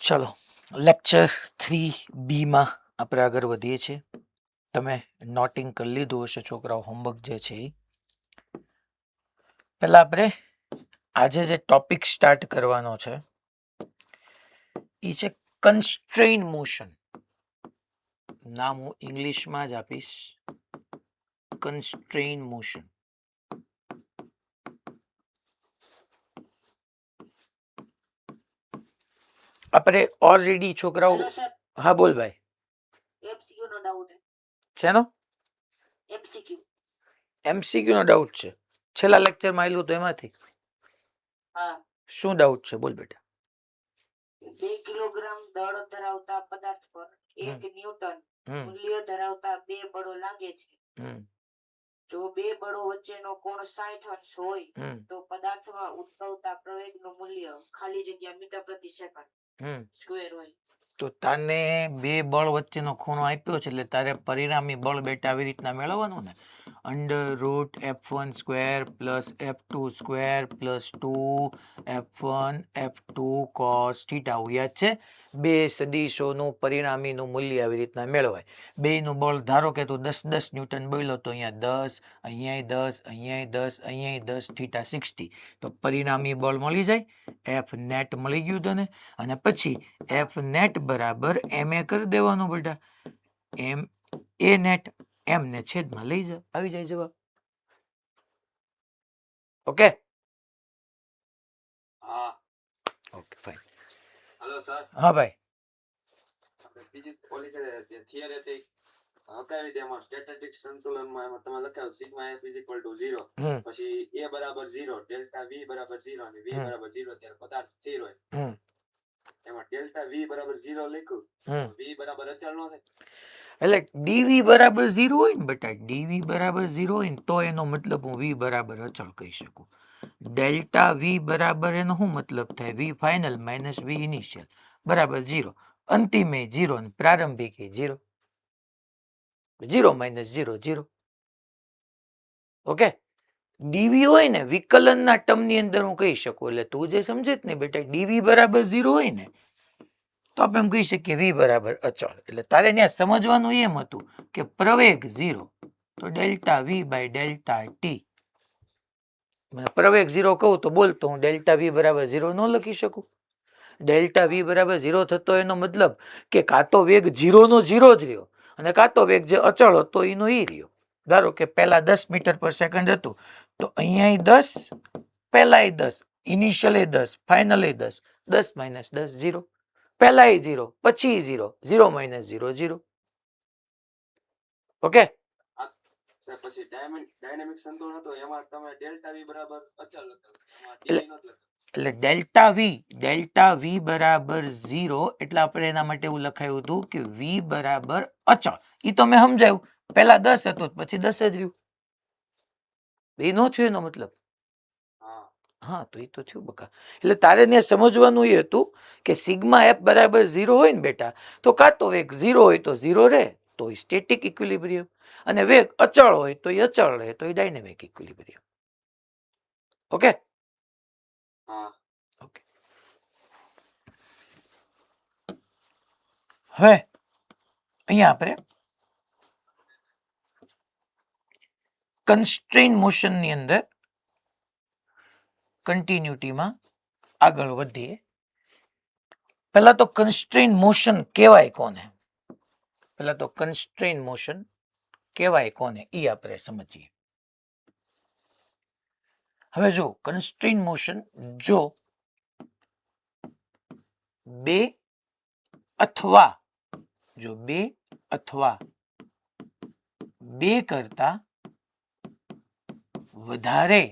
ચલો lecture 3B માં આપણે આગળ વધીએ છીએ. તમે નોટિંગ કરી લીધું હશે છોકરાઓ હોમવર્ક જે છે એ. પહેલા આપણે આજે જે ટોપિક સ્ટાર્ટ કરવાનો છે એ છે કન્સ્ટ્રેઇન મોશન. નામ હું ઇંગ્લિશમાં જ આપીશ, કન્સ્ટ્રેઇન મોશન. આપણે ઓલરેડી છોકરાઓ, હા બોલ ભાઈ. એમસીક્યુ નો ડાઉટ શેનો? એમસીક્યુ એમસીક્યુ નો ડાઉટ છે. છેલ્લા લેક્ચરમાં આવેલું તો એમાંથી હા શું ડાઉટ છે? બોલ બેટા. 2 કિલોગ્રામ દળ ધરાવતા પદાર્થ પર 1 ન્યૂટન મૂલ્ય ધરાવતા 2 બળો લાગે છે. જો 2 બળો વચ્ચેનો કોણ 60 અંશ હોય તો પદાર્થમાં ઉદ્ભવતા પ્રવેગનું મૂલ્ય ખાલી જગ્યા મીટર પ્રતિ સેકન્ડ સ્ક્વેર હોય. તો તાને બે બળ વચ્ચેનો ખૂણો આપ્યો છે એટલે તારે પરિણામી બળ બેટા આવી રીતના મેળવવાનું ને. √ F1 square plus F2 square plus 2 F1 F2 cos theta. યાદ છે? બે સદીશોનું પરિણામીનું મૂલ્ય આવી રીતના મેળવાય. બેયનું બળ ધારો કે તું 10 ન્યૂટન બોલ્યો તો અહીંયા 10, અહીંયા 10, અહીંયા 10, અહીંયા 10, થીટા 60. તો પરિણામી બળ મળી જાય, F નેટ મળી ગયું તને. અને પછી F નેટ બરાબર MA કરી દેવાનું બેટા. એમ એ નેટ એમ ને છેદમાં લઈ જા, આવી જાય જવાબ. ઓકે હા ઓકે ફાઇન. Hello sir. હા ભાઈ. આપણે બીજી ઓલી છે થિયરેટિક હકાવી તેમાં સ્ટેટિસ્ટિક સંતુલનમાં એમાં તમે લખાયું સિગ્મા f 0 પછી a બરાબર 0 ડેલ્ટા v બરાબર 0 અને v બરાબર 0 ત્યારે પદાર્થ સ્થિર હોય. એમાં ડેલ્ટા v બરાબર 0 લખ્યું, v બરાબર અચળ નો થાય. એટલે dv બરાબર 0 હોય ને બેટા, dv બરાબર 0 હોય ને તો એનો મતલબ હું v બરાબર અચળ કહી શકું. ડેલ્ટા v બરાબર એનો શું મતલબ થાય? v final minus v initial બરાબર 0. અંતિમે 0 ને પ્રારંભિક 0. 0 માઇનસ 0 0. ઓકે. dv હોય ને વિકલનના ટર્મની અંદર હું કહી શકું. એટલે તું જે સમજે ને બેટા, dv બરાબર 0 હોય ને તો આપણે એમ કહી શકીએ v બરાબર અચળ. એટલે તારે ત્યાં સમજવાનું એમ હતું કે પ્રવેગ 0 તો delta v by delta t. પ્રવેગ 0 કહું તો બોલતો હું ડેલ્ટા v બરાબર 0 ન લખી શકું. ડેલ્ટા v બરાબર 0 થતો એનો મતલબ કે કાં તો વેગ 0 નો 0 જ રહ્યો અને કાં તો વેગ જે અચળ હતો એનો એ રહ્યો. ધારો કે પહેલા 10 મીટર પર સેકન્ડ હતું તો અહીંયા 10, પહેલા 10, ઇનિશિયલ 10, ફાઇનલ 10, 10 માઇનસ 10 0. પહેલા 0 પછી 0, 0 માઇનસ 0 0. ઓકે. પછી ડાયનેમિક સંતુલન હતો એમાં તમે ડેલ્ટા v બરાબર અચળ લખાવ્યું, એમાં dv નો લખાવ્યું. એટલે ડેલ્ટા v બરાબર 0 એટલે આપણે એના માટે એવું લખાયું હતું કે v બરાબર અચળ. એ તો મેં સમજાયું. પહેલા 10 હતું પછી 10 જ રહ્યું. એ નો થયો એનો મતલબ. હા તો એ તો થયું બકા. એટલે તારે ને સમજવાનું એ હતું કે સિગ્મા f બરાબર 0 હોય ને બેટા તો કાં તો વેગ 0 હોય તો 0 રહે તો એ સ્ટેટિક ઇક્વિલિબ્રિયમ, અને વેગ અચળ હોય તો એ અચળ રહે તો એ ડાયનેમિક ઇક્વિલિબ્રિયમ. ઓકે. ઓકે. હવે અહીંયા આપણે કન્સ્ટ્રેઇન મોશન ની અંદર કન્ટિન્યુટીમાં આગળ વધીએ. પહેલા તો કન્સ્ટ્રેઇન મોશન કહેવાય કોને? પહેલા તો કન્સ્ટ્રેઇન મોશન કહેવાય કોને એ આપણે સમજીએ. હવે જો કન્સ્ટ્રેઇન મોશન જો બે અથવા બે કરતા વધારે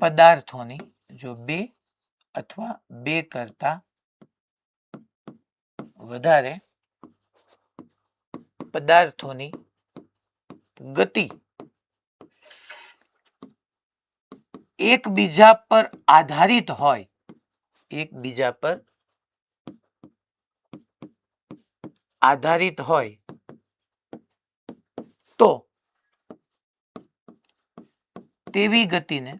પદાર્થોની, જો બે અથવા બે કરતા વધારે પદાર્થોની ગતિ એકબીજા પર આધારિત હોય, એકબીજા પર આધારિત હોય તો તેવી ગતિને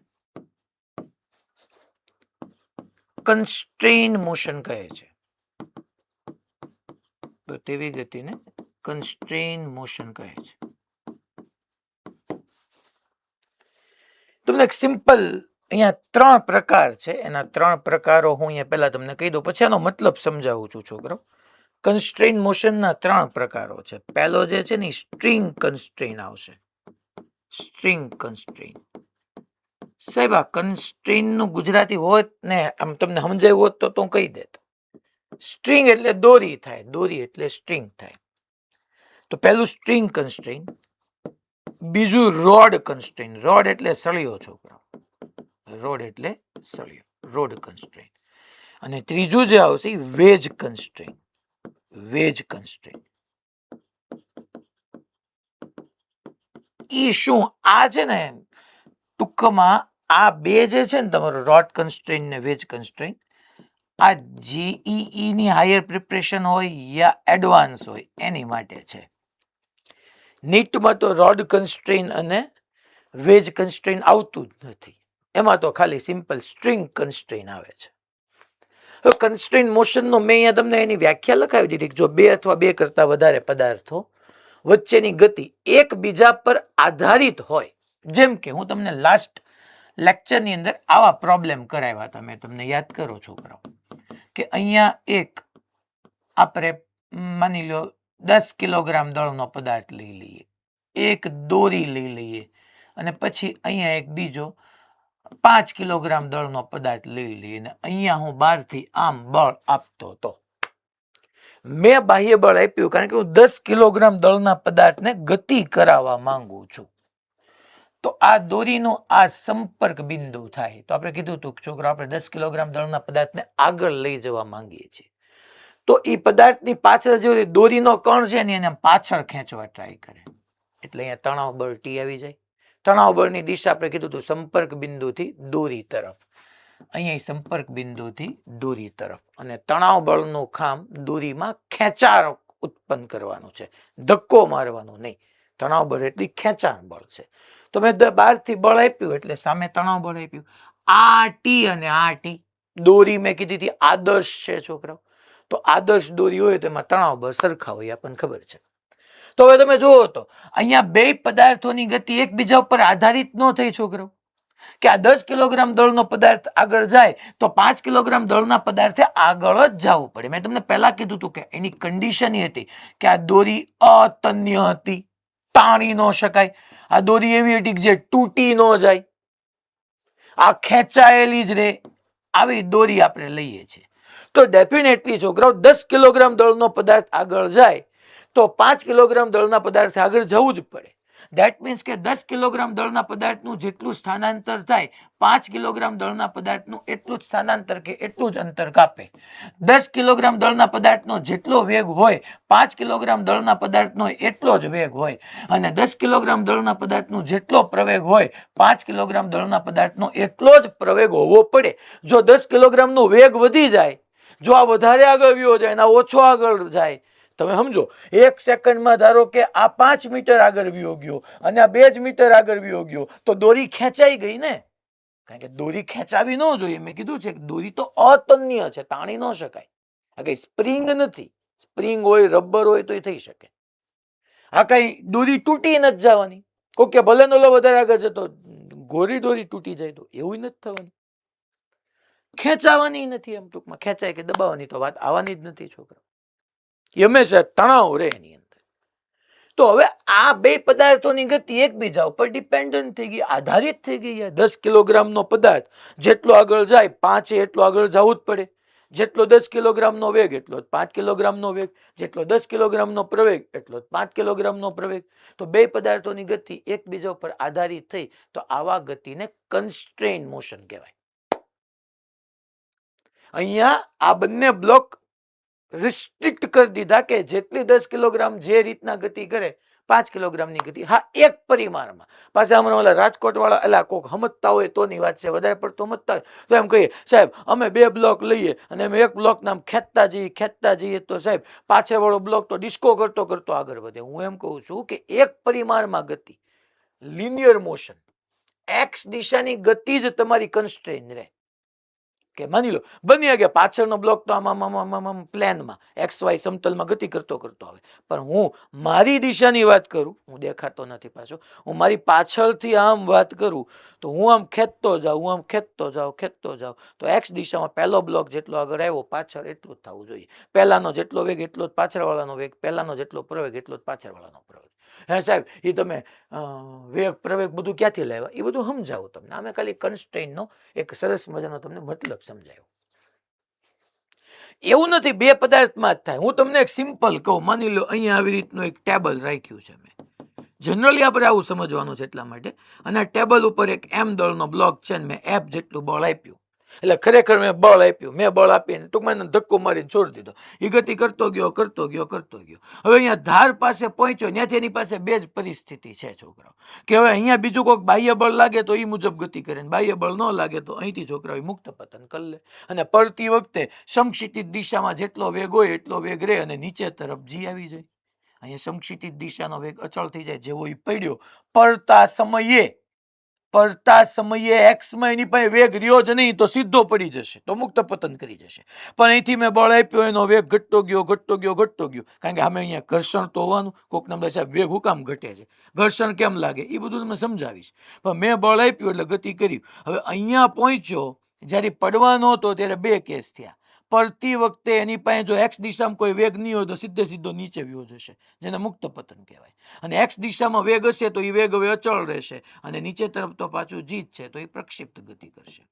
કન્સ્ટ્રેઇન મોશન કહે છે. તો તેવી ગતિને કન્સ્ટ્રેઇન મોશન કહે છે. તમને એક સિમ્પલ અહીંયા 3 પ્રકાર છે, એના 3 પ્રકારો હું અહીંયા પહેલા તમને કહી દઉં, પછી આનો મતલબ સમજાવું છું છોકરો. કન્સ્ટ્રેઇન મોશનના 3 પ્રકારો છે. પહેલો જે છે ને સ્ટ્રિંગ કન્સ્ટ્રેઇન આવશે. String constraint. સાહેબ આ કન્સ્ટ્રેઇન નું ગુજરાતી હોત ને આમ તમને સમજાયું હોત તો હું કહી દેત. સ્ટ્રિંગ એટલે દોરી થાય, દોરી એટલે સ્ટ્રિંગ થાય. તો પહેલું સ્ટ્રિંગ કન્સ્ટ્રેઇન, બીજું રોડ કન્સ્ટ્રેઇન. રોડ એટલે સળિયો છોકરા, રોડ એટલે સળિયો, રોડ કન્સ્ટ્રેઇન. અને ત્રીજું જે આવશે વેજ કન્સ્ટ્રેઇન. Wedge constraint. ઈ શું આ છે ને ટૂંકમાં આ બે જે છે ને તમારો રોડ કન્સ્ટ્રેઇન ને વેજ કન્સ્ટ્રેઇન, આ જીઈઈ ની હાયર પ્રિપરેશન હોય યા એડવાન્સ હોય એની માટે છે. નીટમાં તો રોડ કન્સ્ટ્રેઇન અને વેજ કન્સ્ટ્રેઇન આવતું જ નથી, એમાં તો ખાલી સિમ્પલ સ્ટ્રિંગ કન્સ્ટ્રેઇન આવે છે. હવે કન્સ્ટ્રેઇન મોશનનો મેં અહીંયા તમને એની વ્યાખ્યા લખાવી દીધી. જો 2 અથવા 2 કરતા વધારે પદાર્થો વચ્ચેની ગતિ એકબીજા પર આધારિત હોય, જેમ કે હું તમને લાસ્ટ લેક્ચરની અંદર આવા પ્રોબ્લેમ કરાવ્યા હતા, મેં તમને યાદ કરો છોકરાઓ, કે અહીંયા એક આપણે માની લો 10 કિલોગ્રામ દળનો પદાર્થ લઈ લઈએ, એક દોરી લઈ લઈએ, અને પછી અહીંયા એક બીજો 5 કિલોગ્રામ દળનો પદાર્થ લઈ લઈએ, અને અહીંયા હું બહારથી આમ બળ આપતો હતો. મેં બાહ્ય બળ આપ્યું કારણ કે હું 10 કિલોગ્રામ દળના પદાર્થને ગતિ કરાવવા માંગુ છું. તો આ દોરીનો આ સંપર્ક બિંદુ થાય. તો આપણે કીધું હતું છોકરા આપણે 10 કિલોગ્રામ દળના પદાર્થને આગળ લઈ જવા માંગીએ છીએ. તો એ પદાર્થની પાછળ જે દોરીનો કણ છે ને એને પાછળ ખેંચવા ટ્રાય કરે, એટલે અહીંયા તણાવ બળ ટી આવી જાય. તણાવ બળની દિશા આપણે કીધું હતું સંપર્ક બિંદુથી દોરી તરફ, અહીંયા સંપર્ક બિંદુથી દોરી તરફ. અને તણાવ બળનું કામ દોરીમાં ખેંચાણ ઉત્પન્ન કરવાનું છે, ધક્કો મારવાનું નહીં. તણાવ બળ એટલે ખેંચાણ બળ છે. તો મેં બહારથી બળ આપ્યું એટલે સામે તણાવ બળ આપ્યું. આ ટી અને આ ટી દોરી મેં કીધી હતી આદર્શ છે છોકરાઓ. તો આદર્શ દોરી હોય તો એમાં તણાવ બળ સરખા હોય, આપણને ખબર છે. તો હવે તમે જુઓ તો અહીંયા 2 પદાર્થોની ગતિ એકબીજા ઉપર આધારિત ન થઈ છોકરાઓ, કે આ 10 કિલોગ્રામ દળનો પદાર્થ આગળ જાય તો 5 કિલોગ્રામ દળના પદાર્થે આગળ જ જવું પડે. મેં તમને પહેલા કીધું હતું કે એની કન્ડિશન એ હતી કે આ દોરી અતન્ય હતી, તાણી ન શકાય. આ દોરી એવી હતી કે જે તૂટી ન જાય, આ ખેંચાયેલી જ રહે, આવી દોરી આપણે લઈએ છીએ. તો ડેફિનેટલી છોકરાઓ 10 કિલોગ્રામ દળનો પદાર્થ આગળ જાય તો 5 કિલોગ્રામ દળના પદાર્થ આગળ જવું જ પડે. ધેટ મીન્સ કે 10 કિલોગ્રામ દળના પદાર્થનું જેટલું સ્થાનાંતર થાય 5 કિલોગ્રામ દળના પદાર્થનું એટલું જ સ્થાનાંતર કે એટલું જ અંતર કાપે. 10 કિલોગ્રામ દળના પદાર્થનો જેટલો વેગ હોય 5 કિલોગ્રામ દળના પદાર્થનો એટલો જ વેગ હોય, અને 10 કિલોગ્રામ દળના પદાર્થનો જેટલો પ્રવેગ હોય 5 કિલોગ્રામ દળના પદાર્થનો એટલો જ પ્રવેગ હોવો પડે. જો 10 કિલોગ્રામનો વેગ વધી જાય, જો આ વધારે આગળ વ્યો જાય અને ઓછો આગળ જાય, તમે સમજો 1 સેકન્ડમાં ધારો કે આ 5 મીટર આગળ વ્યો ગયો અને આ 2 મીટર આગળ વ્યો ગયો, તો દોરી ખેંચાઈ ગઈ ને. કારણ કે દોરી ખેંચાવી ન જોઈએ, મેં કીધું છે કે દોરી તો અતન્ય છે, તાણી ન શકાય. આ કઈ સ્પ્રિંગ નથી. સ્પ્રિંગ હોય, રબર હોય તો થઈ શકે. આ કઈ દોરી તૂટી નથી જવાની. કોઈ કે ભલે નો વધારે આગળ જતો ગોરી દોરી તૂટી જાય તો એવું નથી થવાનું. ખેંચાવાની નથી, એમ ટૂંકમાં ખેંચાય કે દબાવવાની તો વાત આવવાની જ નથી છોકરા. હંમેશા તણાવ રહે એની અંદર. તો હવે આ 2 પદાર્થોની ગતિ એકબીજા ઉપર ડિપેન્ડન્ટ થઈ ગઈ, આધારિત થઈ ગઈ. 10 કિલોગ્રામનો પદાર્થ જેટલો આગળ જાય 5 એટલો આગળ જવું જ પડે. જેટલો 10 કિલોગ્રામનો વેગ એટલો જ 5 કિલોગ્રામનો વેગ, જેટલો 10 કિલોગ્રામનો પ્રવેગ એટલો જ 5 કિલોગ્રામનો પ્રવેગ. તો 2 પદાર્થોની ગતિ એકબીજા ઉપર આધારિત થઈ તો આવા ગતિને કન્સ્ટ્રેઇન મોશન કહેવાય. અહીંયા આ બંને બ્લોક રિસ્ટ્રિક્ટ કરી દીધા કે જેટલી 10 કિલોગ્રામ જે રીતના ગતિ કરે 5 કિલોગ્રામની ગતિ. હા, એક પરિમાણમાં. પાછા હમણાં ઓલા રાજકોટ વાળા એલા કોક સમજતા હોય તોની વાત છે, વધારે પડતો સમજતા હોય તો એમ કહીએ સાહેબ અમે 2 બ્લોક લઈએ અને અમે એક બ્લોક નામ ખેંચતા જઈએ તો સાહેબ પાછળ વાળો બ્લોક તો ડિસ્કો કરતો કરતો આગળ વધે. હું એમ કહું છું કે એક પરિમાણમાં ગતિ, લિનિયર મોશન, એક્સ દિશાની ગતિ જ તમારી કન્સ્ટ્રેઇન રહે. કે માની લો બની ગયા પાછળનો બ્લોક તો આમ પ્લેનમાં XY સમતલમાં ગતિ કરતો આવે, પણ હું મારી દિશાની વાત કરું, હું દેખાતો નથી પાછો, હું મારી પાછળથી આમ વાત કરું તો હું આમ ખેંચતો જાઉં તો X દિશામાં પહેલો બ્લોક જેટલો આગળ આવ્યો પાછળ એટલું જ થવું જોઈએ. પહેલાનો જેટલો વેગ એટલો જ પાછળવાળાનો વેગ, પહેલાનો જેટલો પ્રવેગ એટલો જ પાછળવાળાનો પ્રવેગ. હે સાહેબ, એ તમે વેગ પ્રવેગ બધું ક્યાંથી લાવ્યા એ બધું સમજાવું તમને. આમે ખાલી કન્સ્ટ્રેઇનનો એક સરસ મજાનો તમને મતલબ સમજાયો. એવું નથી બે પદાર્થમાં જ થાય. હું તમને એક સિમ્પલ કહું, માની લો અહીંયા આવી રીતનું એક ટેબલ રાખ્યું છે મેં. જનરલી આપણે આવું સમજવાનું છે એટલા માટે. અને આ ટેબલ ઉપર એક M દળનો બ્લોક છે ને મેં F જેટલું બળ આપ્યું. એટલે ખરેખર મેં બળ આપ્યું, મેં બળ આપીને ટૂંકમાં એને ધક્કો મારીને છોડી દીધો. એ ગતિ કરતો ગયો. હવે અહીંયા ધાર પાસે પહોંચ્યો, ત્યાંથી એની પાસે બે જ પરિસ્થિતિ છે છોકરાઓ, કે હવે અહીંયા બીજું કોઈક બાહ્ય બળ લાગે તો એ મુજબ ગતિ કરે, બાહ્ય બળ ન લાગે તો અહીંથી છોકરાઓ મુક્ત પતન કરી લે. અને પડતી વખતે સમક્ષિતિજ દિશામાં જેટલો વેગ હોય એટલો વેગ રહે અને નીચે તરફ G આવી જાય. અહીંયા સમક્ષિતિજ દિશાનો વેગ અચળ થઈ જાય. જેવો એ પડ્યો પડતા સમયે X માં એની પાસે વેગ રહ્યો જ નહીં તો સીધો પડી જશે, તો મુક્ત પતન કરી જશે. પણ અહીંથી મેં બળ આપ્યો, એનો વેગ ઘટતો ગયો. કારણ કે અમે અહીંયા ઘર્ષણ તો હોવાનું. કોક નંબર સાહેબ વેગ હું કામ ઘટે છે, ઘર્ષણ કેમ લાગે, એ બધું તમે સમજાવીશ. પણ મેં બળ આપ્યું એટલે ગતિ કરી. હવે અહીંયા પહોંચ્યો, જ્યારે પડવાનો હતો ત્યારે બે કેસ થયા. પડતી વખતે એની પાસે જો X દિશામાં કોઈ વેગ નહીં હોય તો સીધો નીચે વ્યો જશે, જેને મુક્ત પતન કહેવાય. અને X દિશામાં વેગ હશે તો એ વેગ હવે અચળ રહેશે અને નીચે તરફ તો પાછું G છે, તો એ પ્રક્ષિપ્ત ગતિ કરશે.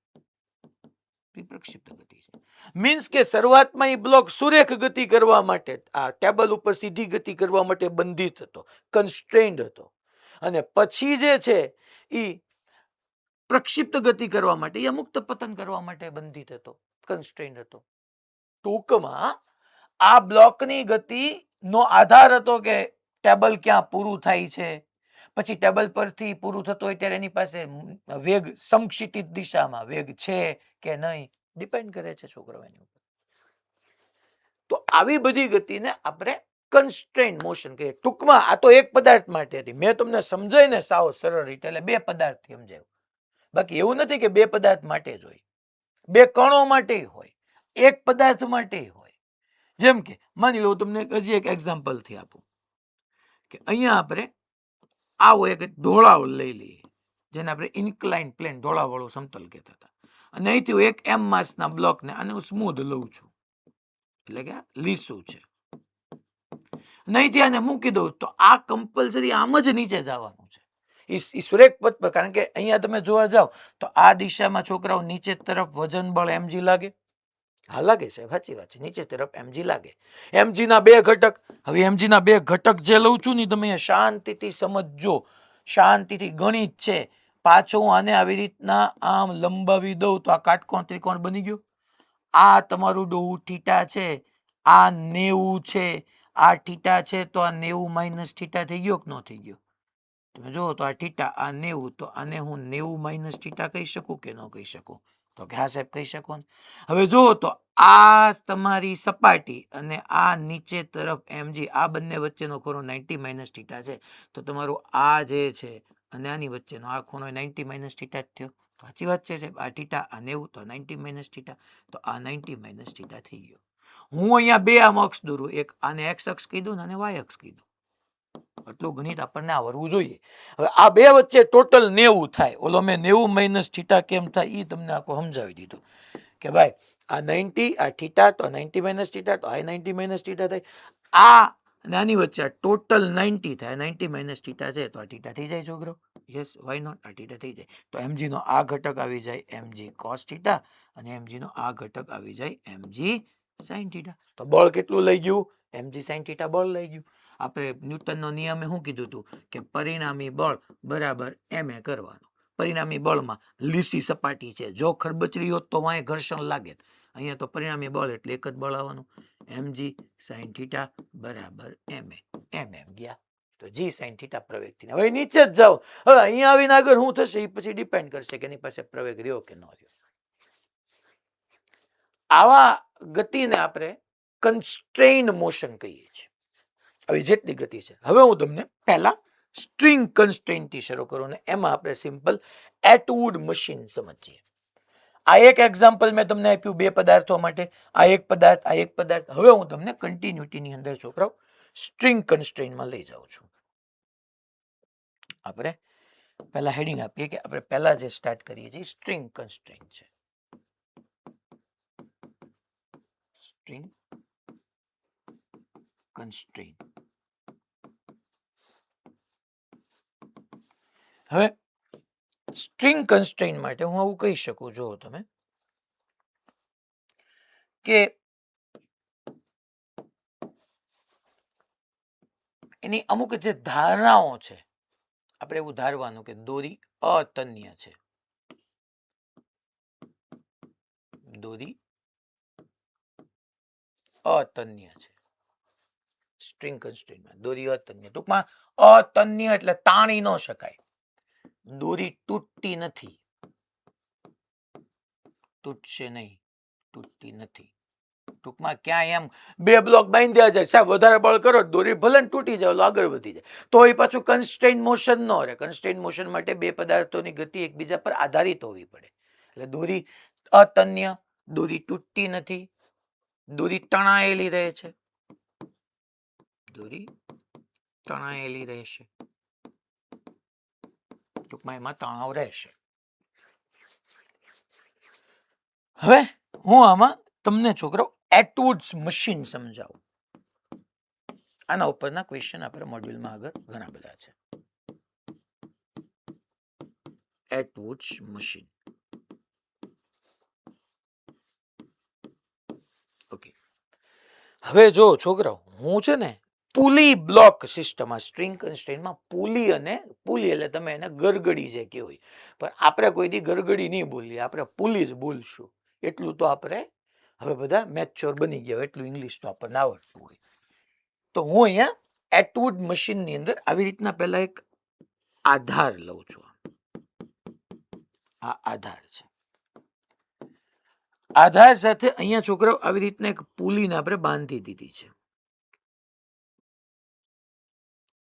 મીન્સ કે શરૂઆતમાં એ બ્લોક સુરેખ ગતિ કરવા માટે, આ ટેબલ ઉપર સીધી ગતિ કરવા માટે બંધિત હતો, કન્સ્ટ્રેન્ડ હતો. અને પછી જે છે એ પ્રક્ષિપ્ત ગતિ કરવા માટે, એ મુક્ત પતન કરવા માટે બંધિત હતો, કન્સ્ટ્રેન્ડ હતો. ટૂંકમાં આ બ્લોકની ગતિનો આધાર હતો કે ટેબલ ક્યાં પૂરું થાય છે. પછી ટેબલ પરથી પૂરું થતું હોય ત્યારે એની પાસે વેગ સમક્ષિતિજ દિશામાં વેગ છે કે નહીં, ડિપેન્ડ કરે છે છોકરાઓ એની ઉપર. તો આવી બધી ગતિને આપણે કન્સ્ટ્રેઇન મોશન કહીએ. ટૂંકમાં આ તો એક પદાર્થ માટે હતી, મેં તમને સમજાઈને સાવ સરળ રીતે, એટલે બે પદાર્થ સમજાયું. બાકી એવું નથી કે બે પદાર્થ માટે જ હોય, બે કણો માટે હોય, એક પદાર્થ માટે હોય. જેમ કે માની લો તમને હજી એક એક્ઝામ્પલ થી આપું કે અહીંયા આપણે આવો એક ઢોળાવ લઈ લઈએ, જેને આપણે ઇન્ક્લાઇન પ્લેન, ઢોળાવવાળું સમતલ કહેતા હતા. અને અહીંથી હું એક M માસના બ્લોકને આને હું સ્મૂધ લઉં છું, એટલે કે લીસું છે. અહીંથી આને મૂકી દઉં તો આ કમ્પલસરી આમ જ નીચે જવાનું છે, એ સુરેખ પથ પર. કારણ કે અહીંયા તમે જોવા જાવ તો આ દિશામાં છોકરાઓ નીચે તરફ વજન બળ mg લાગે. હા લાગે છે, સાચી વાત છે, નીચે તરફ mg લાગે. mg ના બે ઘટક. હવે mg ના બે ઘટક જે લઉં છું ને તમે શાંતિથી સમજજો, શાંતિથી ગણિત છે. પાછો હું આને આવી રીતના આમ લંબાવી દઉં તો આ કાટકોણ ત્રિકોણ બની ગયો. આ તમારું ડોવું થીટા છે, આ 90 છે, આ થીટા છે, તો આ 90 - થીટા થઈ ગયો કે ન થઈ ગયો? તમે જુઓ તો આ થીટા, આ 90, તો આને હું 90 - થીટા કહી શકું કે ન કહી શકું? તો કે હા સાહેબ કહી શકો ને. હવે જુઓ તો આ તમારી સપાટી અને આ નીચે તરફ mg, આ બંને વચ્ચેનો ખૂણો 90 - થીટા છે. તો તમારું આ જે છે અને આની વચ્ચેનો આ ખૂણો 90 - થીટા જ થયો. સાચી વાત છે સાહેબ. આ થીટા, આ 90, તો 90 - થીટા, તો આ 90 - થીટા થઈ ગયો. હું અહીંયા બે આમ અક્ષ દોરું, એક આને x અક્ષ કીધું ને આને y અક્ષ કીધું. એટલું ગણિત આપણને આવડવું જોઈએ. હવે આ બે વચ્ચે ટોટલ 90 થાય. ઓલો મેં 90 - થીટા કેમ થાય એ તમને આખો સમજાવી દીધું કે ભાઈ આ 90, આ થીટા, તો 90 - થીટા, તો આ 90 - થીટા થાય. આ અને આની વચ્ચે આ ટોટલ 90 થાય, 90 - થીટા છે, તો આ થીટા થઈ જાય છોકરો. યસ, વાય નોટ, આ થીટા થઈ જાય. તો mg નો આ ઘટક આવી જાય mg cos થીટા અને mg નો આ ઘટક આવી જાય mg sin થીટા. તો બળ કેટલું લઈ ગયું? mg sin થીટા બળ લઈ ગયું. આપણે ન્યૂટનનો નિયમે શું કીધું હતું કે પરિણામી બળ બરાબર ma કરવાનું. પરિણામી બળમાં લીસી સપાટી છે, જો ખરબચડી હોત તો વાંય ઘર્ષણ લાગે. અહીંયા તો પરિણામી બળ એટલે એક જ બળ આવવાનું, mg sin થીટા બરાબર ma. mm ગયા તો g sin થીટા પ્રવેગ થી. હવે નીચે જ જાઓ. હવે અહીંયા આવીને આગળ શું થશે એ પછી ડિપેન્ડ કરશે કે એની પાસે પ્રવેગ રહ્યો કે ન રહ્યો. આવા ગતિને આપણે કન્સ્ટ્રેઇન્ડ મોશન કહીએ છીએ. હવે જેટલી ગતિ છે, હવે હું તમને પહેલા સ્ટ્રિંગ કન્સ્ટ્રેઇન થી શરૂ કરું ને એમાં આપણે સિમ્પલ એટવુડ મશીન સમજીએ. આ એક એક્ઝામ્પલ મેં તમને આપ્યું બે પદાર્થો માટે, આ એક પદાર્થ, આ એક પદાર્થ. હવે હું તમને કન્ટિન્યુટીની અંદર છોકરાઓ સ્ટ્રિંગ કન્સ્ટ્રેઇન્ટમાં લઈ જાઉં છું. આપણે પહેલા હેડિંગ આપીએ કે આપણે પહેલા જે સ્ટાર્ટ કરીએ છીએ સ્ટ્રિંગ કન્સ્ટ્રેઇન્ટ છે. String constraint. હવે સ્ટ્રિંગ કન્સ્ટ્રેઇન્ટ માટે હું આવું કહી શકું, જો તમે કે એની અમુક જે ધારણાઓ છે, આપણે એવું ધારવાનું કે દોરી અતન્ય છે. દોરી અતન્ય છે. સ્ટ્રિંગ કન્સ્ટ્રેઇન્ટમાં દોરી અતન્ય, ટૂંકમાં અતન્ય એટલે તાણી ન શકાય. દોરી તૂટતી નથી, તૂટશે નહીં, તૂટતી નથી. ટૂંકમાં ક્યાંય એમ બે બ્લોક બાંધ્યા જાય, સાહેબ વધારે બળ કરો દોરી ભલે તૂટી જાય, આગળ વધી જાય, તો એ પાછું કન્સ્ટ્રેઇન્ટ મોશન ન રહે. કન્સ્ટ્રેઇન્ટ મોશન માટે બે પદાર્થોની ગતિ એકબીજા પર આધારિત હોવી પડે. એટલે દોરી અતન્ય, દોરી તૂટતી નથી, દોરી તણાયેલી રહે છે. દોરી તણાયેલી રહેશે, ટૂંકમાં એમાં તણાવ રહેશે. હવે હું આમાં તમને છોકરો એટવુડ્સ મશીન સમજાવું. આના ઉપરના ક્વેશ્ચન આપણે મોડ્યુલમાં આગળ ઘણા બધા છે. એટવુડ્સ મશીન. ઓકે, હવે જો છોકરાઓ હું છે ને પુલી બ્લોક સિસ્ટમ, આ સ્ટ્રિંગ કન્સ્ટ્રેઇન્ટમાં પુલી અને પુલી એટલે તમે એને ગરગડી જે કહેવાય, પણ આપણે કોઈ દી ગરગડી નહીં બોલીએ, આપણે પુલી જ બોલશું. એટલું તો આપણે હવે બધા મેચ્યોર બની ગયા, એટલું ઇંગ્લિશ તો આપણને આવડતું હોય. તો હું અહીંયા એટવુડ મશીનની અંદર આવી રીતના પહેલા એક આધાર લઉં છું. આ આધાર છે. આધાર સાથે અહીંયા છોકરાઓ આવી રીતના એક પુલીને આપણે બાંધી દીધી છે.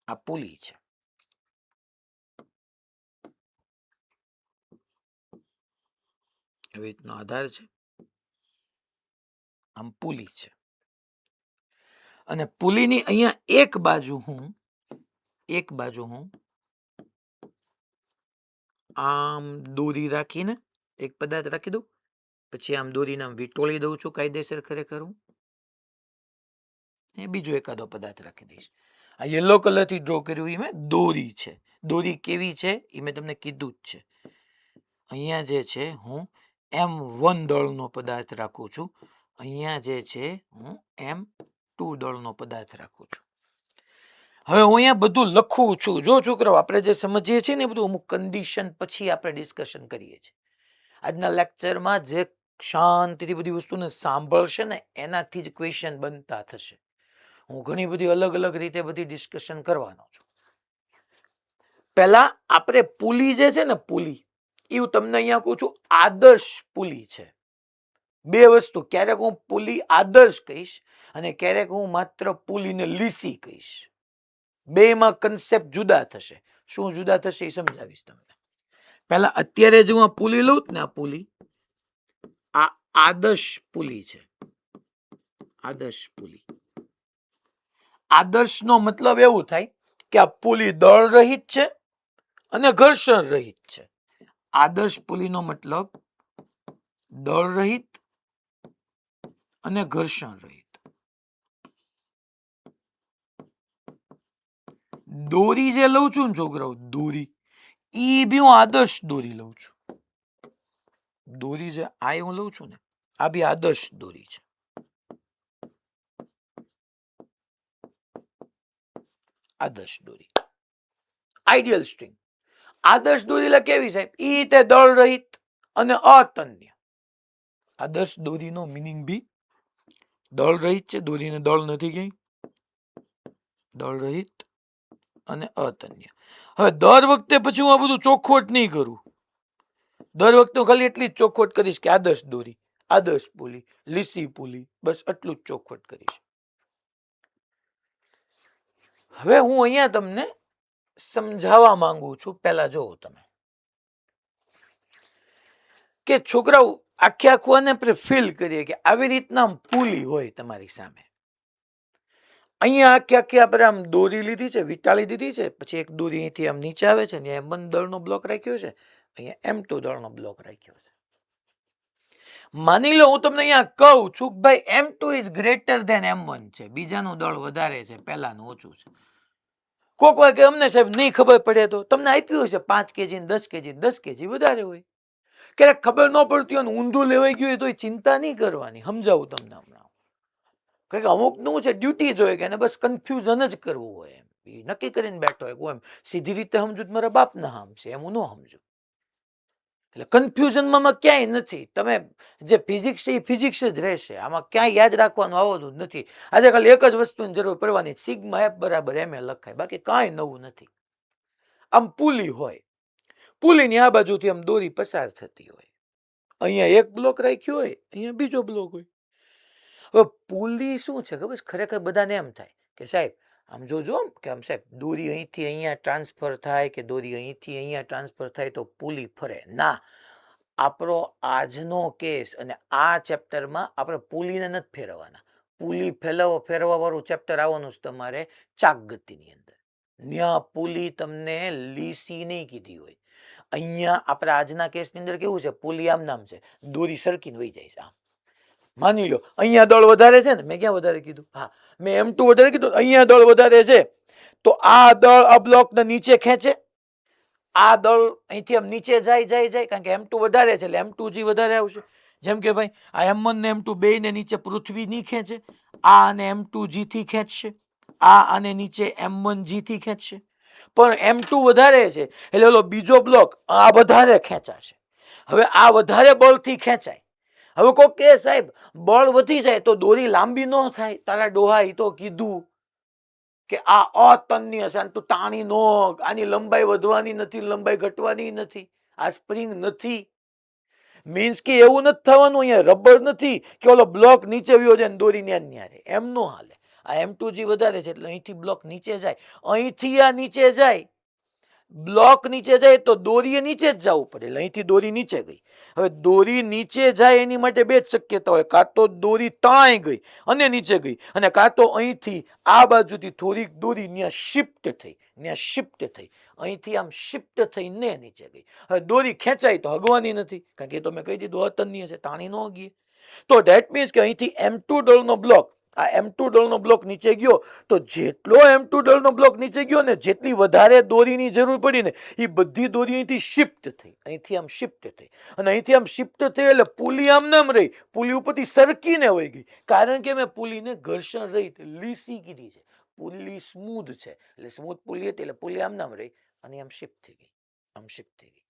આ પુલી છે. આવી રીતનો આધાર છે, આમ પુલી છે. અને પુલીની અહીંયા એક બાજુ હું આમ દોરી રાખીને એક પદાર્થ રાખી દઉં, પછી આમ દોરીને આમ વીંટોળી દઉં છું કાયદેસર. ખરેખર હું બીજો એકાદો પદાર્થ રાખી દઈશ. આ યલો કલરથી ડ્રો કર્યું એ મેં દોરી છે. દોરી કેવી છે એ મેં તમને કીધું જ છે. અહીંયા જે છે હું M1 દળનો પદાર્થ રાખું છું, અહીંયા જે છે હું M2 દળનો પદાર્થ રાખું છું. હવે હું અહીંયા બધું લખું છું. જો છોકરાઓ આપણે જે સમજીએ છીએ ને એ બધું અમુક કન્ડિશન પછી આપણે ડિસ્કશન કરીએ છીએ. આજના લેક્ચરમાં જે શાંતિથી બધી વસ્તુને સાંભળશે ને એનાથી જ ક્વેશ્ચન બનતા થશે. હું ઘણી બધી અલગ અલગ રીતે બધી ડિસ્કશન કરવાનો છું. પહેલા આપણે પુલી જે છે ને પુલી, એ હું તમને અહીંયા કહું છું આદર્શ પુલી છે. બે વસ્તુ, ક્યારેક હું પુલી આદર્શ કહીશ અને ક્યારેક હું માત્ર પુલીને લીસી કહીશ. બેમાં કન્સેપ્ટ જુદા થશે. શું જુદા થશે એ સમજાવીશ તમને. પહેલા અત્યારે જો હું આ પુલી લઉં ને, આ પુલી આ આદર્શ પુલી છે. આદર્શ પુલી. આદર્શનો મતલબ એવું થાય કે આ પુલી દળ રહિત છે અને ઘર્ષણ રહિત છે. આદર્શ પુલીનો મતલબ દળ રહિત અને ઘર્ષણ રહિત. દોરી જે લઉં છું ને છોકરાઓ, દોરી ઈ બી હું આદર્શ દોરી લઉં છું. દોરી જે આ હું લઉં છું ને, આ બી આદર્શ દોરી છે. આદર્શ દોરી, આઈડિયલ સ્ટ્રિંગ. આદર્શ દોરી એટલે કેવી સાહેબ? ઈ તે દળ રહિત અને અતન્ય. આદર્શ દોરીનો મિનિંગ બી દળ રહિત છે. દોરીને દળ નથી કઈ, દળ રહિત અને અતન્ય. હવે દર વખતે પછી હું આ બધું ચોખવટ નહીં કરું. દર વખતે ખાલી એટલી જ ચોખવટ કરીશ કે આદર્શ દોરી, આદર્શ પુલી, લીસી પુલી, બસ એટલું જ ચોખવટ કરીશ. હવે હું અહીંયા તમને સમજાવવા માંગુ છું. પહેલા જોવો તમે કે છોકરાઓ આખે આખું આને આપણે ફીલ કરીએ કે આવી રીતના આમ પુલી હોય તમારી સામે. અહીંયા આખે આખી આપણે આમ દોરી લીધી છે, વીંટાળી દીધી છે, પછી એક દોરી અહીંથી આમ નીચે આવે છે ને M1 દળનો બ્લોક રાખ્યો છે, અહીંયા M2 દળનો બ્લોક રાખ્યો છે. માની લો હું તમને અહીંયા કહું છું કે ભાઈ M2 is greater than M1 છે, બીજાનું દળ વધારે છે, પહેલાનું ઓછું છે. કોક વાર કે અમને સાહેબ નહીં ખબર પડે તો તમને આપ્યું હશે 5 kg 10 kg 10 kg વધારે હોય. ક્યારેક ખબર ન પડતી હોય ઊંધું લેવાઈ ગયું હોય તો ચિંતા નહીં કરવાની. સમજાવું તમને હમણાં. કારણ કે અમુકનું છે ડ્યુટી જ હોય કે એને બસ કન્ફ્યુઝન જ કરવું હોય એમ. એ નક્કી કરીને બેઠો હોય હું એમ સીધી રીતે સમજુ તો મારા બાપના હામ છે એમ હું ન સમજુ. એટલે કન્ફ્યુઝનમાં ક્યાંય નથી. તમે જે ફિઝિક્સ છે એ ફિઝિક્સ જ રહેશે. આમાં ક્યાંય યાદ રાખવાનું આવતું જ નથી. આજે ખાલી એક જ વસ્તુની જરૂર પડવાની, સિગ્મા એફ બરાબર એમ એ લખાય, બાકી કાંઈ નવું નથી. આમ પુલી હોય, પુલીની આ બાજુથી આમ દોરી પસાર થતી હોય, અહીંયા એક બ્લોક રાખ્યો હોય, અહીંયા બીજો બ્લોક હોય. હવે પુલી શું છે ખબર? ખરેખર બધાને એમ થાય કે સાહેબ આમ જોજો કે આમ સાહેબ દોરી અહીંથી અહીંયા ટ્રાન્સફર થાય કે દોરી અહીંથી અહીંયા ટ્રાન્સફર થાય તો પુલી ફરે. ના, આપણો આજનો કેસ અને આ ચેપ્ટરમાં આપણે પુલીને નથી ફેરવવાના. પુલી ફેરવા વાળું ચેપ્ટર આવવાનું છે તમારે ચાક ગતિની અંદર. ત્યાં પુલી તમને લીસી નહીં કીધી હોય. અહીંયા આપણા આજના કેસની અંદર કેવું છે, પુલી આમ નામ છે, દોરી સરકીને વહી જાય છે આમ. માની લો અહીંયા દળ વધારે છે ને, મેં ક્યાં વધારે કીધું? હા, મેં M2 વધારે કીધું. અહીંયા દળ વધારે છે તો આ દળ આ બ્લોકને નીચે ખેંચે, આ દળ અહીંથી આમ નીચે જાય કારણ કે M2 વધારે છે એટલે M2G વધારે આવશે. જેમ કે ભાઈ આ M1 ને M2 બે ને નીચે પૃથ્વી નહીં ખેંચે, આ અને M2G થી ખેંચશે, આ અને નીચે M1G થી ખેંચશે. પણ M2 વધારે છે એટલે ઓલો બીજો બ્લોક આ વધારે ખેંચાશે. હવે આ વધારે બળથી ખેંચાય. હવે કોઈ કે સાહેબ બળ વધી જાય તો દોરી લાંબી ન થાય. તારા ડોહા એ તો કીધું કે આ અતન્ય છે, તું તાણી નો, આની લંબાઈ વધવાની નથી, લંબાઈ ઘટવાની નથી, આ સ્પ્રિંગ નથી. મીન્સ કે એવું નથી થવાનું. અહીંયા રબર નથી કે ઓલો બ્લોક નીચે વ્યો જાય દોરી ન્યા રહે, એમ નો હાલે. આ M2G વધારે છે એટલે અહીંથી બ્લોક નીચે જાય, અહીંથી આ નીચે જાય, બ્લોક નીચે જાય તો દોરીએ નીચે જ જવું પડે એટલે અહીંથી દોરી નીચે ગઈ. હવે દોરી નીચે જાય એની માટે બે જ શક્યતા હોય, કાં તો દોરી તણાઈ ગઈ અને નીચે ગઈ, અને કાં તો અહીંથી આ બાજુથી થોડીક દોરી ત્યાં શિફ્ટ થઈ અહીંથી આમ શિફ્ટ થઈને નીચે ગઈ. હવે દોરી ખેંચાય તો હગવાની નથી કારણ કે એ તો મેં કહી દીધું અતન્ય છે, તાણી ન હગીએ. તો ધેટ મીન્સ કે અહીંથી M2 દળનો બ્લોક, આ M2 દળનો બ્લોક નીચે ગયો તો જેટલો M2 દળનો બ્લોક નીચે ગયો ને, જેટલી વધારે દોરીની જરૂર પડી ને એ બધી દોરી અહીંથી શિફ્ટ થઈ, અહીંથી આમ શિફ્ટ થઈ, અને અહીંથી આમ શિફ્ટ થઈ એટલે પુલી આમ નામ રહી, પુલી ઉપરથી સરકીને વહી ગઈ. કારણ કે મેં પુલીને ઘર્ષણ રહિત લીસી કીધી છે. પુલી સ્મૂધ છે એટલે સ્મૂથ પુલી હતી એટલે પુલી આમ નામ રહી અને આમ શિફ્ટ થઈ ગઈ, આમ શિફ્ટ થઈ ગઈ.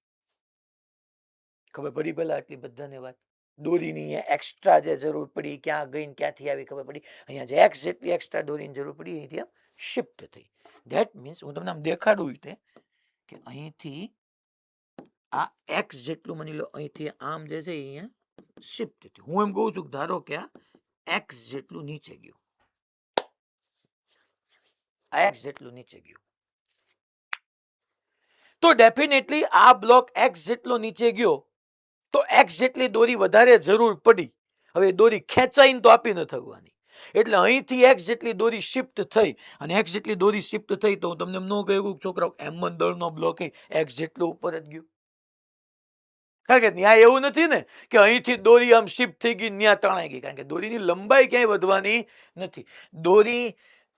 ખબર પડી પેલા આટલી બધાને વાત? દોરીની અહીંયા એક્સ્ટ્રા જે જરૂર પડી ક્યાં ગઈ ને ક્યાંથી આવી ખબર પડી. અહીંયા જે એક્સ જેટલી એક્સ્ટ્રા દોરીની જરૂર પડી અહીંથી આમ શિફ્ટ થઈ. ધેટ મીન્સ હું તમને આમ દેખાડું તે કે અહીંથી આ એક્સ જેટલું માની લો અહીંથી આમ જે છે અહીંયા શિફ્ટ થયું. હું એમ કહું છું કે ધારો કે આ એક્સ જેટલું નીચે ગયું, આ એક્સ જેટલું નીચે ગયું તો ડેફિનેટલી આ બ્લોક એક્સ જેટલો નીચે ગયો તો એક્સ જેટલી દોરી વધારે જરૂર પડી. હવે દોરી ખેંચાઈને તો આપી ન થવાની એટલે અહીંથી એક્સ જેટલી દોરી શિફ્ટ થઈ, અને એક્સ જેટલી દોરી શિફ્ટ થઈ તો તમને એમ ન કહ્યું છોકરાઓ M1 દળનો બ્લોક એક્સ જેટલો ઉપર જ ગયો. કારણ કે ન્યાય એવું નથી ને કે અહીંથી દોરી આમ શિફ્ટ થઈ ગઈ ન્યા તણાઈ ગઈ, કારણ કે દોરીની લંબાઈ ક્યાંય વધવાની નથી. દોરી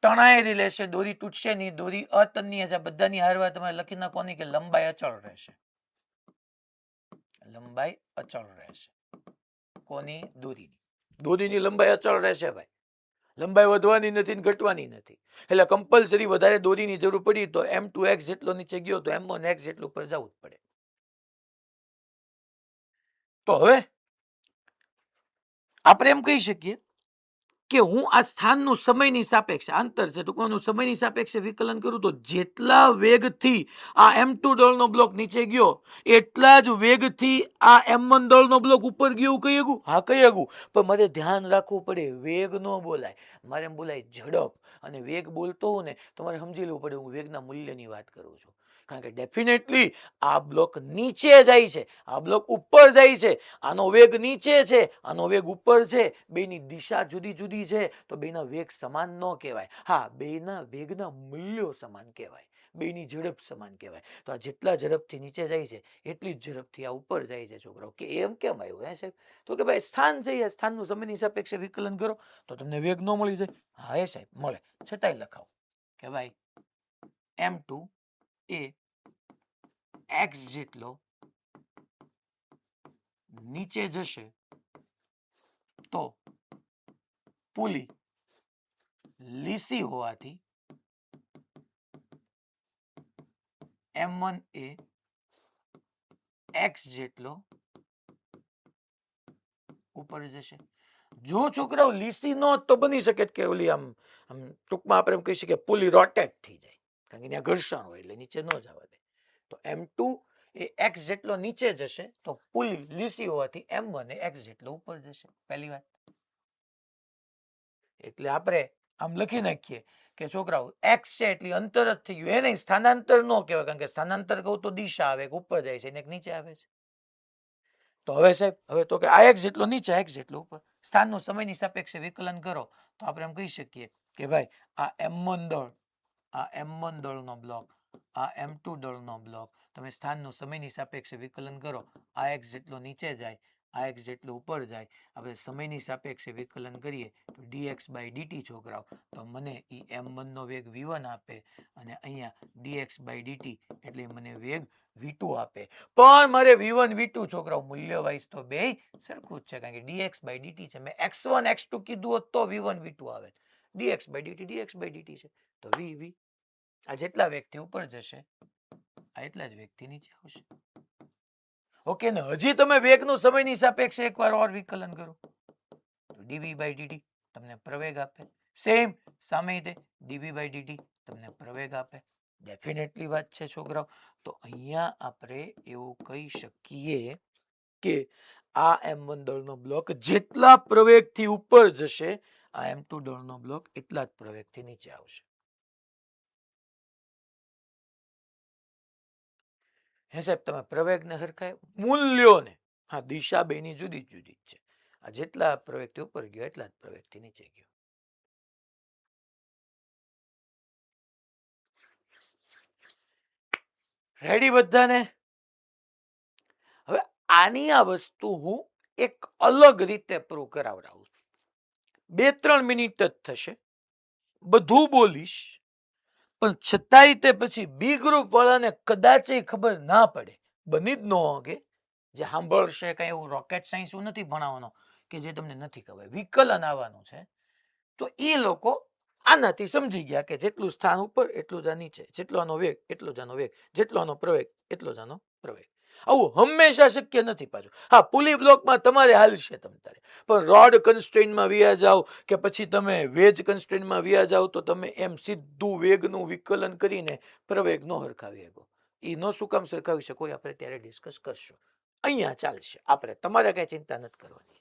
તણાયેલી રહેશે, દોરી તૂટશે નહીં, દોરી અતન્ય છે. બધાની હારવા તમારે લખી નાખવાની કે લંબાઈ અચળ રહેશે, લંબાઈ અચળ રહેશે. કોની? દોરીની. દોરીની લંબાઈ અચળ રહેશે ભાઈ, લંબાઈ વધવાની નથી ને ઘટવાની નથી. એટલે કમ્પલસરી વધારે દોરીની જરૂર પડી તો M2X જેટલો નીચે ગયો તો M1X જેટલું ઉપર જવું જ પડે. તો હવે આપણે એમ કહી શકીએ કે હું આ સ્થાનનું સમયની સાપેક્ષે અંતર છે ટૂંકમાં સમયની સાપેક્ષે વિકલન કરું તો જેટલા વેગથી આ M2 દળનો બ્લોક નીચે ગયો એટલા જ વેગથી આ M1 દળનો બ્લોક ઉપર ગયો. કહી શકું? હા કહી શકું, પણ મારે ધ્યાન રાખવું પડે, વેગ ન બોલાય, મારે એમ બોલાય ઝડપ. અને વેગ બોલતો હોઉં ને તમારે સમજી લેવું પડે હું વેગના મૂલ્યની વાત કરું છું. કારણ કે ડેફિનેટલી આ બ્લોક નીચે જાય છે, આ બ્લોક ઉપર જાય છે, આનો વેગ નીચે છે, આનો વેગ ઉપર છે, બેની દિશા જુદી જુદી છે, તો બેના વેગ સમાન ન કહેવાય. હા, બેના વેગના મૂલ્યો સમાન કહેવાય, બેની ઝડપ સમાન કહેવાય. તો આ જેટલા ઝડપથી નીચે જાય છે એટલી જ ઝડપથી આ ઉપર જાય છે છોકરાઓ. કે એમ કેમ આવ્યું હે સાહેબ? તો કે ભાઈ સ્થાન છે, એ સ્થાનનું સમયની સાપેક્ષે વિકલન કરો તો તમને વેગ ન મળી જાય. હા એ સાહેબ મળે. છતાંય લખાવો કે ભાઈ m2 એ x જેટલો નીચે જશે તો પુલી લીસી હોવાથી m1 એ x જેટલો ઉપર જશે. જો છોકરાઓ લીસી નો તો બની શકે કે ઓલી આમ ટૂંકમાં આપણે એમ કહી શકીએ પુલી રોટેટ થઈ જાય, કારણ કે ત્યાં ઘર્ષણ હોય એટલે નીચે ન જવા દે. તો m2 એ x જેટલો નીચે જશે તો પુલી લીસી હોવાથી m1 એ x જેટલો ઉપર જશે. પહેલી વાત. એટલે આપણે આમ લખી નાખીએ કે છોકરાઓ x છે એટલે અંતર જ થઈ ગયું, એને સ્થાનાંતર ન કહેવાય, કારણ કે સ્થાનાંતર કહું તો દિશા આવે, ઉપર જાય છે ને નીચે આવે છે. તો હવે સાહેબ હવે તો કે આ x જેટલો નીચે, x જેટલો ઉપર, સ્થાનનું સમયની સાપેક્ષે વિકલન કરો તો આપણે એમ કહી શકીએ કે ભાઈ આ m1 દળ, આ m1 દળનો બ્લોક, આ m2 દળનો બ્લોક, તમે સ્થાનનું સમયની સાપેક્ષે વિકલન કરો, આ x જેટલો નીચે જાય, આ x જેટલો ઉપર જાય, આપણે સમયની સાપેક્ષે વિકલન કરીએ તો dx બાય dt છોકરાઓ, તો મને એ m1 નો વેગ v1 આપે અને અહીંયા dx બાય dt એટલે મને વેગ v2 આપે. પણ મારે v1 v2 છોકરાઓ મૂલ્ય વાઇઝ તો બે સરખું જ છે, કારણ કે dx બાય dt છે. મેં x1 x2 કીધું હોત તો v1 v2 આવે, dx બાય dt છે તો v આ જેટલા વેગથી ઉપર જશે આ એટલા જ વેગથી નીચે આવશે. ઓકે ને? હજી તમે વેગનું સમયની સાપેક્ષે એકવાર ઓર વિકલન કરો તો dv બાય dt તમને પ્રવેગ આપે. સેમ સામે તે dv બાય dt તમને પ્રવેગ આપે. ડેફિનેટલી વાત છે છોકરાઓ. તો અહીંયા આપણે એવું કહી શકીએ કે આ m1 દળનો બ્લોક જેટલા પ્રવેગથી ઉપર જશે આ m2 દળનો બ્લોક એટલા જ પ્રવેગથી નીચે આવશે. હે સાહેબ તમે પ્રવેગને હરખાય, મૂલ્યોને, હા દિશા બેની જુદી જુદી જ છે. આ જેટલા પ્રવેગથી ઉપર ગયો એટલા જ પ્રવેગથી નીચે ગયો. રેડી બધાને? હવે આની આ વસ્તુ હું એક અલગ રીતે પ્રૂવ કરાવડાવું છું. 2-3 મિનિટ જ થશે, બધું બોલીશ, પણ છતાંય તે પછી બી ગ્રુપ વાળાને કદાચ ખબર ના પડે, બની જ ન હોગે, જે સાંભળશે કઈ એવું રોકેટ સાયન્સ નથી ભણાવવાનો કે જે તમને નથી ખબર, વિકલન આવવાનું છે, તો એ લોકો આનાથી સમજી ગયા કે જેટલું સ્થાન ઉપર એટલું જ આ નીચે, જેટલો આનો વેગ એટલો જ આનો વેગ, જેટલો આનો પ્રવેગ એટલો જ આનો પ્રવેગ. આવું હંમેશા શક્ય નથી પાછું. હા, પુલી બ્લોકમાં તમારે હાલશે તમ તારે, પણ રોડ કન્સ્ટ્રેઇનમાં વ્યા જાઓ કે પછી તમે વેજ કન્સ્ટ્રેઇનમાં વ્યા જાઓ તો તમે એમ સીધું વેગનું વિકલન કરીને પ્રવેગ નો હરખાવી શકો. એ નો શું કામ સરખાવી શકો એ આપણે ત્યારે ડિસ્કસ કરશું. અહીંયા ચાલશે, આપણે તમારે કઈ ચિંતા નથી કરવાની.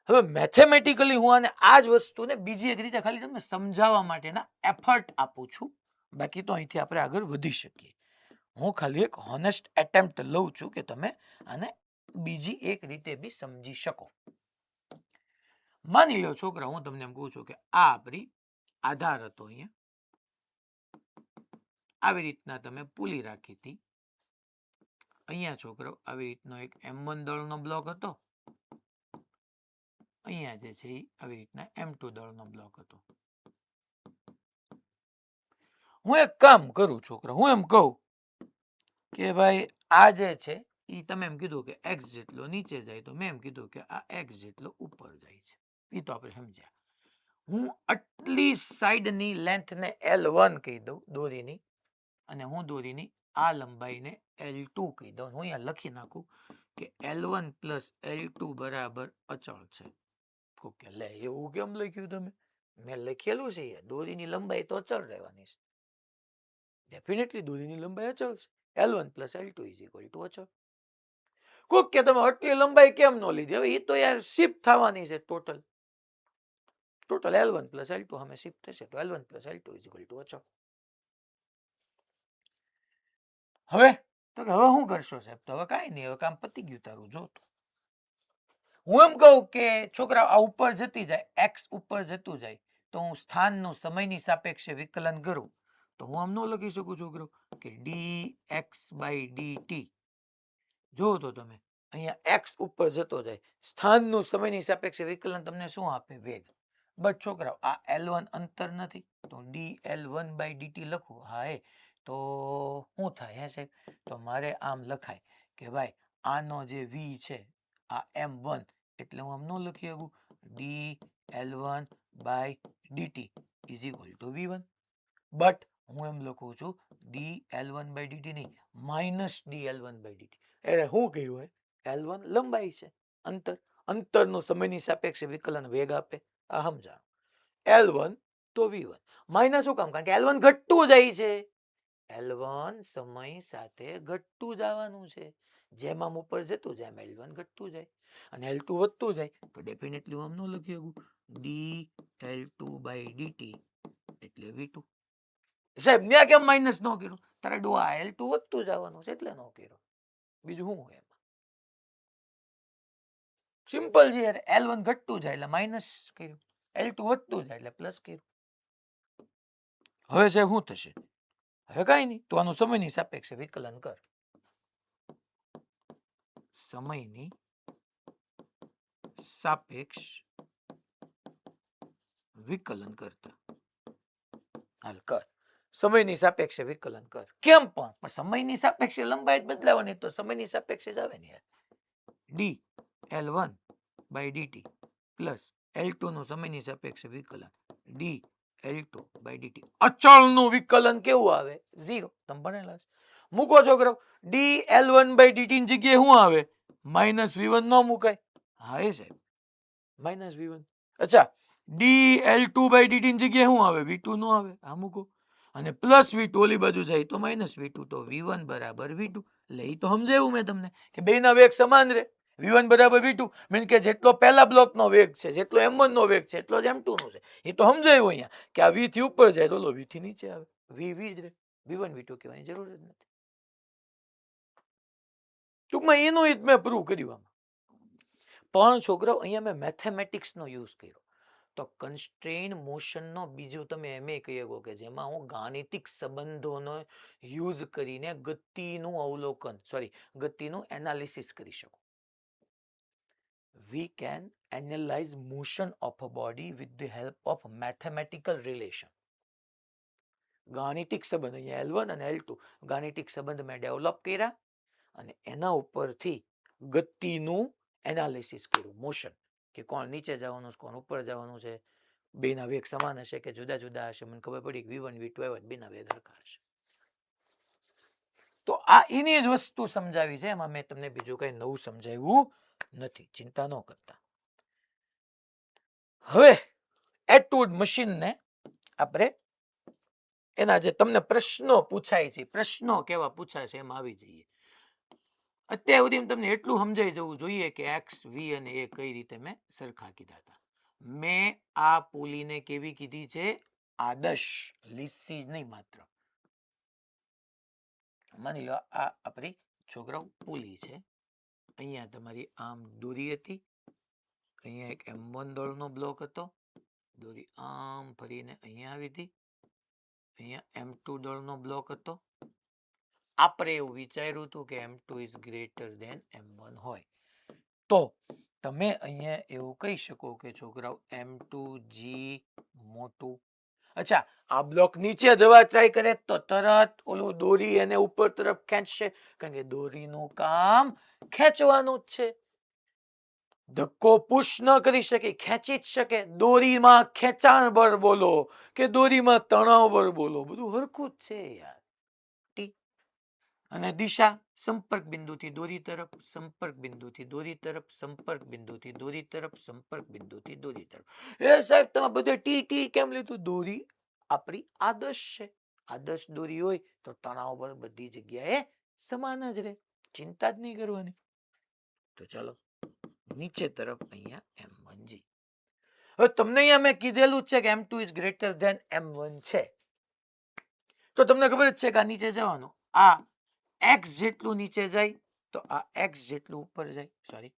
હવે મેથેમેટિકલી હું આને આ જ વસ્તુને બીજી એક રીતે ખાલી તમને સમજાવવા માટેના એફર્ટ આપું છું, બાકી તો અહીંથી આપણે આગળ વધી શકીએ. હું ખાલી એક હોનેસ્ટ એટેમ્પ્ટ લઉં છું કે તમે આને બીજી એક રીતે બી સમજી શકો. માની લો છોકરા, હું તમને એમ કહું છું કે આ આપણી આધાર હતો, અહીંયા આવી રીતના તમે પુલી રાખી હતી, અહીંયા છોકરો આવી રીતનો એક m1 દળનો બ્લોક હતો, અહીંયા જે છે એ આવી રીતના m2 દળનો બ્લોક હતો. હું એક કામ કરું છોકરા, હું એમ કહું કે ભાઈ આ જે છે એ તમે એમ કીધું કે x જેટલો નીચે જાય, તો મેં એમ કીધું કે આ x જેટલો ઉપર જાય છે, એ તો આપણે સમજ્યા. હું આટલી સાઈડની લેન્થને L1 કહી દઉં દોરીની, અને હું દોરીની આ લંબાઈને L2 કહી દઉં. હું અહીંયા લખી નાખું કે L1 પ્લસ L2 બરાબર અચળ છે. ઓકે, લે એવું કેમ લખ્યું તમે? મેં લખેલું છે દોરીની લંબાઈ તો અચળ રહેવાની છે. ડેફિનેટલી દોરીની લંબાઈ અચળ છે. L1 plus L2 is equal two અચળ. કોક કે તમે આટલી લંબાઈ કેમ ન લીધી? હવે એ તો યાર શિફ્ટ થવાની છે ટોટલ L1 પ્લસ L2 અમે શિફ્ટ થશે તો L1 plus L2 is equal two અચળ. હવે તો કે હવે શું કરશો સાહેબ? તો હવે કાંઈ નહીં, હવે કામ પતી ગયું તારું, જો તું. હું એમ કહું કે છોકરા આ ઉપર જતી જાય, એક્સ ઉપર જતું જાય, તો હું સ્થાનનું સમયની સાપેક્ષે વિકલન કરું તો હું આમ ન લખી શકું છોકરો કે d x by d t. જો તો તમે અહીંયા એક્સ ઉપર જતો જાય, સ્થાનનું સમયની સાપેક્ષે વિકલન તમને શું આપે? વેગ. બટ છોકરાઓ આ L1 અંતર નથી, તો dL1 બાય dt લખું. હા એ તો શું થાય હે સાહેબ? તો મારે આમ લખાય કે ભાઈ આનો જે v છે આ m1, એટલે હું આમ ન લખી શકું dL1 by dt is equal to v1. But હું એમ લખું છું dL1 બાય dt નહીં, માઇનસ dL1 બાય dt. એટલે શું કર્યું? L1 લંબાઈ છે, અંતર, અંતરનું સમયની સાપેક્ષે વિકલન વેગ આપે. આ સમજાણું. L1 તો V1 માઇનસ શું કામ? કારણ કે L1 ઘટતું જાય છે. L1 સમય સાથે ઘટતું જવાનું છે, જેમ આમ ઉપર જતું જાય એમ L1 ઘટતું જાય, અને L2 વધતું જાય તો ડેફિનેટલી હું આમ ન લખી શકું dL2 બાય dt એટલે V2. સાહેબ મેં કેમ માઇનસ ન કર્યું? તારે ડોઆ L2 વધતું જવાનું છે એટલે ન કર્યું, બીજું શું હોય એમાં? સિમ્પલ છે યાર, L1 ઘટતું જાય એટલે માઇનસ કર્યું, L2 વધતું જાય એટલે પ્લસ કર્યું. હવે સાહેબ શું થશે? હવે કાંઈ નહીં, તો આનું સમયની સાપેક્ષે વિકલન કર. સમયની સાપેક્ષ વિકલન કરતા હાલ કર. સમયની સાપેક્ષે વિકલન કર. કેમ પણ સમયની સાપેક્ષે લંબાઈ જ બદલાવાની, તો સમયની સાપેક્ષે જ આવે ને યાર. D L1 by dt plus L2 નું સમયની સાપેક્ષે વિકલન ડી L2 બાય dt. અચળનું વિકલન કેવું આવે? 0. તમે ભણેલા છે. મૂકો છોકરો, ડી L1 બાય dt ની જગ્યાએ શું આવે? માઇનસ V1 ન મુકાય? હા એ સાહેબ, માઇનસ V1. અચ્છા, ડી L2 બાય dt ની જગ્યાએ શું આવે? V2 નો આવે. આ મૂકો, અને પ્લસ V2 ઓલી બાજુ જાય તો માઇનસ V2, તો V1 બરાબર V2. એટલે એ તો સમજાયું મેં તમને કે બેના વેગ સમાન રહે. V1 બરાબર V2 મીન્સ કે જેટલો પહેલા બ્લોકનો વેગ છે, જેટલો M1 નો વેગ છે, એટલો જ M2 નો છે. એ તો સમજાયું અહીંયા કે આ V થી ઉપર જાય તો ઓલો V થી નીચે આવે, V જ રહે. V1 V2 કહેવાની જરૂર જ નથી. ટૂંકમાં એનું જ મેં પ્રૂવ કર્યું આમાં. પણ છોકરાઓ અહીંયા મેં મેથેમેટિક્સનો યુઝ કર્યો. તો કન્સ્ટ્રેઇન મોશનનો બીજું તમે એમ કહી શકો કે જેમાં હું ગાણિતિક સંબંધોનો યુઝ કરીને ગતિનું અવલોકન, ગતિનું એનાલિસિસ કરી શકું. We can analyze motion of a body with the help of mathematical relation. ગાણિતિક સંબંધ, અહીંયા L1 અને L2 ગાણિતિક સંબંધ મેં ડેવલપ કર્યા અને એના ઉપરથી ગતિનું એનાલિસિસ કર્યું. મોશન કે કોણ નીચે જવાનું છે, કોણ ઉપર જવાનું છે, બેના વેગ સમાન હશે કે જુદા જુદા હશે. મને ખબર પડી V1 V2 આવ્યા, બેના વેગ હરખા હશે. તો આ એની જ વસ્તુ સમજાવી છે, એમાં મેં તમને બીજું કઈ નવું સમજાવ્યું નથી, ચિંતા ન કરતા. હવે એટવૂડ મશીનને આપણે એના જે તમને પ્રશ્નો પૂછાય છે, પ્રશ્નો કેવા પૂછાય છે એમ આવી જઈએ. અત્યાર સુધી તમને એટલું સમજાઈ જવું જોઈએ કે એક્સ, વી અને એ કઈ રીતે મેં સરખા કીધા હતા. મેં આ પુલીને કેવી કીધી છે? આદર્શ, લીસી નહીં માત્ર. માની લો આ આપણી છોકરાઓ પુલી છે, અહીંયા તમારી આમ દોરી હતી, અહીંયા એક M1 દળનો બ્લોક હતો, દોરી આમ ફરીને અહીંયા આવી હતી, અહીંયા M2 દળનો બ્લોક હતો. આપણે એવું વિચાર્યું હતું કે M2 is greater than M1 હોય, તો તમે અહીંયા એવું કહી શકો કે છોકરાઓ M2G મોટું. અચ્છા, આ બ્લોક નીચે જવા ટ્રાય કરે તો તરત ઓલું દોરી એને ઉપર તરફ ખેંચશે, કારણ કે દોરીનું કામ ખેંચવાનું જ છે. ધક્કો પુશ ન કરી શકે, ખેંચી જ શકે. દોરીમાં ખેંચાણ બળ બોલો કે દોરીમાં તણાવ બળ બોલો, બધું હરખું જ છે યાર. અને દિશા સંપર્ક બિંદુથી દોરી તરફ, સંપર્ક બિંદુથી દોરી તરફ, સંપર્ક બિંદુથી દોરી તરફ, સંપર્ક બિંદુથી દોરી તરફ. એ સાહેબ તમે બધે ટી ટી કેમ લીધું? દોરી આપણી આદર્શ છે. આદર્શ દોરી હોય તો તણાવ બળ બધી જગ્યાએ સમાન જ રહે, ચિંતા જ નહીં કરવાની. તો ચાલો નીચે તરફ અહીંયા M1G. હવે તમને અહીંયા મેં કીધેલું છે કે M2 is greater than M1 છે, તો તમને ખબર જ છે કે આ નીચે જવાનું. આ એક્સ જેટલું નીચે જાય તો આ એક્સ જેટલું ઉપર જાય. સોરી,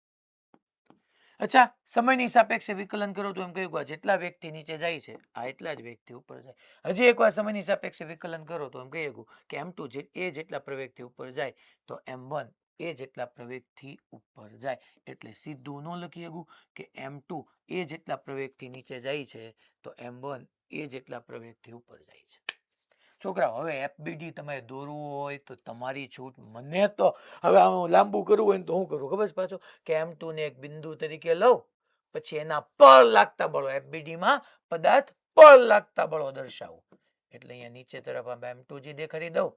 અચ્છા, સમયની સાપેક્ષે વિકલન કરો તો એમ કહ્યું કે આ જેટલા વેગથી નીચે જાય છે આ એટલા જ વેગથી ઉપર જાય. હજી એકવાર સમયની સાપેક્ષે વિકલન કરો તો એમ કહી કે m2 એ જેટલા પ્રવેગથી ઉપર જાય તો m1 એ જેટલા પ્રવેગથી ઉપર જાય. એટલે સીધું ન લખી શકું કે m2 એ જેટલા પ્રવેગથી નીચે જાય છે તો m1 એ જેટલા પ્રવેગથી ઉપર જાય છે. છોકરાઓ, હવે એફબીડી તમારે દોરવું હોય તો તમારી છૂટ. મને તો હવે આમ લાંબુ કરવું હોય તો હું કરું ખબર છે પાછો કે m2 ને એક બિંદુ તરીકે લઉં, પછી એના પર લાગતા બળો, એફબીડીમાં પદાર્થ પર લાગતા બળો દર્શાવું. એટલે અહીંયા નીચે તરફ m2g દેખાડી દઉં,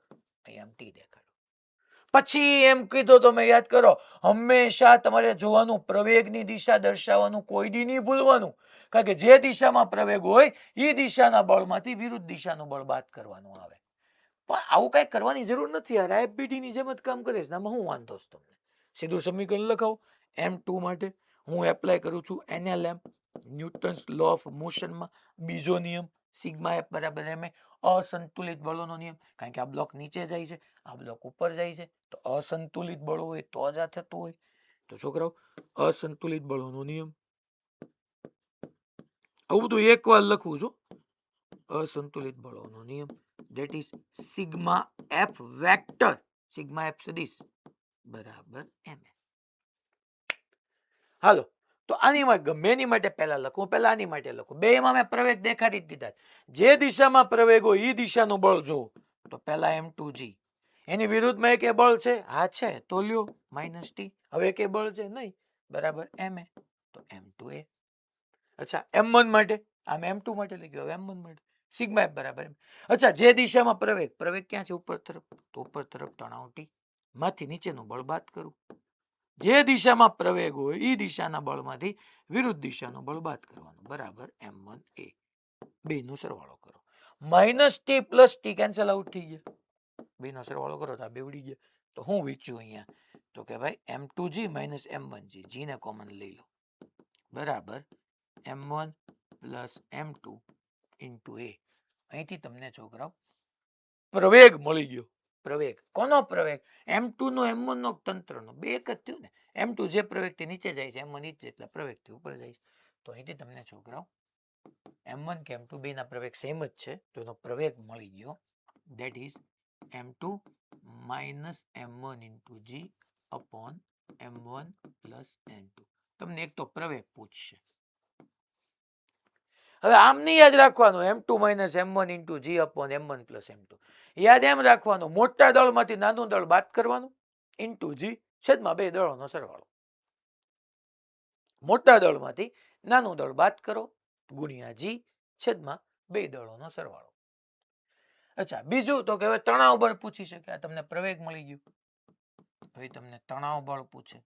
અહીંયા mt દેખાડું. પછી એમ કીધું તો મેં યાદ કરો, હંમેશા તમારે જોવાનું પ્રવેગની દિશા દર્શાવવાનું, કોઈ દી નહીં ભૂલવાનું. કારણ કે જે દિશામાં પ્રવેગ હોય એ દિશાના બળમાંથી વિરુદ્ધ દિશાનું બળ બાદ કરવાનું આવે. પણ આવું કઈ કરવાની જરૂર નથી યાર, એફબીડી ની જેમ જ કામ કરે છે. આમાં હું વાંધો છે તમને? સીધું સમીકરણ લખાવો. m2 માટે હું એપ્લાય કરું છું NLM, ન્યૂટન્સ લો ઓફ મોશનમાં બીજો નિયમ સિગ્મા એફ બરાબર ma, અસંતુલિત બળોનો નિયમ. કારણ કે આ બ્લોક નીચે જાય છે, આ બ્લોક ઉપર જાય છે, તો અસંતુલિત બળો હોય તો જ આ થતું હોય. તો છોકરાઓ, અસંતુલિત બળોનો નિયમ, આવું બધું એકવાર લખવું છું. અસંતુલિત બળોનો નિયમ that is sigma f vector, sigma f સદિશ બરાબર ma. હાલો, તો આની માટે ગમે એની માટે પહેલા લખું, પહેલા આની માટે લખું. બેમાં મેં પ્રવેગ દેખાડી જ દીધા. જે દિશામાં પ્રવેગ હોય એ દિશાનું બળ જોવું તો પહેલા m2g, એની વિરુદ્ધમાં એક બળ છે, હા છે તો લ્યો -t. હવે એક બળ છે નહીં, બરાબર ma, તો m2a. અચ્છા, m1 માટે, આમ m2 માટે લખ્યું, હવે m1 માટે સિગ્મા f બરાબર. અચ્છા, જે દિશામાં પ્રવેગ, પ્રવેગ ક્યાં છે? ઉપર તરફ, તો ઉપર તરફ તણાવ t માંથી નીચેનું બળ બાદ કરું. જે દિશામાં પ્રવેગ હોય એ દિશાના બળમાંથી વિરુદ્ધ દિશાનું બળ બાદ કરવાનું, બરાબર m1a. બે નો સરવાળો કરો, -t + t કેન્સલ આઉટ થઈ ગયા, બે નો સરવાળો કરો તો આ બે ઉડી ગયા. તો હું વિચારું અહીંયા તો કે ભાઈ m2g - m1g, g ને કોમન લઈ લો, બરાબર m1 + m2 * a. અહીંથી તમને છોકરાઓ પ્રવેગ મળી ગયો. પ્રવેગ કોનો પ્રવેગ? m2 નો m1 નો તંત્રનો, બે એક જ થયું ને. m2 જે પ્રવેગથી નીચે જાય છે, m1 જેટલા પ્રવેગથી ઉપર જાય છે. તો અહીંથી તમને છોકરાઓ m1 કે m2 બે ના પ્રવેગ સેમ જ છે, તો એનો પ્રવેગ મળી ગયો. that is m2 - m1 * g upon m1 + m2. તમને એક તો પ્રવેગ પૂછશે. હવે આમ નહીં યાદ રાખવાનું m2 - m1 * g upon m1 + m2. યાદ એમ રાખવાનું, મોટા દળમાંથી નાનું દળ બાદ કરવાનું * g છેદમાં બે દળોનો સરવાળો. મોટા દળમાંથી નાનું દળ બાદ કરો ગુણ્યા g છેદમાં બે દળોનો સરવાળો. અચ્છા, બીજું તો કે હવે તણાવ બળ પૂછી શકે. આ તમને પ્રવેગ મળી ગયું, હવે તમને તણાવ બળ પૂછે.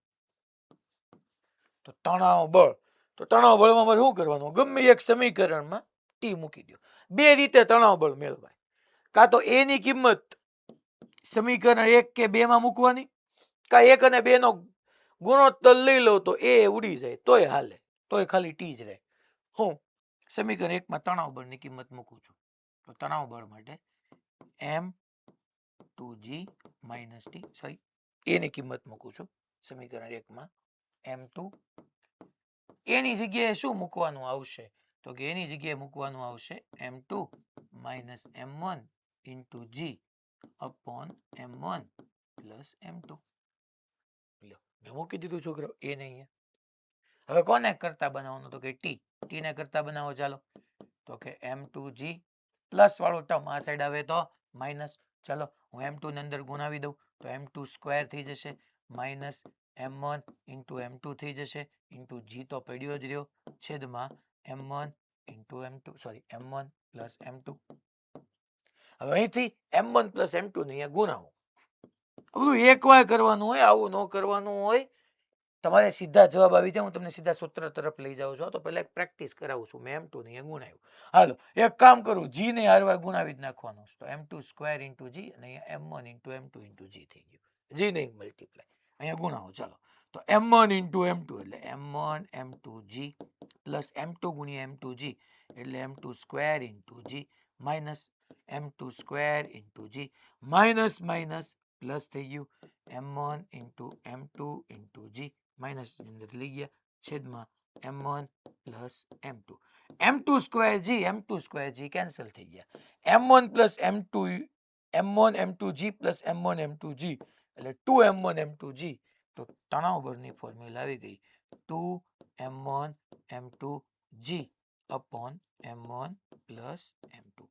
તો તણાવ બળ, તો તણાવ બળમાં મારે શું કરવાનું? ગમે એક સમીકરણમાં t મૂકી દો. બે રીતે તણાવ બળ મેળવાય. કાં તો a ની કિંમત સમીકરણ 1 કે 2 માં મૂકવાની, કાં 1 અને 2 નો ગુણોત્તર લઈ લો તો એ ઉડી જાય તોય હાલે, તોય ખાલી t જ રહે. હું સમીકરણ 1 માં તણાવ બળની કિંમત મૂકું છું. તો તણાવ બળ માટે m2g - t, સોરી a ની કિંમત મૂકું છું સમીકરણ 1 માં m2. એની જગ્યાએ શું મૂકવાનું આવશે? તો કે એની જગ્યાએ મૂકવાનું આવશે m2 - m1 * g upon m1 + m2. મેં મૂકી દીધું છોકરો એ નહીં. હવે કોને કરતા બનાવવાનું? તો કે t ને કરતા બનાવો. ચાલો, તો કે m2g પ્લસ વાળો ટર્મ આ સાઈડ આવે તો માઇનસ. ચાલો, હું m2 ને અંદર ગુણાવી દઉં તો m2² થઈ જશે, -m1 * m2 થઈ જશે, g તો પડ્યો જ રહ્યો, છેદમાં m1 * m2, sorry m1 + m2. હવે અહીંથી m1 + m2 ને અહીંયા ગુણાવો. બધું એકવાર કરવાનું હોય, આવું ન કરવાનું હોય. તમારે સીધા જવાબ આવી જાય, હું તમને સીધા સૂત્ર તરફ લઈ જાઉં છું. તો પહેલા એક પ્રેક્ટિસ કરાવું છું. મેં m2 ને ગુણાવ્યું. હાલો, એક કામ કરું, g ને હારવાર ગુણાવી જ નાખવાનું. તો m2² * g અને અહીંયા m1 * m2 * g થઈ ગયું. g ને મલ્ટીપ્લાય અહીંયા ગુણાવો. ચાલો, તો m1 * m2 એટલે m1 m2g plus m2 * m2g એટલે m2² * g minus m2² * g, minus minus plus થઈ ગયું m1 into m2 into g minus ની અંદર લઈ ગયા છેદમાં m1 plus m2 m2 square g cancel થઈ ગયા m1 plus m2 m1 m2g plus m1 m2g એટલે 2m1 m2g તો તણાવ બળની ફોર્મ્યુલા આવી ગઈ 2m1 m2g upon m1 plus m2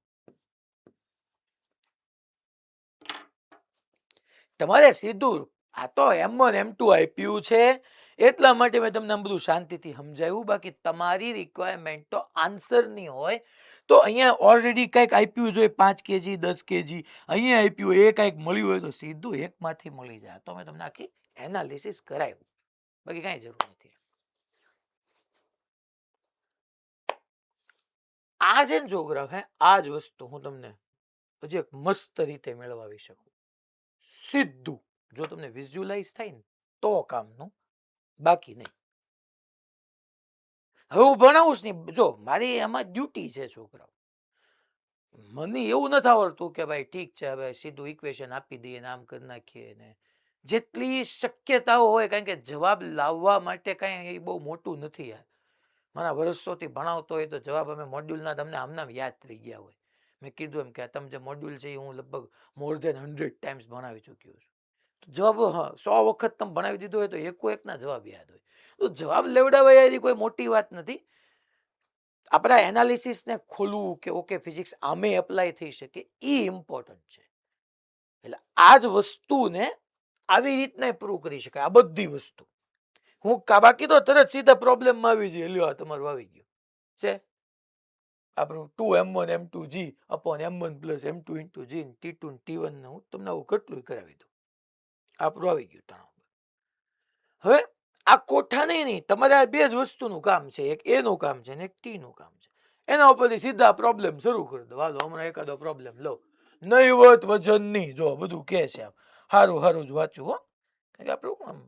તમારે સીધું આ તો m1 m2 આપ્યું છે એટલા માટે મેં તમને બધું શાંતિથી સમજાવ્યું બાકી તમારી રિક્વાયરમેન્ટ તો આન્સર ની હોય તો અહીંયા ઓલરેડી કંઈક આપ્યું જોઈએ 5 kg 10 kg અહીંયા આપ્યું એ કંઈક મળ્યું હોય તો સીધું એકમાંથી મળી જાય તો મેં તમને આખી એનાલિસિસ કરાવ્યું બાકી કાંઈ જરૂર નથી આ છે ને જોગ્રાફ હે આ જ વસ્તુ હું તમને હજી એક મસ્ત રીતે મેળવાવી શકું સીધું જો તમને વિઝ્યુઅલાઇઝ થાય ને તો કામનું બાકી નહીં હવે હું ભણાવું જ નહીં જો મારી એમાં ડ્યુટી છે છોકરાઓ મને એવું નથી આવડતું કે ભાઈ ઠીક છે હવે સીધું ઇક્વેશન આપી દઈએ ને આમ કરી નાખીએ ને જેટલી શક્યતાઓ હોય કારણ કે જવાબ લાવવા માટે કાંઈ બહુ મોટું નથી યાર મારા વર્ષોથી ભણાવતો હોય તો જવાબ અમે મોડ્યુલના તમને આમનામ યાદ થઈ ગયા હોય મેં કીધું એમ કે તમે જે મોડ્યુલ છે એ હું લગભગ મોર ધેન 100 ટાઈમ્સ ભણાવી ચૂક્યો છું તો જવાબ 100 વખત તમે ભણાવી દીધો હોય તો એકના જવાબ યાદ હોય તો જવાબ લેવડાવવા એની કોઈ મોટી વાત નથી આપણા એનાલિસિસને ખોલવું કે ઓકે ફિઝિક્સ આમે એપ્લાય થઈ શકે એ ઇમ્પોર્ટન્ટ છે એટલે આ જ વસ્તુને આવી રીતના પ્રૂવ કરી શકાય આ બધી વસ્તુ હું બાકી તો તરત સીધા પ્રોબ્લેમમાં આવી જઈએ લ્યો તમારું આવી ગયું છે આપણું 2m1 m2g upon m1 plus m2 into g t2 t1 ને હું તમને આવું કેટલું કરાવી દઉં આપણું આવી ગયું તણાવ હવે આ કોઠા નહીં તમારે આ બે જ વસ્તુનું કામ છે એક એનું કામ છે ને એક ટીનું કામ છે એના ઉપરથી સીધા પ્રોબ્લેમ શરૂ કરી દો હાલો હમણાં એકાદો પ્રોબ્લેમ લો નહીવત વજનની જો બધું કે છે આમ સારું જ વાંચું હો આપણું આમ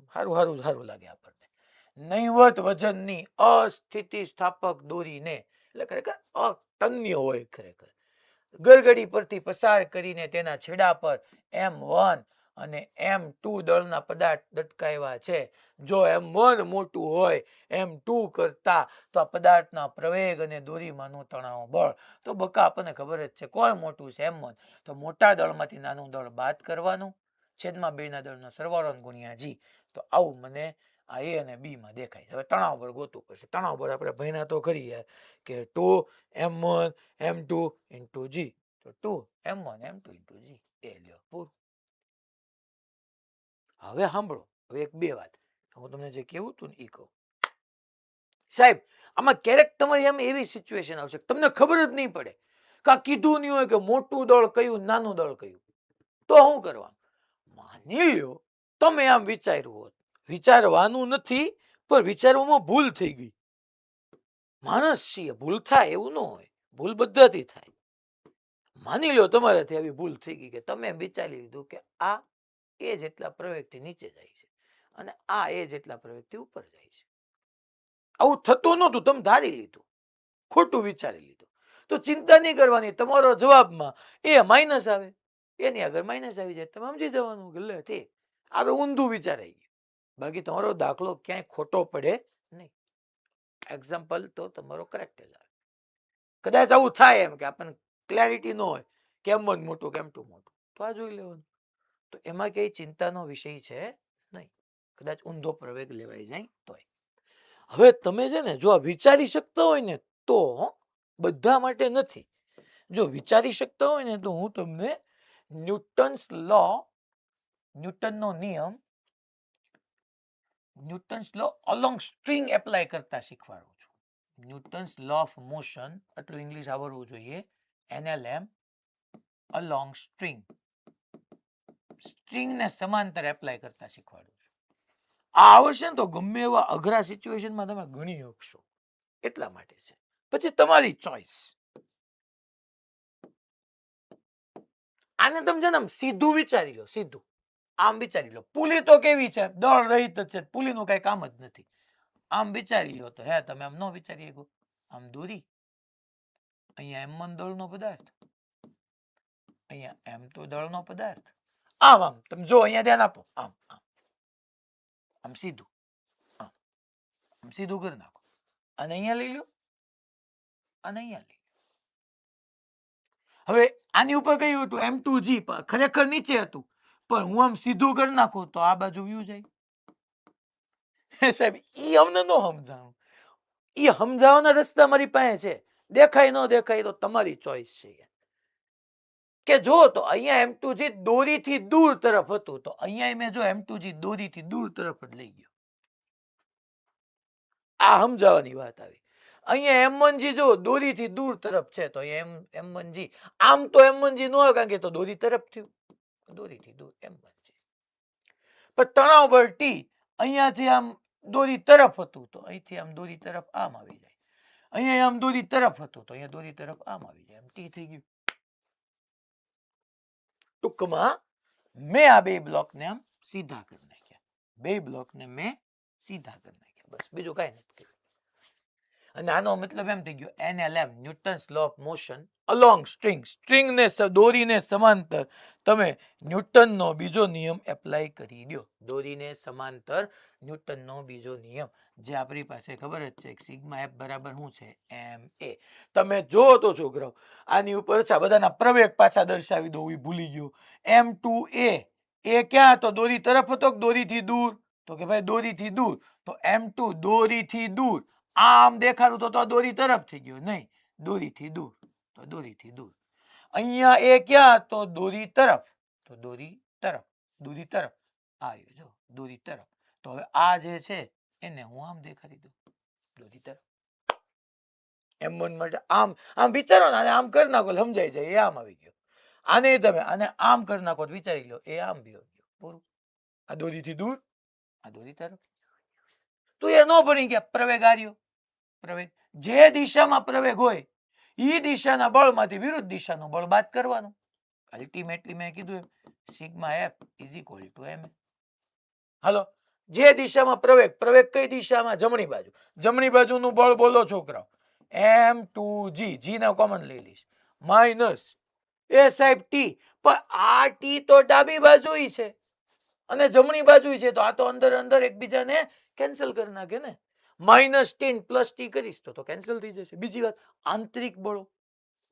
સારું લાગે આપણને નહીવત વજનની અસ્થિતિસ્થાપક દોરીને એટલે ખરેખર તન્ય હોય ખરેખર ગરગડી પરથી પસાર કરીને તેના છેડા પર m1 અને m2 દળના પદાર્થ લટકાવ્યા છે જો m1 મોટું હોય m2 કરતા તો આ પદાર્થના પ્રવેગ અને દોરીમાંનું તણાવ બળ તો બકા આપણને ખબર જ છે કોણ મોટું છે m1 તો મોટા દળમાંથી નાનું દળ બાદ કરવાનું છેદમાં બેના દળનો સરવાળો ગુણ્યા g તો આવું મને આ એ અને બી માં દેખાય છે હવે તણાવ બળ ગોતવું પડશે તણાવ બળ આપણે ભણ્યા તો ખરી યાર કે 2m1 m2 into g તો 2m1 m2 into g એ લ્યો પૂરું હવે સાંભળો હવે એક બે વાત હું તમને જે કેવું હતું ને એ કહું સાહેબ આમાં ક્યારેક તમારી એમ એવી સિચ્યુએશન આવશે તમને ખબર જ નહીં પડે કા કીધું નહીં હોય કે મોટું દળ કયું નાનું દળ કયું તો શું કરવાનું માની લ્યો તમે આમ વિચાર્યું હોત વિચારવાનું નથી પણ વિચારવામાં ભૂલ થઈ ગઈ માણસ છીએ ભૂલ થાય એવું ન હોય ભૂલ બધાથી થાય માની લો તમારાથી આવી ભૂલ થઈ ગઈ કે તમે એમ વિચારી લીધું કે આ એ જેટલા પ્રવેગથી નીચે જાય છે અને આ એ જેટલા પ્રવેગથી ઉપર જાય છે આવું થતું નહોતું તમે ધારી લીધું ખોટું વિચારી લીધું તો ચિંતા નહીં કરવાની તમારો જવાબમાં એ માઇનસ આવે એની આગળ માઇનસ આવી જાય તમે સમજી જવાનું કે લે તે હવે ઊંધું વિચારાઈ ગયું બાકી તમારો દાખલો ક્યાંય ખોટો પડે નહીં એક્ઝામ્પલ તો તમારો કરેક્ટ જ આવે કદાચ આવું થાય એમ કે આપણને ક્લેરિટી ન હોય કેમ વન મોટું કેમ ટુ મોટું તો આ જોઈ લેવાનું તો એમાં કઈ ચિંતાનો વિષય છે નહીં કદાચ ઊંધો પ્રવેગ લેવાઈ જાય તોય હવે તમે છે ને જો આ વિચારી શકતા હોય ને તો બધા માટે નથી જો વિચારી શકતા હોય ને તો હું તમને ન્યૂટનનો નિયમ ન્યૂટન્સ લો અલોંગ સ્ટ્રિંગ એપ્લાય કરતા શીખવાડું છું ન્યૂટન્સ લો ઓફ મોશન આટલું ઇંગ્લિશ આવડવું જોઈએ NLM અલોંગ સ્ટ્રિંગને સમાંતર એપ્લાય કરતા શીખવાડું છું આ આવડશે ને તો ગમે એવા અઘરા સિચ્યુએશનમાં તમે ગણી શકશો એટલા માટે છે પછી તમારી ચોઈસ આને તમે છે ને સીધું વિચારી લો સીધું આમ વિચારી લો પુલી તો કેવી છે દળ રહિત જ છે પુલીનું કઈ કામ જ નથી આમ વિચારી લો તો હે તમે આમ ન વિચારી શકો આમ દોરી અહીંયા m1 દળનો પદાર્થ અહીંયા m2 દળનો પદાર્થ આમ આમ તમે જો અહીંયા ધ્યાન આપો, આમ આમ આમ સીધું, આમ સીધું કરી નાખો, અને અહીંયા લઈ લો, અને અહીંયા લઈ લો. હવે આની ઉપર કયું હતું M2G, ખરેખર નીચે હતું, પણ હું આમ સીધું કરી નાખું તો આ બાજુ વ્યૂ જાય. સાહેબ ઈ અમને ન સમજાવું, ઈ સમજાવવાના રસ્તા મારી પાસે છે. દેખાય ન દેખાય તો તમારી ચોઈસ છે કે જો તો અહીંયા M2G દોરીથી દૂર તરફ હતું, તો અહીંયા મેં જો M2G દોરીથી દૂર તરફ જ લઈ ગયો. આ સમજાવવાની વાત આવી. અહીંયા M1G જો દોરીથી દૂર તરફ છે, તો M1G આમ તો M1G ન હોય, કારણ કે તો દોરી તરફ થયું, દોરીથી દૂર M1G. પણ તણાવ બળ T અહીંયાથી આમ દોરી તરફ હતું, તો અહીંથી આમ દોરી તરફ આમ આવી જાય. અહીંયા આમ દોરી તરફ હતું, તો અહીંયા દોરી તરફ આમ આવી જાય. T થઈ ગયું. ટૂંકમાં મેં આ બે બ્લોકને આમ સીધા કરી નાખ્યા, બે બ્લોકને મેં સીધા કરી નાખ્યા, બસ બીજું કાંઈ નથી કર્યું. અને આનો મતલબ એમ થઈ ગયો NLM, Newton's law of motion along string. સ્ટ્રિંગને દોરીને સમાંતર તમે ન્યૂટનનો બીજો નિયમ એપ્લાય કરી દો. દોરીને સમાંતર ન્યૂટનનો બીજો નિયમ, જે આપણી પાસે ખબર જ છે, સિગ્મા એફ બરાબર શું છે, MA. તમે જો તો છોકરાઓ આની ઉપર બધાના પ્રવેગ પાછા દર્શાવી દો, એ ભૂલી ગયો. M2A એ ક્યાં હતો, દોરી તરફ હતો કે દોરીથી દૂર, તો કે ભાઈ દોરીથી દૂર, તો M2 દોરીથી દૂર. આમ દેખાડું તો દોરી તરફ થઈ ગયો, નહીં, દોરીથી દૂર, તો દોરીથી દૂર. અહીંયા એ ક્યાં, તો દોરી તરફ, તો દોરી તરફ, દોરી તરફ આવ્યો, જો દોરી તરફ. તો હવે આ જે છે એને હું આમ દેખાડી દઉં, દોરી તરફ. M1 માટે આમ આમ વિચારો ને, આમ કરી નાખો સમજાઈ જાય, એ આમ આવી ગયો. આને તમે આને આમ કરી નાખો તો વિચારી લો, એ આમ બી આવી ગયો, પૂરું. આ દોરીથી દૂર, આ દોરી તરફ. તો એ ન ભણી ગયા પ્રવેગ આર્યો. પ્રવેગ જે દિશામાં પ્રવેગ હોય એ દિશાના બળમાંથી વિરુદ્ધ દિશાનું બળ બાદ કરવાનું. અલ્ટિમેટલી મેં કીધું એમ sigma F is equal to M. હાલો, જે દિશામાં પ્રવેગ, પ્રવેગ કઈ દિશામાં, જમણી બાજુ, જમણી બાજુનું બળ બોલો છોકરાઓ, M2G, G ને કોમન લઈ લઈશ, માઇનસ એ સાહેબ T, પણ આ T તો ડાબી બાજુ છે અને જમણી બાજુ છે, તો આ તો અંદર અંદર એકબીજાને કેન્સલ કરી નાખે ને. -10 + T કરીશ તો કેન્સલ થઈ જશે. બીજી વાત, આંતરિક બળો,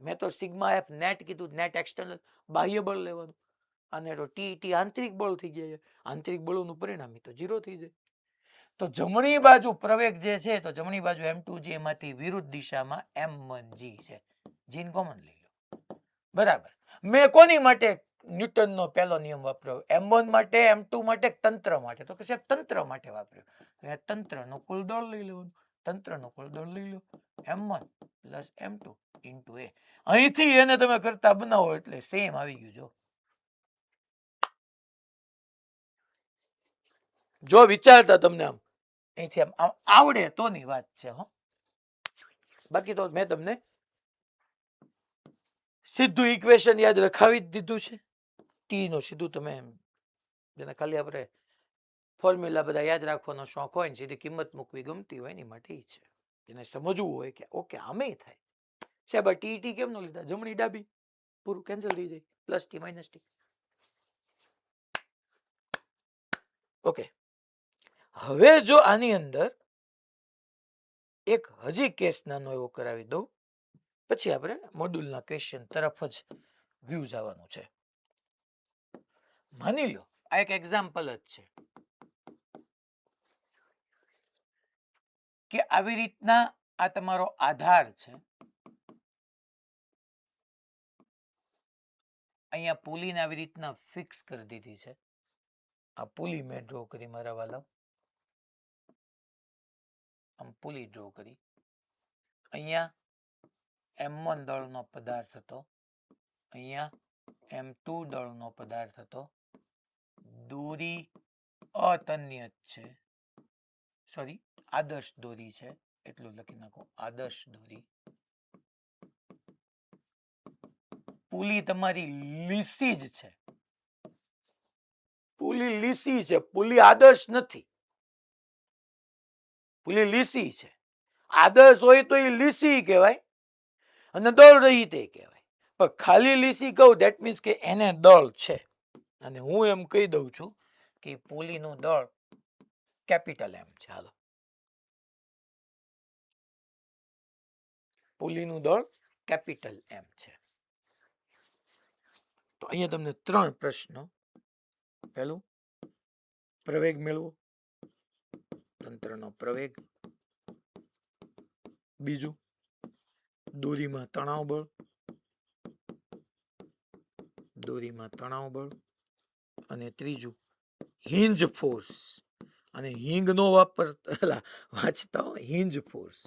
મેં તો સિગ્મા એફ નેટ કીધું, નેટ એક્સટર્નલ બાહ્ય બળ લેવાનું, અને તો ટી આંતરિક બળ થઈ ગયા. આંતરિક બળોનું પરિણામી તો 0 થઈ જાય. તો જમણી બાજુ પ્રવેગ જે છે, તો જમણી બાજુ M2G એમાંથી વિરુદ્ધ દિશામાં M1G છે, જીન કોમન લઈ લો, બરાબર. મેં કોની માટે ન્યૂટનનો પહેલો નિયમ વાપર્યો, M1 માટે, M2 માટે, તંત્ર માટે, તો કે સાહેબ તંત્ર માટે વાપર્યો. તંત્રનો કુલ દળ લઈ લેવાનું, તંત્રનો કુલ દળ લઈ લો, M1 + M2 * A. અહીંથી એને તમે કરતા બનાવો એટલે સેમ આવી ગયું. જો વિચારતા તમને આમ અહીંથી આમ આવડે તોની વાત છે, હો. બાકી તો મેં તમને સીધું ઇક્વેશન યાદ રખાવી જ દીધું છે. ટી નું સીધું તમે જેને ખાલી આપણે ફોર્મ્યુલા બધા યાદ રાખવાનો શોખ હોય ને, સીધી કિંમત મૂકવી ગમતી હોય એની માટે ઈ છે. એને સમજવું હોય કે ઓકે આમે થાય સાહેબ, ટી કેમ નો લીધા, જમણી ડાબી, પૂરું કેન્સલ થઈ જાય, +T - T. ઓકે, હવે જો આની અંદર એક હજી કેસ નાનો એવો કરાવી દઉં, પછી આપણે મોડ્યુલના ક્વેશ્ચન તરફ જ વ્યૂ જવાનું છે. માની લો આ એક એક્ઝામ્પલ જ છે કે આવી રીતના આ તમારો આધાર છે, અહીંયા પુલીને આવી રીતના ફિક્સ કરી દીધી છે. આ પુલી મેં ડ્રો કરી મારા વાલા, આમ પુલી ડ્રો કરી. અહીંયા M1 દળનો પદાર્થ હતો, અહીંયા M2 દળનો પદાર્થ હતો. દોરી અતન્ય છે, સોરી આદર્શ દોરી છે, એટલું લખી નાખો, આદર્શ દોરી. પુલી તમારી લીસી જ છે, પુલી લીસી છે, પુલી આદર્શ નથી, પુલી લીસી છે. આદર્શ હોય તો એ લીસી કહેવાય અને દળ રહી તે કહેવાય, પણ ખાલી લીસી કહું દેટ મીન્સ કે એને દળ છે. અને હું એમ કહી દઉં છું કે પુલીનું દળ કેપિટલ એમ છે. હાલો, પુલીનું દળ કેપિટલ એમ છે. તો અહીંયા તમને 3 પ્રશ્નો. પહેલું, પ્રવેગ મેળવો, તંત્રનો પ્રવેગ. બીજું, દોરીમાં તણાવ બળ, દોરીમાં તણાવ બળ. અને ત્રીજું, હિન્જ ફોર્સ. અને હિંગ નો વાપરતા વાંચતા હિન્જ ફોર્સ.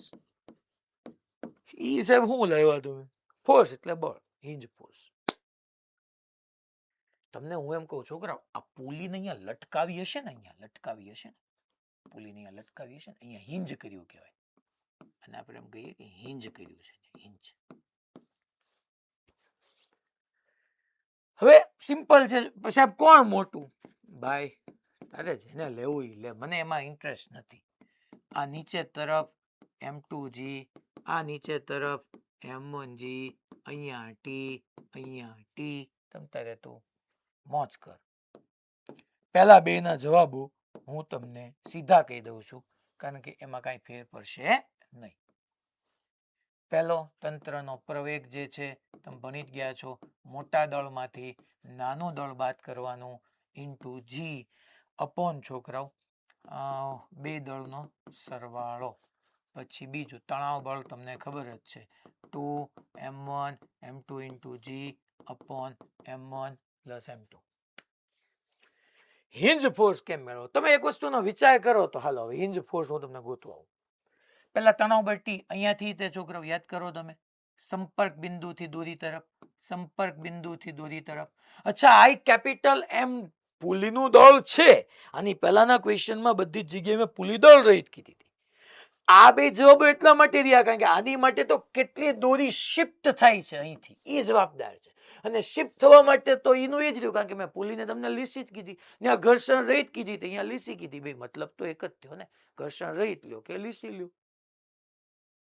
ઈ સાહેબ શું લાવ્યા તમે? ફોર્સ એટલે બળ, હિન્જ ફોર્સ. તમને હું એમ કહું છોકરા, આ પુલીને અહીંયા લટકાવી હશે ને, અહીંયા લટકાવી હશે ને, પુલીને અહીંયા લટકાવી હશે ને, અહીંયા હિન્જ કર્યું કહેવાય. અને આપણે એમ કહીએ કે હિન્જ કર્યું છે, હિન્જ. હવે સિમ્પલ છે. સાહેબ કોણ મોટું? ભાઈ તારે જેને લેવું લે, મને એમાં ઇન્ટરેસ્ટ નથી. આ નીચે તરફ M2G, આ નીચે તરફ M1G, અહીંયા ટી, અહીંયા ટી. તમ તારે તું મોજ કર. પહેલા બે ના જવાબો હું તમને સીધા કહી દઉં છું, કારણ કે એમાં કાંઈ ફેર પડશે નહીં. પહેલો, તંત્રનો પ્રવેગ જે છે તમે ભણી જ ગયા છો. મોટા દળમાંથી નાનું દળ બાદ કરવાનું ઇન્ટુ જી અપોન છોકરાઓ બે દળનો સરવાળો. પછી બીજું તણાવ બળ તમને ખબર જ છે, 2m1 m2 into G upon m1 plus m2. Hinge force કેમ મેળવો? તમે એક વસ્તુનો વિચાર કરો તો હાલો, હવે હિન્જ ફોર્સ હું તમને ગોતવા આવું. પેલા તણાવ બળ ટી, અહીંયાથી તે છોકરાઓ યાદ કરો તમે, સંપર્ક બિંદુથી દોરી તરફ, સંપર્ક બિંદુથી દોરી તરફ. અચ્છા, આઈ કેપિટલ એમ પુલીનું દળ છે. આની પહેલાના ક્વેશ્ચનમાં બધી જ જગ્યાએ મેં પુલી દળ રહિત કીધી હતી. આ બે જવાબો એટલા માટે રહ્યા કારણ કે આની માટે તો કેટલી દોરી શિફ્ટ થાય છે અહીંથી, એ જવાબદાર છે. અને શિફ્ટ થવા માટે તો એનું એ જ રહ્યું, કારણ કે મેં પુલીને તમને લીસી જ કીધી, ત્યાં ઘર્ષણ રહિત કીધી, અહીંયા લીસી કીધી. બે મતલબ તો એક જ થયો ને, ઘર્ષણ રહિત લ્યો કે લીસી લ્યો.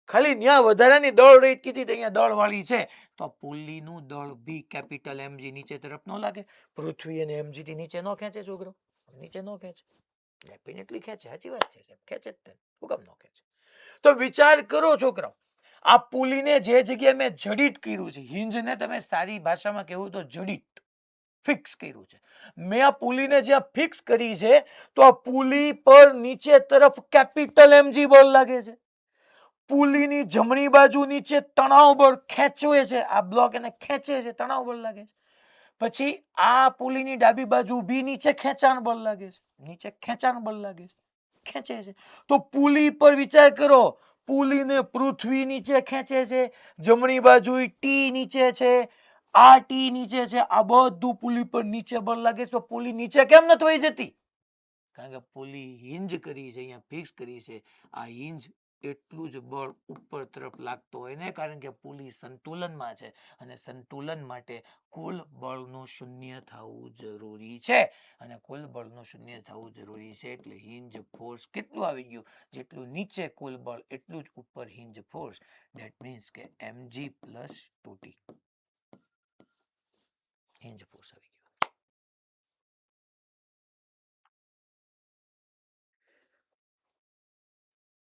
ખાલી ત્યાં વધારાની દળ રહિત કીધી, અહીંયા દળ વાળી છે. તો પુલીનું દળ બી કેપિટલ એમજી નીચે તરફ ન લાગે? પૃથ્વી અને એમજી થી નીચે ન ખેંચે છોકરો? નીચે ન ખેંચે? ડેફિનેટલી ખેંચે. સાચી વાત છે, ખેંચે જ. હું કામ ન ખેંચે? તો વિચાર કરો છોકરાઓ, આ પુલીને જે જગ્યાએ મેં જડિત કર્યું છે, હિંજને તમે સારી ભાષામાં કહેવું તો જડિત ફિક્સ કર્યું છે. મેં આ પુલીને જ્યાં ફિક્સ કરી છે, તો આ પુલી પર નીચે તરફ કેપિટલ એમજી બળ લાગે છે. પુલીની જમણી બાજુ નીચે તણાવ બળ ખેંચવે છે, આ બ્લોક એને ખેંચે છે, તણાવ બળ લાગે છે. પછી આ પુલીની ડાબી બાજુ બી નીચે ખેંચાણ બળ લાગે છે, નીચે ખેંચાણ બળ લાગે છે, ખેંચે છે. તો પુલી પર વિચાર કરો, પુલીને પૃથ્વી નીચે ખેંચે છે, જમણી બાજુ ટી નીચે છે, આ ટી નીચે છે, આ બધું પુલી પર નીચે બળ લાગે છે. તો પુલી નીચે કેમ નથી વહી જતી? કારણ કે પુલી હિંજ કરી છે, અહીંયા ફિક્સ કરી છે. આ હિંજ એટલું જ બળ ઉપર તરફ લાગતો હોય ને, કારણ કે પુલી સંતુલનમાં છે, અને સંતુલન માટે કુલ બળનું શૂન્ય થવું જરૂરી છે. અને કુલ બળનું શૂન્ય થવું જરૂરી છે, એટલે હિંજ ફોર્સ કેટલું આવી ગયું? જેટલું નીચે કુલ બળ એટલું જ ઉપર હિંજ ફોર્સ. ધેટ મીન્સ કે mg plus 2t hinge force આવી ગયું.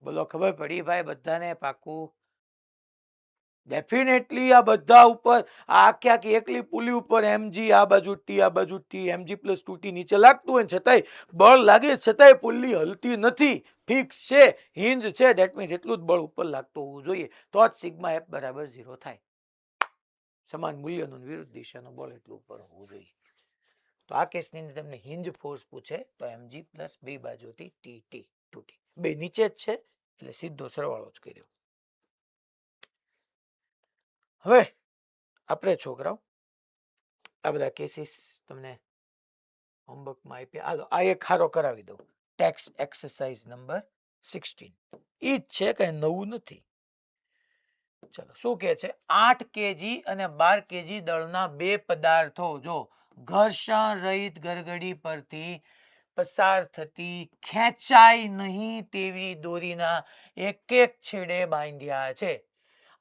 બોલો, ખબર પડી ભાઈ બધાને? પાકું? ડેફિનેટલી આ બધા ઉપર, આ આખી આખી એકલી પુલી ઉપર એમજી, આ બાજુ ટી, આ બાજુ ટી, mg પ્લસ 2t નીચે લાગતું હોય છતાંય બળ લાગે, છતાંય પુલી હલતી નથી, ફિક્સ છે, હિંજ છે. ધેટ મીન્સ એટલું જ બળ ઉપર લાગતું હોવું જોઈએ, તો જ સિગ્મા એફ બરાબર 0 થાય. સમાન મૂલ્યનું વિરુદ્ધ દિશાનું બળ એટલું ઉપર હોવું જોઈએ. તો આ કેસની અંદર તમને હિંજ ફોર્સ પૂછે તો mg પ્લસ બે બાજુથી ટી 2t, બે નીચે જ છે એટલે સીધો સરવાળો જ કર્યો. હવે આપણે છોકરાઓ આ બધા કેસીસ તમને હોમવર્કમાં આપ્યા. હાલો, આ એક ખારો કરાવી દઉં. ટેક્સ એક્સરસાઇઝ નંબર 16 ઈ જ છે, કઈ નવું નથી. ચલો, શું કે છે? 8 કેજી અને 12 કેજી દળના બે પદાર્થો જો ઘર્ષણ રહિત ગરગડી પરથી પસાર થતી ખેંચાય નહીં તેવી દોરીના એક એક છેડે બાંધ્યા છે.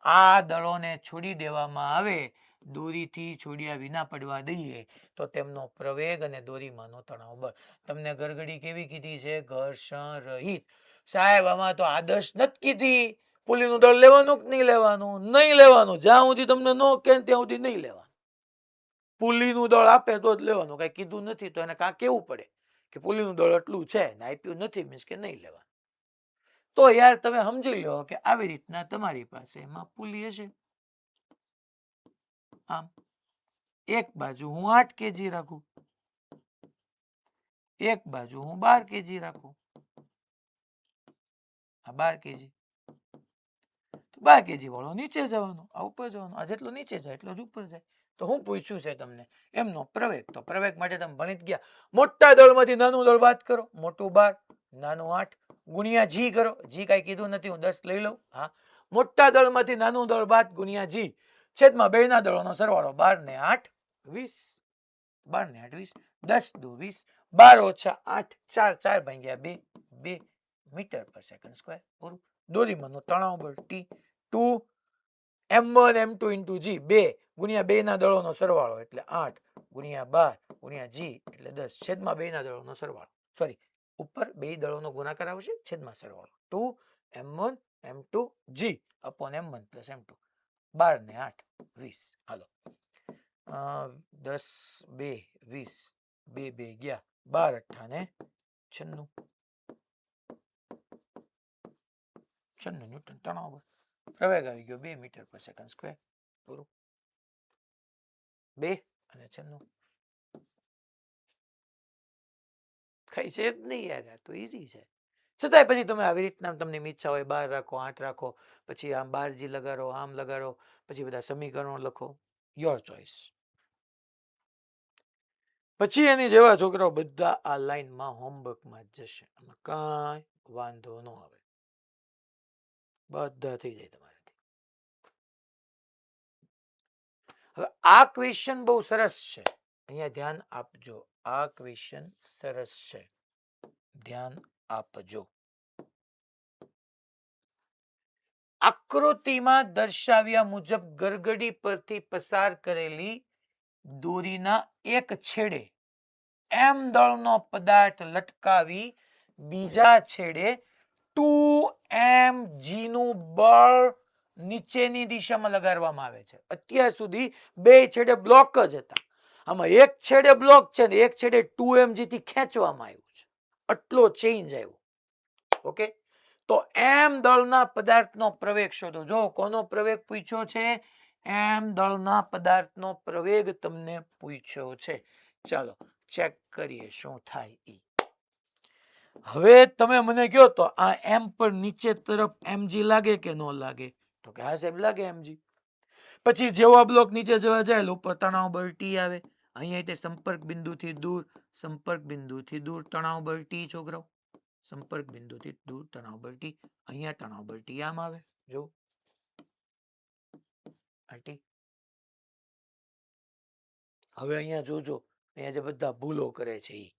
આ દળોને છોડી દેવામાં આવે દોરીથી છોડ્યા વિના પડવા દઈએ તો તેમનો પ્રવેગ અને દોરીમાંનો તણાવ બળ. તમને ગરગડી કેવી કીધી છે? ઘર્ષણ રહિત. સાહેબ આમાં તો આદર્શ નથી કીધી. પુલીનું દળ લેવાનું કે નહીં લેવાનું? નહીં લેવાનું. જ્યાં સુધી તમને ન કહે ત્યાં સુધી નહીં લેવાનું. પુલીનું દળ આપે તો જ લેવાનું. કઈ કીધું નથી તો એને કાં કેવું પડે કે પુલીનું દળ એટલું છે ને આપ્યું નથી મીન્સ કે નહીં લેવાનું. તો યાર તમે સમજી લો કે આવી રીતના તમારી પાસે એમાં પુલી હશે. આમ એક બાજુ હું 8 કેજી રાખું, એક બાજુ હું 12 કેજી રાખું. આ 12 કેજી 12 કેજી વાળો નીચે જવાનો, આ ઉપર જવાનો. આ જેટલો નીચે જાય એટલો જ ઉપર જાય. તો હું પૂછ્યું છે તમને એમનો પ્રવેગ. તો પ્રવેગ માટે તમે ભણી જ ગયા. મોટા દળમાંથી નાનું દળ બાદ કરો. મોટું 12, નાનું 8 ગુણ્યા જી કરો. જી કાંઈ કીધું નથી, હું 10 લઈ લઉં. હા, મોટા દળમાંથી નાનું દળ બાદ ગુણ્યા જી છેદમાં બેના દળોનો સરવાળો. 12 ને 8 20, 12 ને 8 20, 10 દુ 20, 12 ઓછા 8 4, 4 ભાગ્યા 2 2 મીટર પર સેકન્ડ સ્ક્વેર. પૂરું. દોરીમાંનું તણાવ બળ T 2 m1 m2 into g 2 ગુણ્યા 2 ના દળોનો સરવાળો એટલે 8 ગુણ્યા 12 ગુણ્યા g એટલે 10 છેદમાં 2 ના દળોનો સરવાળો. સોરી, ઉપર 2 દળોનો ગુણાકાર આવશે છેદમાં સરવાળો. 2 m1 m2 g upon m1 plus m2. 12 ને 8 20. હાલો 10 2 20 2 2 ગયા 12 અઠ્ઠા ને 96 ન્યૂટન તણાવ બળ. પ્રવેગ આવી ગયો 2 મીટર પર સેકન્ડ સ્ક્વેર. પૂરું. 2 અને 96. કઈ છે જ નહીં યાર, આ તો ઈઝી છે. છતાંય પછી તમે આવી રીતના તમને ઈચ્છા હોય 12 રાખો, 8 રાખો, પછી આમ 12G લગાડો, આમ લગાડો, પછી બધા સમીકરણો લખો. Your choice. પછી એની જેવા છોકરાઓ બધા આ લાઈનમાં હોમવર્કમાં જ જશે. એમાં કાંઈ વાંધો ન આવે. બધા થઈ જાય તમારાથી. હવે આ ક્વેશ્ચન બહુ સરસ છે. અહીંયા ધ્યાન આપજો. આ ક્વેશ્ચન સરસ છે, ધ્યાન આપજો. આકૃતિમાં દર્શાવ્યા મુજબ ગરગડી પરથી પસાર કરેલી દોરીના એક છેડે m દળનો પદાર્થ લટકાવી બીજા છેડે 2mg નું બળ નીચેની દિશામાં લગાડવામાં આવે છે. અત્યાર સુધી બે છેડે બ્લોક જ હતા. આમાં એક છેડે બ્લોક છે ને એક છેડે 2mg થી ખેંચવામાં આવ્યું છે. આટલો ચેન્જ આવ્યો. ઓકે, તો m દળના પદાર્થનો પ્રવેગ શોધો. જો કોનો પ્રવેગ પૂછ્યો છે? m દળના પદાર્થનો પ્રવેગ તમને પૂછ્યો છે. ચાલો ચેક કરીએ શું થાય ઈ. હવે તમે મને કહો તો આ m પર નીચે તરફ mg લાગે કે ન લાગે? તો કે હા સાહેબ લાગે mg. પછી જેવો બ્લોક નીચે જવા જાય ઉપર તણાવ બળ T આવે. અહીંયા તે સંપર્ક બિંદુથી દૂર, સંપર્ક બિંદુથી દૂર તણાવ બળ T છોકરાઓ. સંપર્ક બિંદુથી દૂર તણાવ બળ T. અહીંયા તણાવ બળ T આમ આવે. જો આ T. હવે અહીંયા જોજો, અહીંયા જે બધા ભૂલો કરે છે ઈ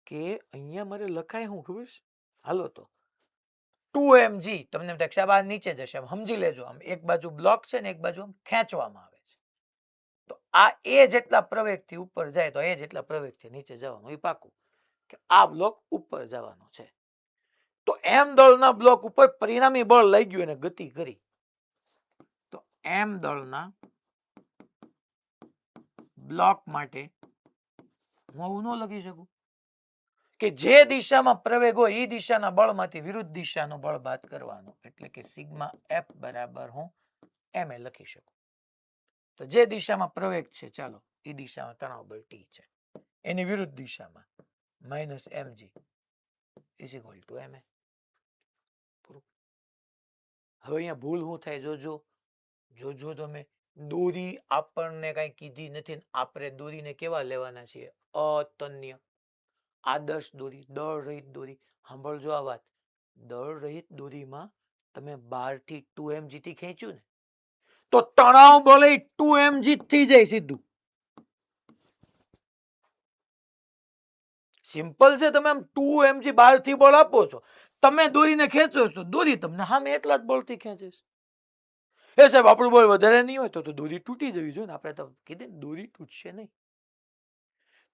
કે અહીંયા મારે લખાય શું ખબર છે? હાલો તો 2mg તમને એમ થાય કે સાહેબ નીચે જશે, આમ સમજી લેજો. આમ એક બાજુ બ્લોક છે ને એક બાજુ આમ ખેંચવામાં આવે છે. તો આ એ જેટલા પ્રવેગથી ઉપર જાય તો એ જેટલા પ્રવેગથી નીચે જવાનું. એ પાકું કે આ બ્લોક ઉપર જવાનો છે. તો m દળના બ્લોક ઉપર પરિણામી બળ લઈ ગયું અને ગતિ કરી. તો m દળના બ્લોક માટે હું આવું ન લખી શકું કે જે દિશામાં પ્રવેગ હોય એ દિશાના બળમાંથી વિરુદ્ધ દિશાનું બળ બાદ કરવાનું. એટલે કે સિગ્મા f બરાબર હું ma લખી શકું. તો જે દિશામાં પ્રવેગ છે ચાલો એ દિશામાં તણાવ બળ T છે, એની વિરુદ્ધ દિશામાં minus mg is equal two ma. હવે અહીંયા ભૂલ શું થાય જોજો. જોજો તમે, દોરી આપણને કઈ કીધી નથી. આપણે દોરીને કેવા લેવાના છીએ? અતન્ય. આદર્શ દોરી, દળ રહિત દોરી. સાંભળજો આ વાત. દળ રહિત દોરીમાં તમે 12 થી 2mg થી ખેંચ્યું ને તો તણાવ બળ 2mg થઈ જાય સીધું. સિમ્પલ છે. તમે આમ 2mg 12 થી બળ આપો છો, તમે દોરીને ખેંચો છો, દોરી તમને સામે એટલા જ બળથી ખેંચે છે. એ સાહેબ આપણું બળ વધારે નહીં હોય તો દોરી તૂટી જવી જોઈએ ને. આપણે તો કીધી ને દોરી તૂટશે નહીં.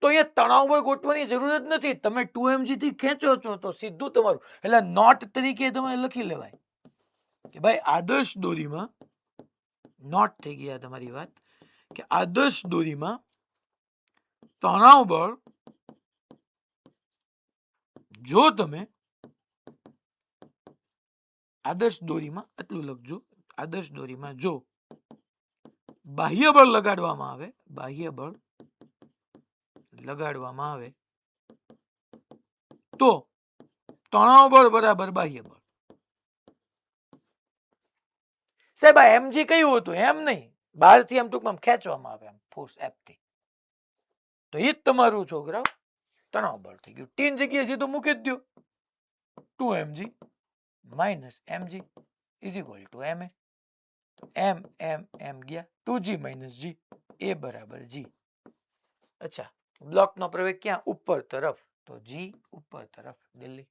તો અહીંયા તણાવ બળ ગોઠવાની જરૂર જ નથી. તમે 2mg થી ખેંચો છો તો સીધું તમારું, એટલે નોટ તરીકે તમે લખી લેવાય કે ભાઈ આદર્શ દોરીમાં, નોટ થઈ ગયા તમારી વાત, કે આદર્શ દોરીમાં તણાવ બળ જો તમે આદર્શ દોરીમાં એટલું લખજો, આદર્શ દોરીમાં જો બાહ્ય બળ લગાડવામાં આવે, બાહ્ય બળ લગાડવામાં આવે તો તણાવ બળ બરાબર બાહ્ય બળ. સાહેબ આ mg કયું હતું? એમ નહીં, બહારથી એમ ટૂંકમાં ખેંચવામાં આવે એમ ફોર્સ F થી, તો એ જ તમારું છોકરાઓ તણાવ બળ થઈ ગયું. ટીન જગ્યાએ સીધું મૂકી જ દો, 2mg minus mg is equal to ma. તો m ગયા 2g minus g, a બરાબર g. અચ્છા, બ્લોકનો પ્રવેગ ક્યાં? ઉપર તરફ, તો g ઉપર તરફ દિલ્હી.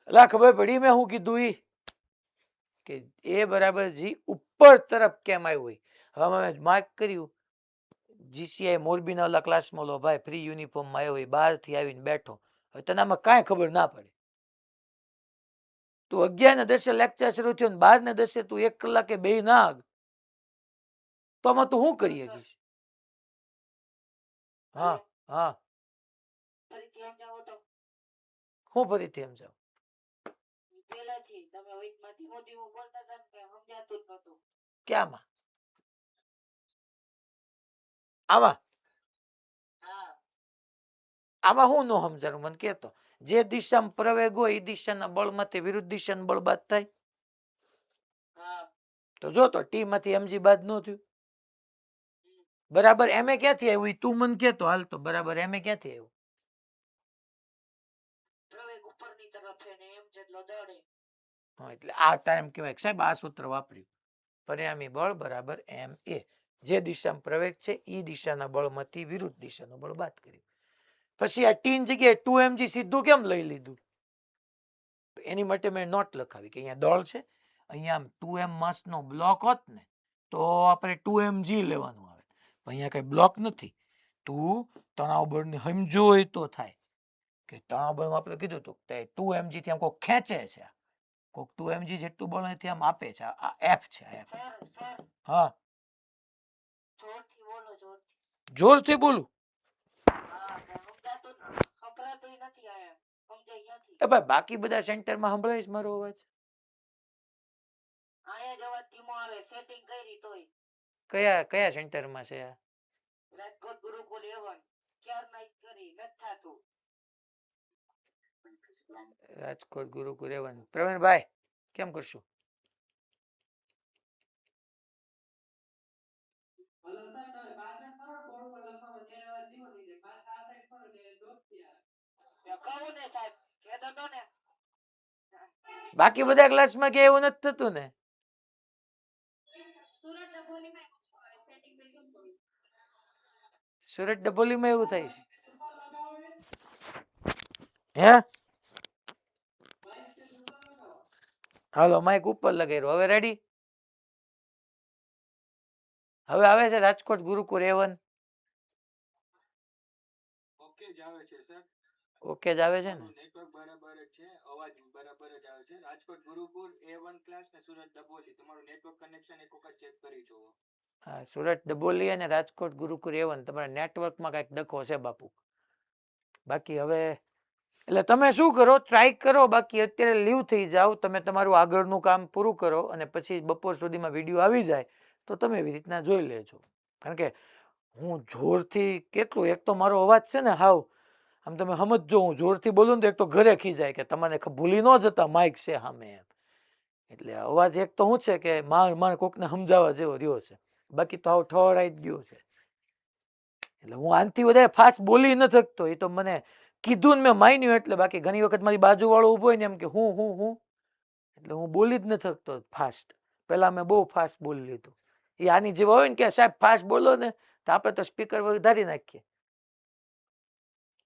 અલા ખબર પડી મેં શું કીધું ઈ? કે a બરાબર g ઉપર તરફ કેમ આવ્યું? હવે મેં માર્ક કર્યું, જીસીઆઈ મોરબીના ઓલા ક્લાસમાં લો ભાઈ ફ્રી યુનિફોર્મમાં આવ્યો હોય, બહારથી આવીને બેઠો, હવે તને આમાં કાંઈ ખબર ના પડે. તું 11:10 લેક્ચર શરૂ થયો ને 12:10 તું 1 કલાકે બે ના આગ, તો આમાં તું શું કરી શકીશ? હા હા, હું ફરીથી એમ જાઉં? ક્યાંમાં? આમાં આમાં હું ન સમજાણું મને કહેતો. જે દિશામાં પ્રવેગ હોય એ દિશાના બળમાંથી વિરુદ્ધ દિશાનું બળ બાદ થાય. તો જો તો ટી માંથી mg બાદ ન થયું, બરાબર એમે ક્યાંથી આવ્યું તું મને કહેતો હાલ. તો બરાબર એમે ક્યાંથી આવ્યું? એટલે આ તારે એમ કહેવાય સાહેબ આ સૂત્ર વાપર્યું, પરિણામી બળ બરાબર ma. જે દિશામાં પ્રવેગ છે એ દિશાના બળમાંથી વિરુદ્ધ દિશાનું બળ બાદ કર્યું. પછી આ ટીન જગ્યાએ 2mg સીધું કેમ લઈ લીધું? એની માટે મેં નોટ લખાવી કે અહીંયા દળ છે, અહીંયા 2m માસનો બ્લોક હોત ને તો આપણે 2mg લેવાનું આવે, અહીંયા કઈ બ્લોક નથી. તું તણાવ બળને સમજો હોય તો થાય કે તણાવ બળમાં આપણે કીધું હતું કે 2mg થી આમ કોઈ ખેંચે છે, કોઈક 2mg જેટલું બળ અહીંથી આમ આપે છે, આ F છે. હા, જોરથી બોલું? એ ભાઈ બાકી બધા સેન્ટરમાં સંભળાય છે મારો અવાજ? કયા કયા સેન્ટરમાં છે આ? રાજકોટ ગુરુકુલ A1. રાજકોટ ગુરુકુલ A1. પ્રવીણભાઈ કેમ કરશું? બાકી બધા ક્લાસમાં કે એવું નથી થતું ને? સુરત ડબોલીમાં એવું થાય છે હે? હાલો માઇક ઉપર લગાવ્યો, હવે રેડી? હવે આવે છે રાજકોટ ગુરુકુળ A1? ઓકે જ આવે છે સર. ઓકે જ આવે છે ને? નેટવર્ક બરાબર જ છે, અવાજ બરાબર જ આવે છે. રાજકોટ ગુરુકુળ A1 ક્લાસ ને સુરત ડબોલી, તમારું નેટવર્ક કનેક્શન એક વખત ચેક કરી જુઓ. હા, સુરત ડબોલી અને રાજકોટ ગુરુકુળ A1 તમારા નેટવર્કમાં કઈક ડખો છે બાપુ. બાકી હવે એટલે તમે શું કરો, ટ્રાય કરો. બાકી અત્યારે લીવ થઈ જાઓ, તમે તમારું આગળનું કામ પૂરું કરો અને પછી બપોર સુધીમાં વિડીયો આવી જાય તો તમે એવી રીતના જોઈ લેજો. કારણ કે હું જોરથી કેટલું, એક તો મારો અવાજ છે ને હાવ આમ તમે સમજો, હું જોરથી બોલું ને તો એક તો ઘરે ખીજાય કે તમને ભૂલી ન જતા માઇક છે સામે એમ. એટલે અવાજ એક તો શું છે કે માર કોકને સમજાવવા જેવો રહ્યો છે, બાકી તો આવું ઠવરાઈ જ ગયો છે. એટલે હું આનથી વધારે ફાસ્ટ બોલી ન શકતો, એ તો મને કીધું ને મેં માન્યું એટલે. બાકી ઘણી વખત મારી બાજુ વાળો ઉભો હોય ને એમ કે હું એટલે હું બોલી જ ન શકતો ફાસ્ટ. પેલા મેં બહુ ફાસ્ટ બોલી લીધું. એ આની જેવા હોય ને કે સાહેબ ફાસ્ટ બોલો ને તો આપણે તો સ્પીકર વધારી નાખીએ.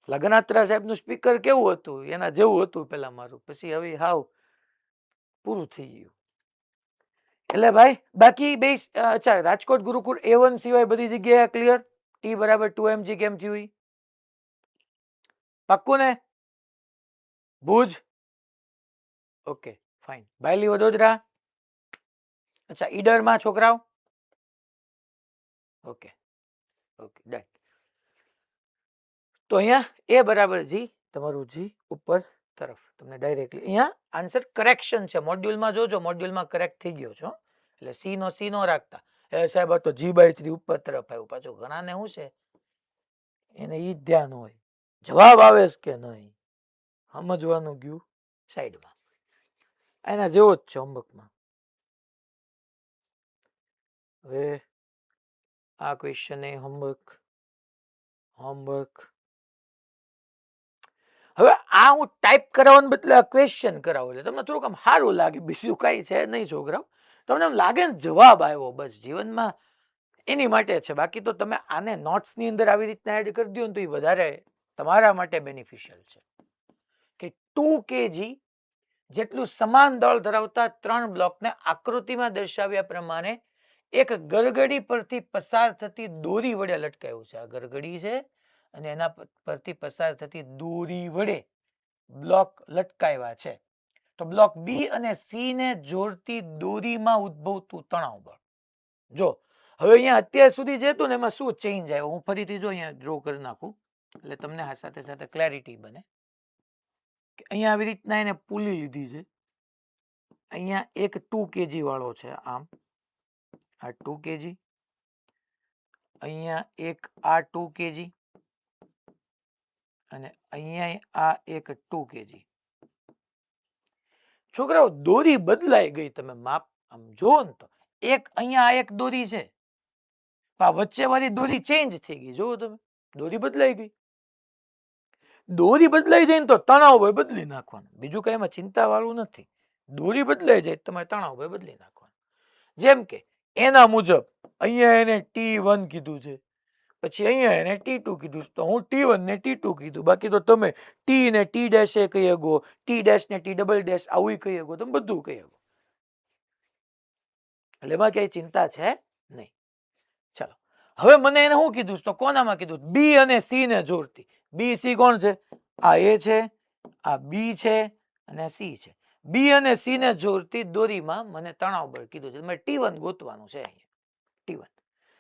લગનાત્રા સાહેબનું સ્પીકર કેવું હતું એના જેવું હતું પેલા મારું, પછી હવે હાવ પૂરું થઈ ગયું. એટલે ભાઈ બાકી બે અચ્છા રાજકોટ ગુરુકુળ A1 સિવાય બધી જગ્યાએ ક્લિયર? T બરાબર 2mg કેમ થયું ઈ? પાક્કું ને? Bhuj okay fine. બાયલી વડોદરા અચ્છા ઈડરમાં છોકરાઓ ઓકે ઓકે ડન. તો અહીંયા A બરાબર G તમારું G ઉપર તરફ તમને ડાયરેક્ટલી અહીંયા આન્સર કરેક્શન છે. મોડ્યુલમાં જોજો, મોડ્યુલમાં કરેક્ટ થઈ ગયો છો એટલે C નો રાખતા. એ સાહેબ આ તો G/3 ઉપર તરફ આવ્યું. પાછું ઘણાને શું છે એને ઈ જ ધ્યાન હોય જવાબ આવે કે નહીં સમજવાનું ગયું સાઈડમાં. એના જેવો જ છે હોમવર્કમાં. હવે આ ક્વેશ્ચન એ હોમવર્ક હવે આ હું ટાઈપ કરાવવાને બદલે ક્વેશ્ચન કરાવું એટલે તમને થોડુંક આમ સારું લાગે, બીજું કઈ છે નહીં છોકરાઓ. તમને એમ લાગે ને જવાબ આવ્યો બસ જીવનમાં એની માટે છે. બાકી તો તમે આને નોટ્સની અંદર આવી રીતના એડ કરી દો ને તો એ વધારે તમારા માટે બેનિફિશિયલ છે. કે 2 kg જેટલું સમાન દળ ધરાવતા 3 બ્લોકને આકૃતિમાં દર્શાવ્યા પ્રમાણે એક ગરગડી પરથી પસાર થતી દોરી વડે લટકાયું છે. આ ગરગડી છે અને એના પરથી પસાર થતી દોરી વડે બ્લોક લટકાવ્યા છે. તો બ્લોક બી અને સી ને જોડતી દોરીમાં ઉદ્ભવતું તણાવ બળ. જો હવે અહીંયા અત્યાર સુધી જે હતું ને એમાં શું ચેન્જ આવ્યો હું ફરીથી જો અહીંયા ડ્રો કરી નાખું એટલે તમને આ સાથે સાથે ક્લેરિટી બને. અહીંયા આવી રીતના એને પુલી લીધી છે. અહીંયા એક 2 kg વાળો છે, આમ આ 2 kg, અહીંયા એક આ 2 kg અને અહીંયા આ એક 2 kg. છોકરાઓ દોરી બદલાઈ ગઈ. તમે માપ આમ જોવો ને તો એક અહીંયા આ એક દોરી છે, વચ્ચે વાળી દોરી ચેન્જ થઈ ગઈ. જોવો તમે દોરી બદલાઈ ગઈ. દોરી બદલાઈ જાય ને તો તણાવ બળ બદલી નાખવાનું, બીજું કઈ એમાં ચિંતા વાળું નથી. દોરી બદલાઈ જાય તમારે તણાવ બળ બદલી નાખવાનું. જેમ કે એના મુજબ અહીંયા એને T1 કીધું છે, પછી અહીંયા એને T2 કીધું છે, તો હું T1 ને T2 કીધું. બાકી તો તમે T ને T ડેશ એ કહી શકો, T ડેશ ને T ડબલ ડેશ આવું કહી શકો, તમે બધું કહી શકો. એટલે એમાં કઈ ચિંતા છે નહીં. ચાલો હવે મને એને શું કીધું તો કોનામાં કીધું બી અને સી ને જોડતી. બી સી કોણ છે? આ એ છે, આ બી છે અને સી છે. બી અને સી ને જોડતી દોરીમાં મને તણાવ બળ કીધું છે. તમારે T1 ગોતવાનું છે અહીંયા T1.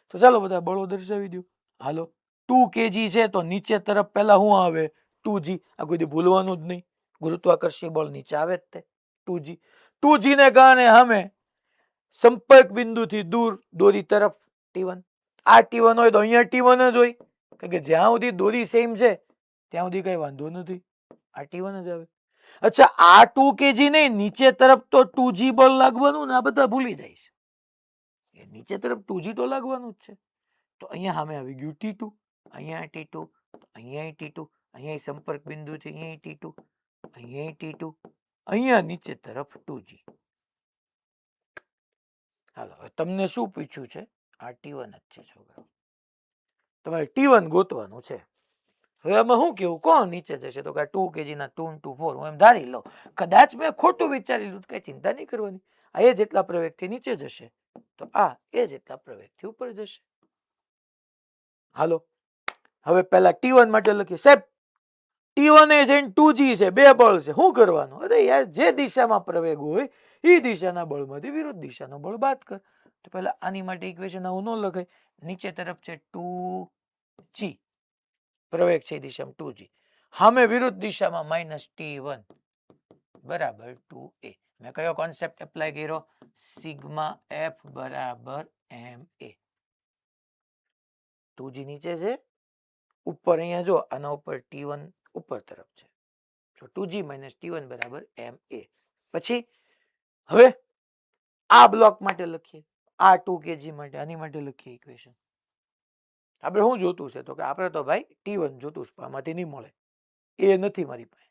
તો ચાલો બધા બળો દર્શાવી દો. હાલો 2 kg છે તો નીચે તરફ પહેલા શું આવે? 2g. આ કોઈ દી ભૂલવાનું જ નહીં, ગુરુત્વાકર્ષી બળ નીચે આવે જ તે 2g. 2g ને કારણે અમે સંપર્ક બિંદુથી દૂર દોરી તરફ T1. આ T1 હોય તો અહીંયા T1 જ હોય, કારણ કે જ્યાં સુધી દોરી સેમ છે ત્યાં સુધી કઈ વાંધો નથી, આ T1 જ આવે. અચ્છા આ 2 kg નહીં, નીચે તરફ તો 2g બળ લાગવાનું ને, આ બધા ભૂલી જાય છે. નીચે તરફ 2g તો લાગવાનું જ છે. તો અહીંયા સામે આવી ગયું T2, અહીંયા T2, અહીંયા T2, અહીંયા સંપર્ક બિંદુથી અહીંયા T2, અહીંયા T2, અહીંયા નીચે તરફ 2g. હાલો તમને શું પૂછ્યું છે? આ T1 જ છે છોકરાઓ, તમારે T1 ગોતવાનું છે. હવે આમાં શું કેવું કોણ નીચે જશે? તો કે 2 kg ના 2 into 4 હું એમ ધારી લઉં, કદાચ મેં ખોટું વિચારી લીધું, કઈ ચિંતા નહીં કરવાની. આ એ જેટલા પ્રવેગથી નીચે જશે તો આ એ જેટલા પ્રવેગથી ઉપર જશે. હાલો હવે પહેલા T1 માટે લખીએ. સાહેબ T1 એ છે 2g છે, બે બળ છે, શું કરવાનું? અરે યાર જે દિશામાં પ્રવેગ હોય એ દિશાના બળમાંથી વિરુદ્ધ દિશાનો બળ બાદ કર. તો પહેલા આની માટે ઇક્વેશન આવું ન લખાય. નીચે તરફ છે 2g, પ્રવેગ છે દિશામાં 2g, સામે વિરુદ્ધ દિશામાં -T1 બરાબર 2a. મેં કયો કોન્સેપ્ટ એપ્લાય કર્યો? સિગ્મા f બરાબર ma. 2g નીચે છે, ઉપર અહીંયા જો આના ઉપર T1 ઉપર તરફ છે, તો 2g - T1 બરાબર ma. પછી હવે આ બ્લોક માટે લખીએ, આ 2 kg માટે, આની માટે લખીએ ઇક્વેશન. આપણે શું જોતું છે? તો કે આપણે તો ભાઈ T1 જોતું છે, આમાંથી નહીં મળે, એ નથી મારી પાસે.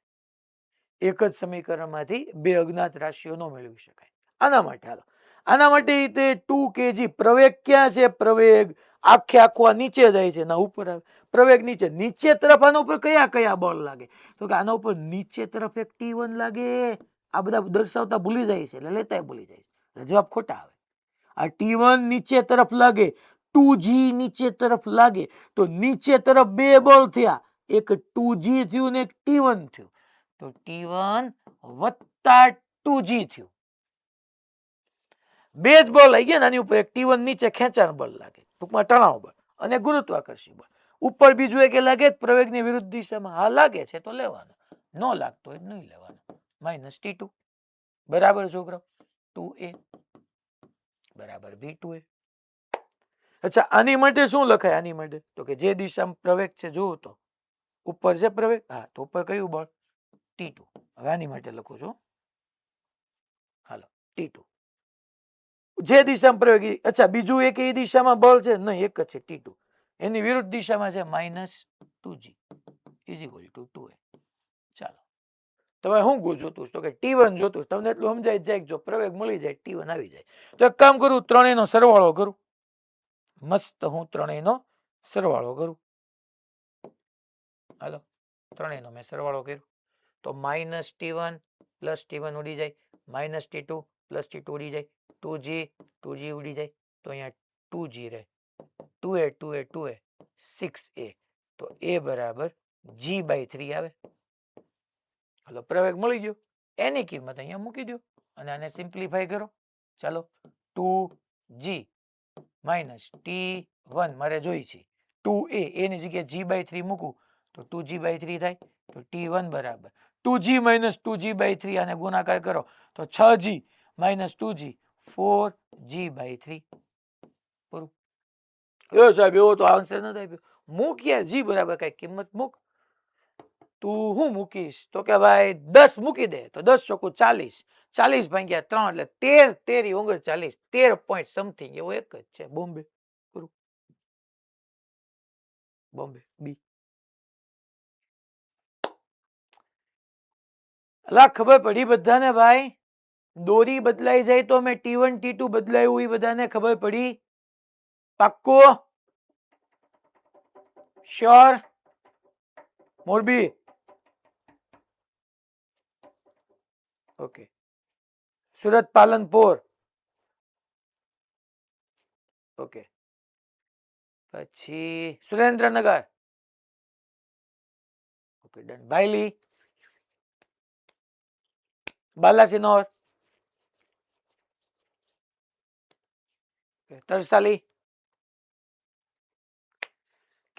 એક જ સમીકરણમાંથી બે અજ્ઞાત રાશિઓ ન મેળવી શકાય. આના માટે હાલો, આના માટે તે 2 kg પ્રવેગ ક્યાં છે? પ્રવેગ આખે આખું આ નીચે જાય છે ના ઉપર આવે પ્રવેગ નીચે નીચે તરફ આના ઉપર કયા કયા બળ લાગે તો કે આના ઉપર નીચે તરફ એક T1 લાગે આ બધા દર્શાવતા ભૂલી જાય છે એટલે લેતાય ભૂલી જાય છે એટલે જવાબ ખોટા આવે આ T1 નીચે તરફ લાગે 2G નીચે તરફ લાગે તો નીચે તરફ બે બળ થયા એક 2G થયું ને એક T1 થયું તો T1 વત્તા 2G થયું બે જ બળ લઈ ગયા આની ઉપર એક T1 નીચે ખેંચાણ બળ લાગે ટૂંકમાં તણાવ બળ અને ગુરુત્વાકર્ષી બળ ઉપર બીજું એક લાગે પ્રવેગની વિરુદ્ધ દિશામાં હા લાગે છે તો લેવાનો ન લાગતો હોય નહીં લેવાનો માઇનસ T2 બરાબર છોકરાઓ 2a બરાબર b2a અચ્છા આની માટે શું લખાય આની માટે તો કે જે દિશામાં પ્રવેગ છે જોવો તો ઉપર છે પ્રવેગ હા તો ઉપર કયું બળ T2 હવે આની માટે લખું છું હાલો T2 જે દિશામાં પ્રવેગ અચ્છા બીજું એક એ દિશામાં બળ છે નહીં એક જ છે T2 એની વિરુદ્ધ દિશામાં છે minus 2G is equal two 2a ચાલો તમે શું જોતું તો કે T1 જોતું તમને એટલું સમજાય જાય જો પ્રવેગ મળી જાય T1 આવી જાય તો એક કામ કરું ત્રણેયનો સરવાળો કરું મસ્ત હું ત્રણેયનો સરવાળો કરું હાલો ત્રણેયનો મેં સરવાળો કર્યો તો માઇનસ T1 પ્લસ T1 ઉડી જાય માઇનસ T2 પ્લસ T2 ઉડી જાય 2G ઉડી જાય તો અહીંયા 2G રહે 2a 6a તો a બરાબર G/3 આવે હાલો પ્રવેગ મળી ગયો એની કિંમત અહીંયા મૂકી દો અને આને સિમ્પ્લિફાય કરો ચાલો 2G માઇનસ T1 મારે જોઈ છે 2a એની જગ્યાએ G/3 મૂકું તો 2G/3 થાય તો T1 બરાબર 2G માઇનસ 2G/3 આને ગુણાકાર કરો તો 6G માઇનસ 2G 4G/3 પૂરું એ સાહેબ એવો તો આન્સર નથી આપ્યો મૂક્યા G બરાબર કઈ કિંમત મૂક તું હું મૂકીશ તો કે ભાઈ 10 મૂકી દે તો 10 ચોકુ 40 40 ભાગ્યા 3 એટલે 13 40 13 પોઈન્ટ સમથિંગ એવો એક જ છે બોમ્બે પૂરું બોમ્બે બી અલા ખબર પડી બધાને ભાઈ દોરી બદલાઈ જાય તો મેં T1 T2 બદલાયું એ બધાને ખબર પડી પાક્કો sure Morbi okay Surat Palanpur okay પછી સુરેન્દ્રનગર ઓકે ડન બાયલી બાલાસિનોર તરસાલી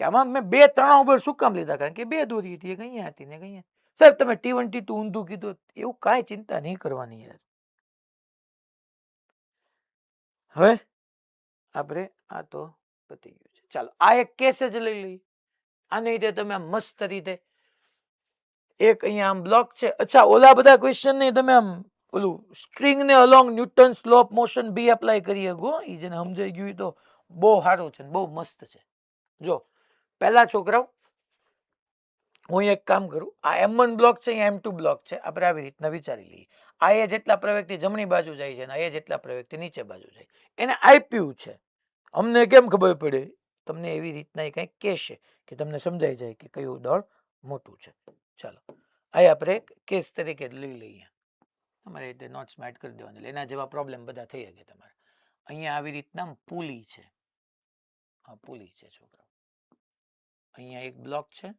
કે આમાં મેં બે ત્રણ ઉપર શું કામ લીધા કારણ કે બે દોરી હતી એક અહીંયા હતી ને અહીંયા સાહેબ તમે T1 T2 ઊંધું કીધું એવું કાંઈ ચિંતા નહીં કરવાની યાર હવે આપણે આ તો પતી ગયું છે ચાલો આ એક કેસ જ લઈ લઈએ આની રીતે તમે આમ મસ્ત રીતે એક અહીંયા આમ બ્લોક છે અચ્છા ઓલા બધા ક્વેશ્ચન ને તમે આમ ઓલું સ્ટ્રિંગ ને અલોંગ ન્યૂટન સ્લોપ મોશન બી એપ્લાય કરી શકો એ જેને સમજાઈ ગયું તો બહુ સારું છે બહુ મસ્ત છે જો પહેલા છોકરાઓ હું એક કામ કરું આ M1 બ્લોક છે અહીંયા M2 બ્લોક છે આપણે આવી રીતના વિચારી લઈએ આ એ જેટલા પ્રવેગથી જમણી બાજુ જાય છે અને એ જેટલા પ્રવેગથી નીચે બાજુ જાય એને આપ્યું છે અમને કેમ ખબર પડે તમને એવી રીતના કંઈક કહેશે કે તમને સમજાઈ જાય કે કયું દળ મોટું છે ચાલો આ આપણે કેસ તરીકે લઈ લઈએ તમારે રીતે નોટ્સ એડ કરી દેવાનું એટલે એના જેવા પ્રોબ્લેમ બધા થઈ શકે તમારે અહીંયા આવી રીતના પુલી છે આ પુલી છે છોકરાઓ અહીંયા એક બ્લોક છે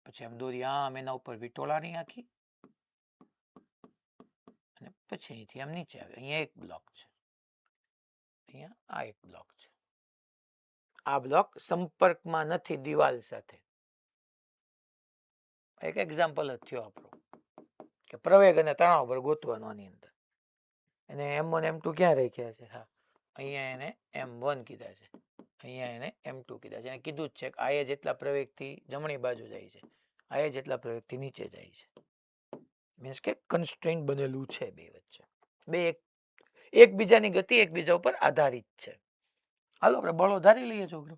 પછી આમ દોરી આમ એના ઉપર વિટોળાની આખી અને પછી અહીંથી આમ નીચે આવે અહીંયા એક બ્લોક છે અહીંયા આ એક બ્લોક છે આ બ્લોક સંપર્કમાં નથી દિવાલ સાથે એક એક્ઝામ્પલ જ થયો આપણો કે પ્રવેગ અને તણાવ પર ગોતવાનો આની અંદર એને M1 M2 ક્યાં રાખ્યા છે હા અહીંયા એને M1 કીધા છે અહીંયા એને M2 કીધા છે એને કીધું જ છે કે આ જેટલા પ્રવેગથી જમણી બાજુ જાય છે આ જેટલા પ્રવેગથી નીચે જાય છે મીન્સ કે કન્સ્ટ્રેન્ટ બનેલું છે બે વચ્ચે બે એકબીજાની ગતિ એકબીજા ઉપર આધારિત છે હાલો આપણે બળો ધારી લઈએ છોકરો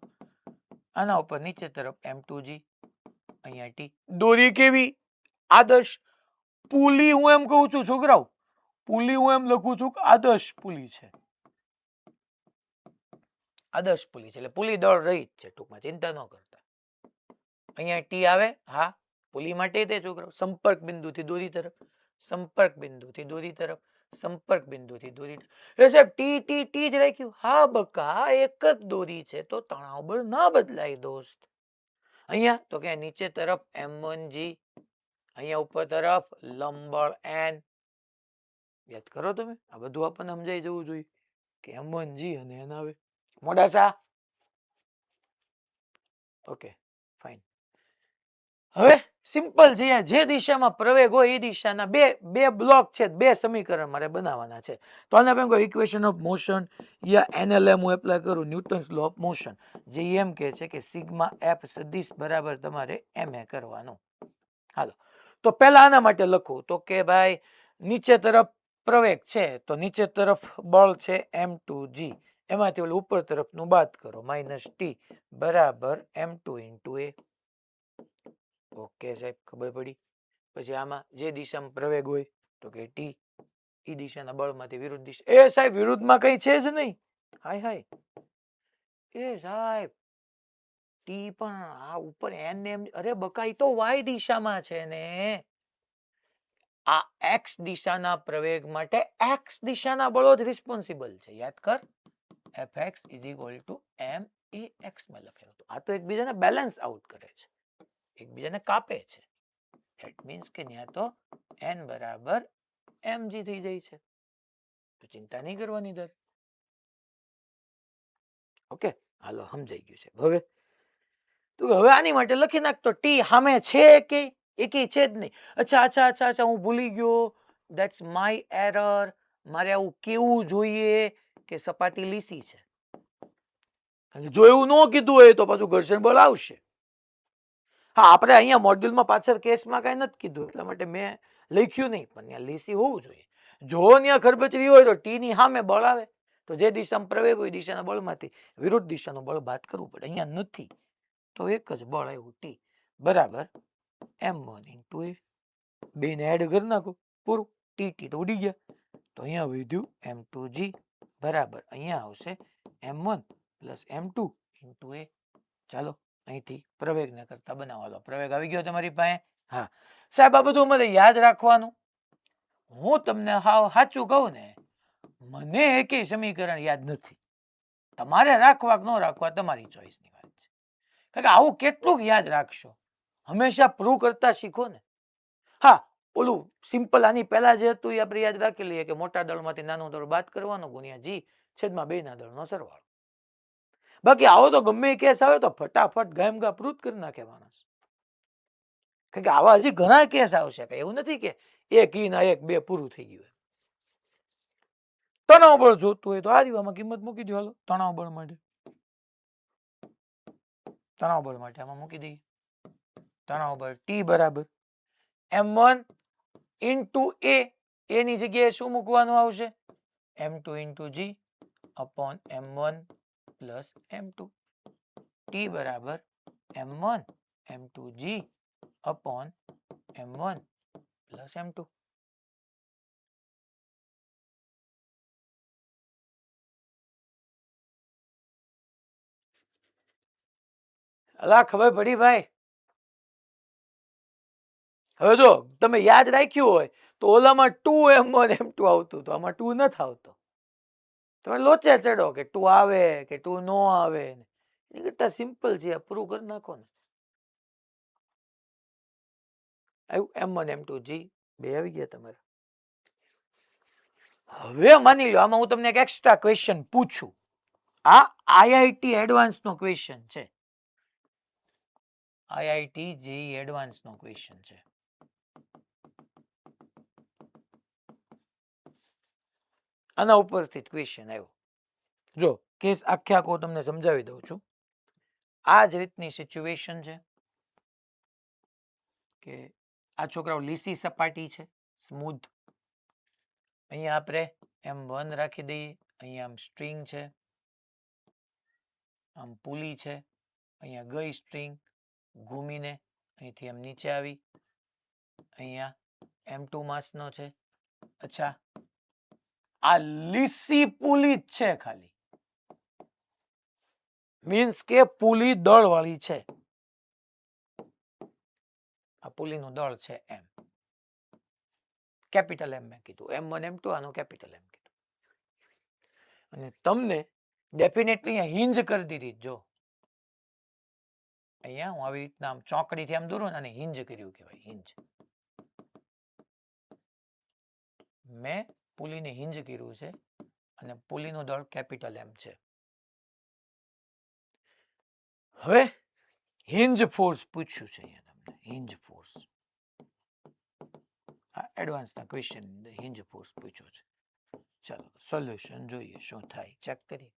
આના ઉપર નીચે તરફ M2G અહીંયા T દોરી કેવી આદર્શ પુલી હું એમ કહું છું છોકરાઓ પુલી હું એમ લખું છું કે આદર્શ પુલી છે આદર્શ પુલી છે એટલે પુલી દળ રહી જ છે ટૂંકમાં, ચિંતા ન કરતા. અહીંયા ટી આવે, હા પુલી માટે તે છોકરો સંપર્ક બિંદુથી દોરી તરફ, સંપર્ક બિંદુથી દોરી તરફ, સંપર્ક બિંદુથી દોરી તરફ. એ સાહેબ ટી ટી ટી જ રાખ્યું. હા બકા એક જ દોરી છે તો તણાવ બળ ના બદલાય દોસ્ત. અહીંયા તો કે નીચે તરફ m1g, અહીંયા ઉપર તરફ લંબબળ n. યાદ કરો તમે, આ બધું આપણને સમજાઈ જવું જોઈએ કે m1g અને n આવે. Modasa okay fine. હવે સિમ્પલ છે, જે દિશામાં પ્રવેગ હોય એ દિશાના બે બ્લોક છે, બે સમીકરણ મારે બનાવવાના છે. તો આને આપણે equation of motion yeah NLM હું એપ્લાય કરું, ન્યૂટન્સ લો ઓફ મોશન, જે એમ કહે છે કે સિગ્મા એફ સદિશ બરાબર તમારે MA કરવાનું. હાલો તો પહેલા આના માટે લખું તો કે ભાઈ નીચે તરફ પ્રવેગ છે તો નીચે તરફ બળ છે m2g, એમાંથી ઓલું ઉપર તરફનું બાદ કરો -t બરાબર m2 * a. ઓકે સાહેબ ખબર પડી. પછી આમાં જે દિશામાં પ્રવેગ હોય તો કે ટી, ઈ દિશાના બળમાંથી વિરુદ્ધ દિશા. એ સાહેબ વિરુદ્ધમાં કઈ છે જ નહીં. હાય હાય એ સાહેબ ટી પણ આ ઉપર n એમ, અરે બકાઈ તો y દિશામાં છે ને. આ x દિશાના પ્રવેગ માટે x દિશાના બળો જ રિસ્પોન્સિબલ છે. યાદ કર fx = max માં લખાયું હતું. આ તો એકબીજાને બેલેન્સ આઉટ કરે છે, એકબીજાને કાપે છે. ધેટ મીન્સ કે ત્યાં તો n બરાબર mg થઈ જાય છે, તો ચિંતા નહીં કરવાની દર. ઓકે હાલો સમજાઈ ગયું છે. હવે તો હવે આની માટે લખી નાખતો ટી સામે છે કે એકેય છે જ નહીં. અચ્છા હું ભૂલી ગયો, ધેટ્સ માય એરર. મારે આવું કેવું જોઈએ કે સપાટી લીસી છે. જો એવું ન કીધું હોય તો પાછું ઘર્ષણ બળ આવશે. હા આપણે અહીંયા મોડ્યુલમાં પાછળ કેસમાં કઈ નથી કીધું એટલા માટે મેં લખ્યું નહીં, પણ ત્યાં લીસી હોવું જોઈએ. જો ત્યાં ખરબચડી હોય તો ટી ની સામે બળ આવે તો જે દિશામાં પ્રવેગ હોય દિશાના બળમાંથી વિરુદ્ધ દિશાનું બળ બાદ કરવું પડે. અહીંયા નથી તો એક જ બળ આવ્યું ટી બરાબર m1 * a. બેને એડ કરી નાખો પૂરું. ટી તો ઉડી ગયા તો અહીંયા વધ્યું m2g બરાબર અહીંયા આવશે m1 + m2 * a. ચાલો અહીંથી પ્રવેગને કરતા બનાવવાનો પ્રવેગ આવી ગયો તમારી પાસે. હા સાહેબ આ બધું મને યાદ રાખવાનું. હું તમને હાવ સાચું કહું ને, મને એકેય સમીકરણ યાદ નથી. તમારે રાખવા કે ન રાખવા તમારી ચોઈસની વાત છે. કારણ કે આવું કેટલું યાદ રાખશો, હંમેશા પ્રૂવ કરતા શીખો ને. હા ઓલું સિમ્પલ આની પહેલા જે હતું એ આપણે યાદ રાખી લઈએ કે મોટા દળમાંથી નાનું દળ બાદ કરવાનો ગુણ્યા g છેદમાં બેના દળનો સરવાળો. બાકી આવો તો ગમે એ કેસ આવે તો ફટાફટ ગાયમગા પ્રૂવ કરી નાખે માણસ. કારણ કે આવા હજી ઘણા કેસ આવશે, કે એવું નથી કે એક ઈ ના એક બે પૂરું થઈ ગયું. તણાવ બળ જોતું હોય તો આ દીવામાં કિંમત મૂકી દો. હાલો તણાવ બળ માટે આમાં મૂકી દઈએ. તણાવ બળ T બરાબર m1 * a. એની જગ્યાએ શું મૂકવાનું આવશે? m2 * g / m1 + m2. T બરાબર m1 m2g / m1 + m2. અલા ખબર પડી ભાઈ. હવે જો તમે યાદ રાખ્યું હોય તો ઓલામાં 2m1 m2 આવતું, તો આમાં 2 નથી આવતો. તમે લોચે ચડો કે 2 આવે કે 2 નો આવે. એ કરતા સિમ્પલ છે, પૂરું કરી નાખો ને. આવ્યું m1 m2g બે આવી ગયા તમારે. હવે માની લો આમાં હું તમને એક એક્સ્ટ્રા ક્વેશ્ચન પૂછું. આ IIT એડવાન્સ નો ક્વેશ્ચન છે. IIT JEE એડવાન્સ નો ક્વેશ્ચન છે. આના ઉપરથી ક્વેશ્ચન આવ્યો. જો કેસ આખે આખો તમને સમજાવી દઉં છું. આ જ રીતની સિચ્યુએશન છે કે આ છોકરાઓ લીસી સપાટી છે, સ્મૂથ. અહીંયા આપણે m1 રાખી દઈએ, અહીંયા આમ સ્ટ્રિંગ છે, આમ પુલી છે, અહીંયા ગઈ સ્ટ્રિંગ ઘૂમીને અહીંથી આમ નીચે આવી, અહીંયા m2 માસનો છે. અચ્છા આ લીસી પુલી જ છે ખાલી. મીન્સ કે પુલી દળ વાળી છે. આ પુલીનું દળ છે એમ. કેપિટલ એમ મેં કીધું, M1 M2 આનું કેપિટલ એમ કીધું. અને તમને ડેફિનેટલી હિંજ કરી દીધી. જો અહીંયા હું આવી રીતના આમ ચોકડીથી આમ દોરું અને હિંજ કર્યું કહેવાય. હિંજ મેં પુલીને હિંજ કર્યું છે અને પુલીનું દળ કેપિટલ એમ છે. હવે હિંજ ફોર્સ પૂછ્યું છે અહીંયા તમને. હિંજ ફોર્સ એડવાન્સના ક્વેશ્ચન હિંજ ફોર્સ પૂછ્યો છે. ચાલો સોલ્યુશન જોઈએ શું થાય, ચેક કરીએ.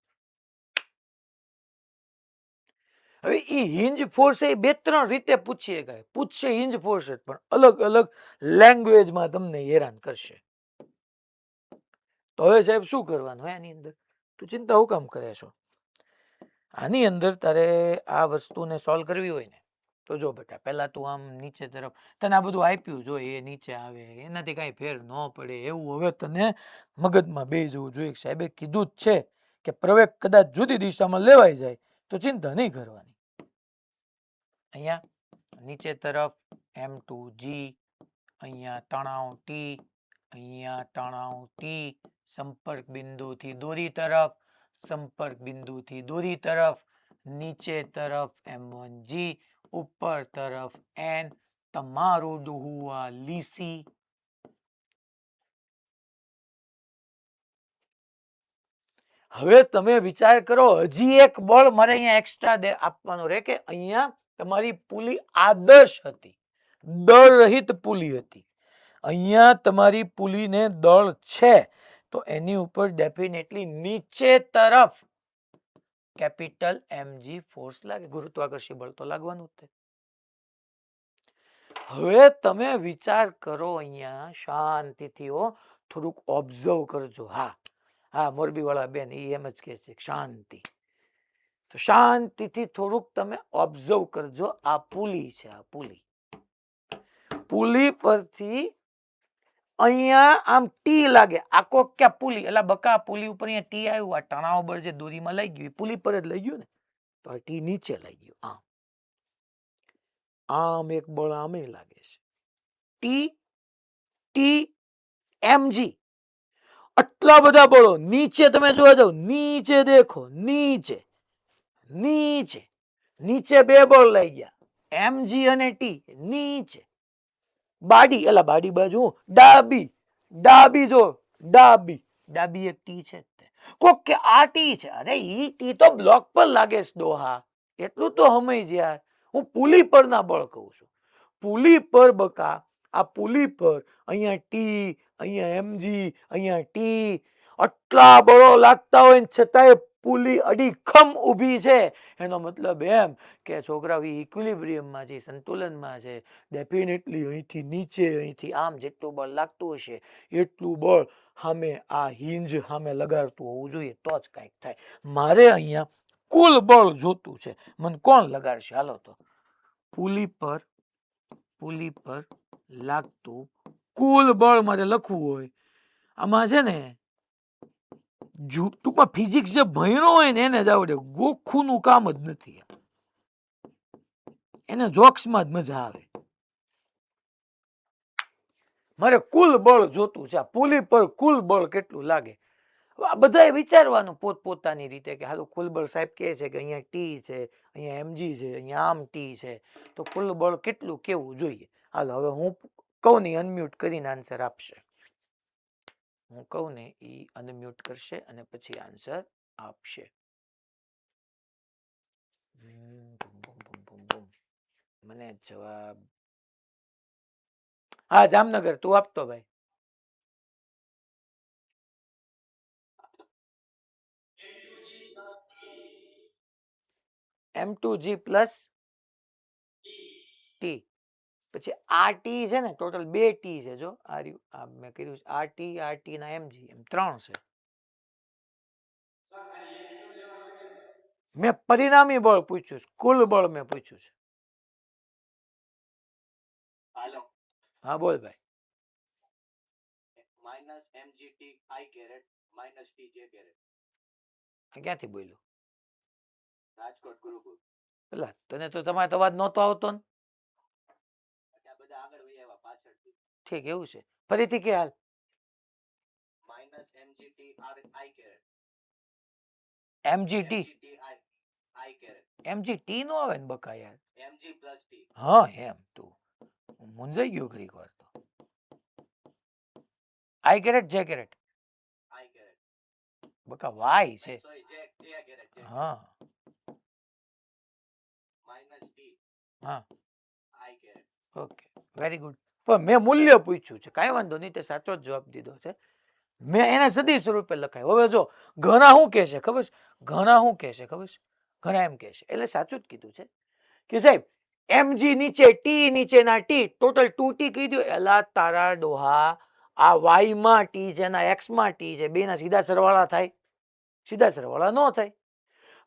હવે એ હિંજ ફોર્સ એ 2-3 રીતે પૂછી શકાય. પૂછશે હિંજ ફોર્સ પણ અલગ અલગ લેંગ્વેજમાં તમને હેરાન કરશે. તો હવે સાહેબ શું કરવાનું આની અંદર? તું ચિંતા હું કામ કરે છો? આની અંદર તારે આ વસ્તુને સોલ્વ કરવી હોય ને તો જો બેટા, પહેલા તું આમ નીચે તરફ, તને આ બધું આપ્યું જો એ નીચે આવે એનાથી કઈ ફેર ન પડે એવું હવે તને મગજમાં બે જવું જોઈએ. સાહેબે કીધું જ છે કે પ્રવેગ કદાચ જુદી દિશામાં લેવાઈ જાય તો ચિંતા નહીં કરવાની. અહીંયા નીચે તરફ M2G, અહીંયા તણાવ T, અહીંયા તણાવ T, સંપર્ક બિંદુથી દોરી તરફ, સંપર્ક બિંદુથી દોરી તરફ, નીચે તરફ M1G, ઉપર તરફ N, તમારું ડોહુઆ લીસી. હવે તમે વિચાર કરો, હજી એક બળ મારે અહીંયા એક્સ્ટ્રા આપવાનું રહે કે અહીંયા તમારી પુલી આદર્શ હતી, દળ રહિત પુલી હતી. અહીંયા તમારી પુલીને દળ છે તો એની ઉપર ડેફિનેટલી નીચે તરફ કેપિટલ mg ફોર્સ લાગે, ગુરુત્વાકર્ષી બળ તો લાગવાનું જ. હવે તમે વિચાર કરો અહીંયા શાંતિથી, થોડુંક ઓબ્ઝર્વ કરજો. હા મોરબી વાળા બેન એમ જ કે છે શાંતિ. તો શાંતિથી થોડુંક તમે ઓબ્ઝર્વ કરજો. આ પુલી છે, આ પુલી. પુલી પરથી અહીંયા આમ ટી લાગે, આખો ક્યાં પુલી એટલે બકા પુલી ઉપર અહીંયા ટી આવ્યું. આ તણાવ બળ જે દોરીમાં લઈ ગયું પુલી પર જ લઈ ગયું ને, તો આ ટી નીચે લઈ ગયું. આમ એક બળ આમે લાગે છે. ટી ટી mg, આટલા બધા બળો નીચે તમે જોવા જાવ, નીચે દેખો, નીચે નીચે નીચે બે બળ લઈ ગયા mg અને ટી નીચે. બાડી એટલે બાડી બાજુ ડાબી, ડાબી જો ડાબી, ડાબી એક ટી છે. કોક કે આ ટી છે. અરે ઈ ટી તો બ્લોક પર લાગે છે ડોહા, એટલું તો સમજ યાર. હું પુલી પરના બળ કહું છું. પુલી પર બકા, આ પુલી પર અહીંયા ટી, અહીંયા mg, અહીંયા ટી, આટલા બળો લાગતા હોય ને છતાંય પુલી અડીખમ ઊભી છે. એનો મતલબ એમ કે છોકરા ઇક્વિલિબ્રિયમમાં છે, સંતુલનમાં છે. ડેફિનેટલી અહીંથી નીચે, અહીંથી આમ જેટલું બળ લાગતું હશે એટલું બળ સામે આ હિંજ સામે લગાડતું હોવું જોઈએ તો જ કંઈક થાય. મારે અહીંયા કુલ બળ જોતું છે, મને કોણ લગાડશે? હાલો તો પુલી પર લાગતું કુલ બળ મારે લખવું હોય, આમાં છે ને ટૂંકમાં ફિઝિક્સ જે ભણ્યો હોય ને એને જ આવડે, ગોખુનું કામ જ નથી. એને જોક્સમાં જ મજા આવે. મારે કુલ બળ જોતું છે. આ પુલી પર કુલ બળ કેટલું લાગે આ બધાએ વિચારવાનું પોતપોતાની રીતે કે હાલો કુલ બળ સાહેબ કહે છે કે અહીંયા ટી છે, અહીંયા mg છે, અહીંયા આમ ટી છે, તો કુલ બળ કેટલું કેવું જોઈએ. હાલો હવે હું કહું ને અનમ્યુટ કરીને આન્સર આપશે. હું કહું ને એ અનમ્યુટ કરશે અને પછી આન્સર આપશે. મને જવાબ હા જામનગર તું આપતો ભાઈ. M2G પ્લસ ટી, પછી આ ટી છે ને ટોટલ 2 ટી છે. જો આ રહ્યું, આ મેં કર્યું આ ટી ના mg એમ 3 છે. મેં પરિણામી બળ પૂછ્યું છે, કુલ બળ મેં પૂછ્યું છે. હાલો હા બોલ ભાઈ. -mgt i caret -tj caret ક્યાંથી બોલ્યો? રાજકોટ ગુરુકુળ. પેલા તને તો તમારે અવાજ નહોતો આવતો ને. આ બધા આગળ વહી આવ્યા પાછળથી. ઠીક એવું છે. ફરીથી કે હાલ. -mgti MGT MGT નો આવે ને બકા યાર. mg + t. હા એમ તું મુંજાઈ ગયો ઘડીક વાર તો. આઈ કેરેટ જે કેરેટ i caret. બકા વાય છે. sorry j caret. હા -t હા i caret. Okay very good. પણ મેં મૂલ્ય પૂછ્યું છે, કાંઈ વાંધો નહીં, તે સાચો જ જવાબ દીધો છે. મેં એને સદી સ્વરૂપે લખાય. હવે જો ઘણા શું કહે છે ખબર છે, ઘણા શું કહે છે ખબર છે, ઘણા એમ કહે છે, એટલે સાચું જ કીધું છે કે સાહેબ mg નીચે ટી નીચેના ટી ટોટલ 2t કહી દો. એલા તારા ડોહા આ y માં ટી છે ના x માં ટી છે, બે ના સીધા સરવાળા થાય? સીધા સરવાળા ન થાય.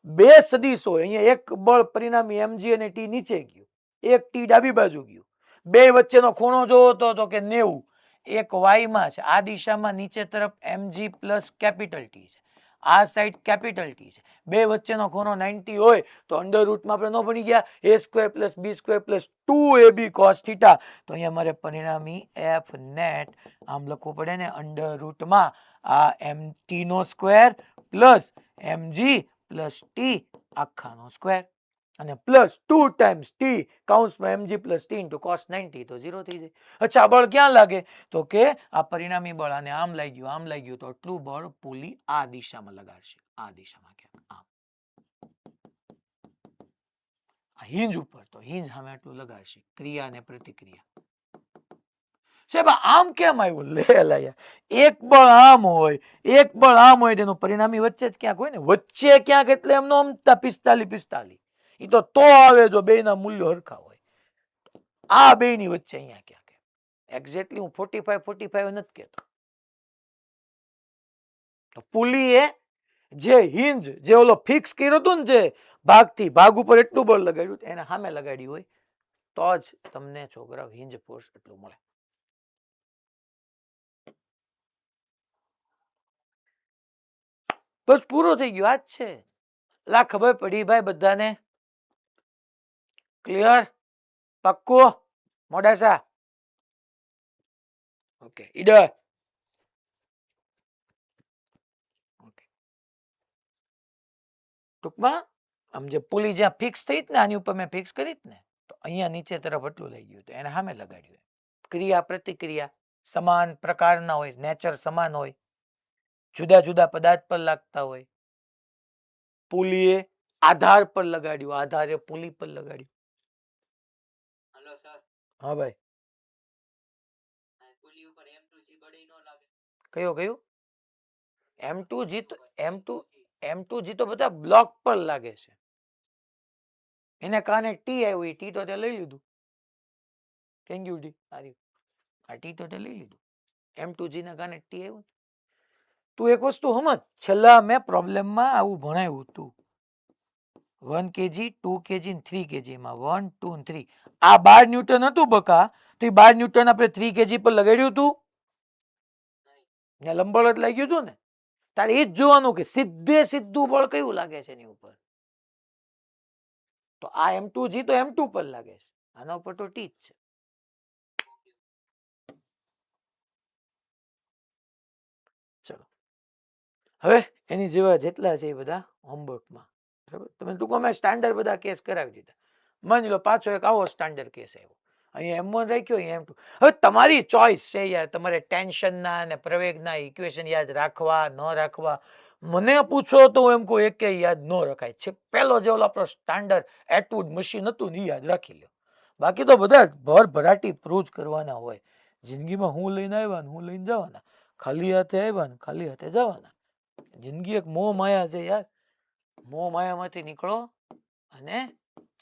બે સદીશો અહીંયા એક બળ પરિણામી mg અને ટી નીચે ગયું, એક ટી ડાબી બાજુ ગયું, બે વચ્ચેનો ખૂણો જોવો તો કે 90, એક y માં છે, આ દિશામાં નીચે તરફ mg પ્લસ કેપિટલ ટી છે, આ સાઈડ કેપિટલ ટી છે, બે વચ્ચેનો ખૂણો 90 હોય તો અંડર રૂટમાં આપણે ન બની ગયા a² + b² + 2ab cos θ. તો અહીંયા મારે પરિણામી f નેટ આમ લખવું પડે ને, અંડર રૂટમાં આ mt² plus mg plus T આખાનો સ્ક્વેર અને પ્લસ 2 ટાઈમ્સ ટી કૌંસમાં mg plus T into cos 90 તો 0 થઈ જાય. અચ્છા બળ ક્યાં લાગે તો કે આ પરિણામી બળ આને આમ લાગી ગયું તો આટલું બળ પુલી આ દિશામાં લગાડશે, આ દિશામાં ક્યાંક આમ આ હિંજ ઉપર, તો હિંજ સામે આટલું લગાડશે. ક્રિયા અને પ્રતિક્રિયા. સાહેબ આમ કેમ આવ્યું? લે લાયા, એક બળ આમ હોય, એક બળ આમ હોય, તેનું પરિણામી વચ્ચે જ ક્યાંક હોય ને, વચ્ચે ક્યાંક એટલે એમનો 45 એ તો આવે જો બેયના મૂલ્યો હરખા હોય. આ બેયની વચ્ચે અહીંયા ક્યાંક, એક્ઝેક્ટલી હું 45 નથી કહેતો. તો પુલીએ જે હિંજ જે ઓલો ફિક્સ કર્યો હતું ને, જે ભાગથી ભાગ ઉપર એટલું બળ લગાડ્યું એને સામે લગાડ્યું હોય તો જ તમને છોકરા હિંજ ફોર્સ એટલું મળે. બસ પૂરો થઈ ગયો. આજ છે લા, ખબર પડી ભાઈ બધાને? ક્લિયર? પક્કું? મોડાસા? ઓકે ઈડર. ઓકે ટૂંકમાં આમ જે પુલી જ્યાં ફિક્સ થઈ ને, આની ઉપર મેં ફિક્સ કરી ને, તો અહીંયા નીચે તરફ એટલું લઈ ગયું તો એને સામે લગાડ્યું. ક્રિયા પ્રતિક્રિયા સમાન પ્રકારના હોય, નેચર સમાન હોય, જુદા જુદા પદાર્થ પર લાગતા હોય. પુલીએ આધાર પર લગાડ્યું, આધારે પુલી પર લગાડ્યું. Hello sir. હા ભાઈ. પુલી ઉપર m2g બળી ન લાગે? કયું m2g તો m2g તો બધા બ્લોક પર લાગે છે. એને કારણે ટી આવ્યું, ટી તો તે લઈ લીધું. Thank U T. આ ટી તો તે લઈ લીધું. m2g ના કારણે ટી આવ્યું. તું એક વસ્તુ સમજ, છેલ્લા મેં પ્રોબ્લેમમાં આવું ભણાવ્યું હતું, 1 kg 2 kg 3 kg માં 1 2 અને 3 આ 12 ન્યૂટન હતું બકા, તો એ 12 ન્યૂટન આપણે 3 kg પર લગાડ્યું હતું ને, લંબબળ જ લાગ્યું હતું ને. તારે એ જ જોવાનું કે સીધું બળ કયું લાગે છે એની ઉપર. તો આ m2g તો m2 પર લાગે છે, આના ઉપર તો ટી જ છે. ચલો હવે એની જેવા જેટલા છે એ બધા હોમવર્કમાં, બરાબર? તમે ટૂંકમાં સ્ટાન્ડર્ડ બધા કેસ કરાવી દીધા. માની લો પાછો એક આવો સ્ટાન્ડર્ડ કેસ આવ્યો, અહીંયા m1 રાખ્યો, અહીંયા m2. હવે તમારી ચોઈસ છે યાર, તમારે ટેન્શનના અને પ્રવેગના ઇક્વેશન યાદ રાખવા ન રાખવા. મને પૂછો તો હું એમ કહું એક યાદ ન રખાય છે. પેલો જે ઓલો આપણો સ્ટાન્ડર્ડ એટવુડ મશીન હતું ને એ યાદ રાખી લો. બાકી તો બધા ભરભરાટી પ્રૂવ કરવાના હોય. જિંદગીમાં હું લઈને આવ્યા ને હું લઈને જવાના, ખાલી હાથે આવ્યા ને ખાલી હાથે જવાના. જિંદગી એક મોહ માયા છે યાર. મોહ માયામાંથી નીકળો અને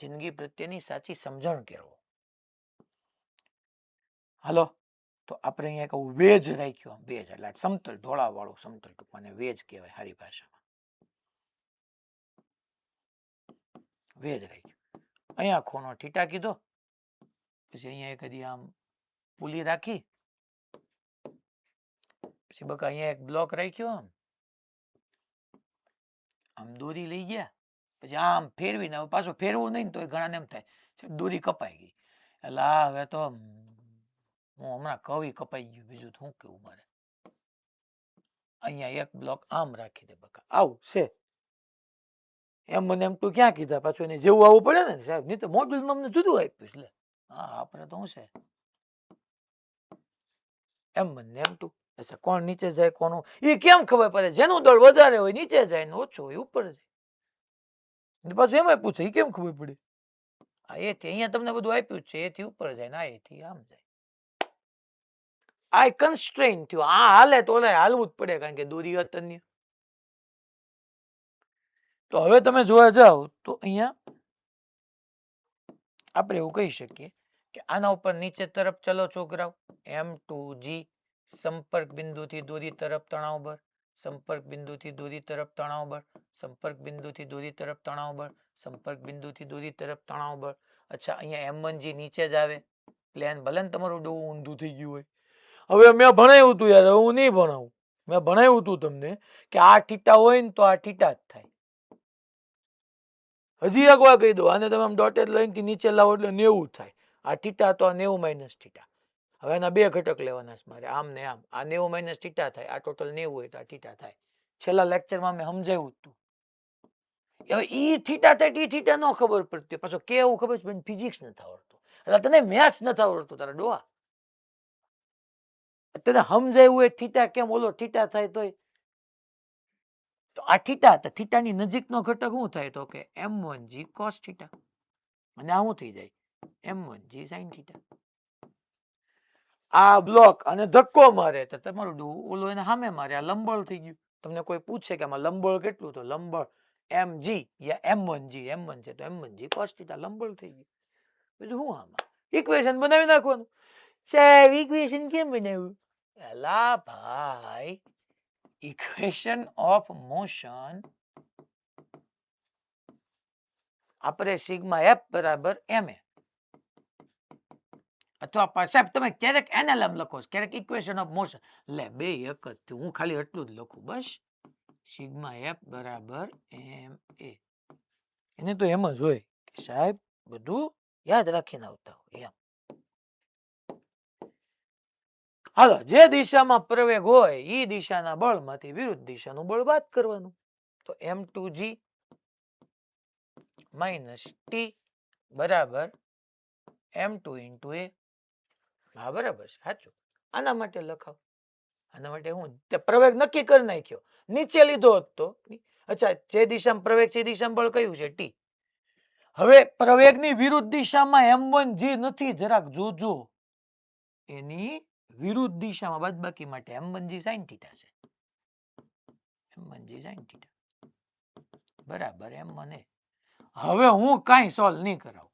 જિંદગી પ્રત્યેની સાચી સમજણ કેળવો. હાલો, તો આપણે અહીંયા એક વેજ રાખ્યું, વેજ એટલે સમતલ ઢોળા વાળું સમતલ, ટૂંકમાં વેજ કહેવાય સારી ભાષામાં. વેજ રાખ્યું, અહીંયા ખૂણો થીટા કીધો, પછી અહીંયા કદી આમ પુલી રાખી, પછી બકા અહીંયા એક બ્લોક રાખ્યો, આમ દોરી લઈ ગયા, પછી આમ ફેરવીને હવે પાછું ફેરવું નહીં ને તો ઘણાને એમ થાય દોરી કપાઈ ગઈ. એટલે આ હવે તો હું હમણાં કવિ કપાઈ ગયું, બીજું શું કેવું મારે. અહીંયા એક બ્લોક આમ રાખી દે બકા, આવું છે એમ મને એમ તું ક્યાં કીધા પાછું એને જેવું આવવું પડે ને સાહેબ, નહીં તો મોડ્યુલમાં અમને જુદું આપ્યું એટલે હા આપણે તો શું છે એમ મને એમ તું અચ્છા કોણ નીચે જાય કોનું એ કેમ ખબર પડે, જેનું દળ વધારે હોય નીચે જાય ને ઓછું હોય ઉપર જાય, પાછું એમાં પૂછે એ કેમ ખબર પડે. આ એથી અહીંયા તમને બધું આપ્યું જ છે, એથી ઉપર જાય ને આ એથી આમ જાય. આ કન્સ્ટ્રેન થયું, આ હાલે તો ઓલા હાલવું જ પડે કારણ કે દોરી અતન્ય. તો હવે તમે જોવા જાઓ તો અહીંયા આપણે એવું કહી શકીએ કે આના ઉપર નીચે તરફ ચલો છોકરાઓ, M2G સંપર્ક બિંદુથી દોરી તરફ તણાવ બળ, સંપર્ક બિંદુથી દોરી તરફ તણાવ બળ, સંપર્ક બિંદુથી દોરી તરફ તણાવ બળ, સંપર્ક બિંદુથી દોરી તરફ તણાવ બળ. અચ્છા અહીંયા M1G નીચે જ આવે પ્લેન, ભલે ને તમારું ડોવું ઊંધું થઈ ગયું હોય. હવે મેં ભણાવ્યું હતું યાર, હું નહીં ભણાવું, મેં ભણાવ્યું હતું તમને કે આ થીટા હોય ને તો આ થીટા જ થાય. હજી એક વાર કહી દો, આને તમે ડોટેડ લાઈનથી નીચે લાવો એટલે 90 થાય. આ થીટા તો આ 90 માઇનસ થીટા. હવે એના બે ઘટક લેવાના છે મારે, આમ ને આમ. આ 90 માઇનસ થીટા થાય, આ ટોટલ 90 હોય તો આ થીટા થાય. છેલ્લા લેક્ચરમાં મેં સમજાવ્યું હતું. હવે ઈ થીટા થાય ઈ થીટા ન ખબર પડતી, પાછો કે એવું ખબર છે ફિઝિક્સ નથી આવડતું, એટલે તને મેથ્સ નથી આવડતું તારા ડોહા. તને સમજાયું એ થીટા કેમ ઓલો થીટા થાય તોય. તો આ થીટા તો થીટાની નજીકનો ઘટક શું થાય તો કે M1G cos થીટા, અને આ શું થઈ જાય M1G sin થીટા. આ બ્લોક અને ધક્કો મારે તો તમારું ડોવું ઓલો એને સામે મારે, આ લંબળ થઈ ગયું. તમને કોઈ પૂછે કે આમાં લંબળ કેટલું, તો લંબળ mg યા M1G, M1 છે તો M1G cos થીટા લંબળ થઈ ગયું. બીજું શું આમાં ઇક્વેશન બનાવી નાખવાનું. સાહેબ ઇક્વેશન કેમ બનાવ્યું? એલા ભાઈ equation of motion આપણે સિગ્મા f બરાબર ma, અથવા સાહેબ તમે ક્યારેક NLM લખો છો, ક્યારેક ઇક્વેશન ઓફ મોશન, લે બે એક જ, હું ખાલી એટલું જ લખું બસ. સિગ્મા f બરાબર ma, એને તો એમ જ હોય કે સાહેબ બધું યાદ રાખીને આવતા હોય એમ. હાલો, જે દિશામાં પ્રવેગ હોય એ દિશાના બળમાંથી વિરુદ્ધ દિશાનું બળ બાદ કરવાનું. તો M2G માઇનસ ટી બરાબર M2 ઇન્ટુ એ. હા બરાબર છે, સાચું. આના માટે લખાવ, આના માટે હું તે પ્રવેગ નક્કી કરી નાખ્યો, નીચે લીધો હતો. અચ્છા, જે દિશામાં પ્રવેગ છે એ દિશામાં બળ કયું છે ટી. હવે પ્રવેગની વિરુદ્ધ દિશામાં M1G નથી, જરાક જોજો. એની વિરુદ્ધ દિશામાં બાદબાકી માટે M1G sin થીટા છે, M1G sin થીટા બરાબર M1 એ. હવે હું કાંઈ સોલ્વ નહીં કરાવું.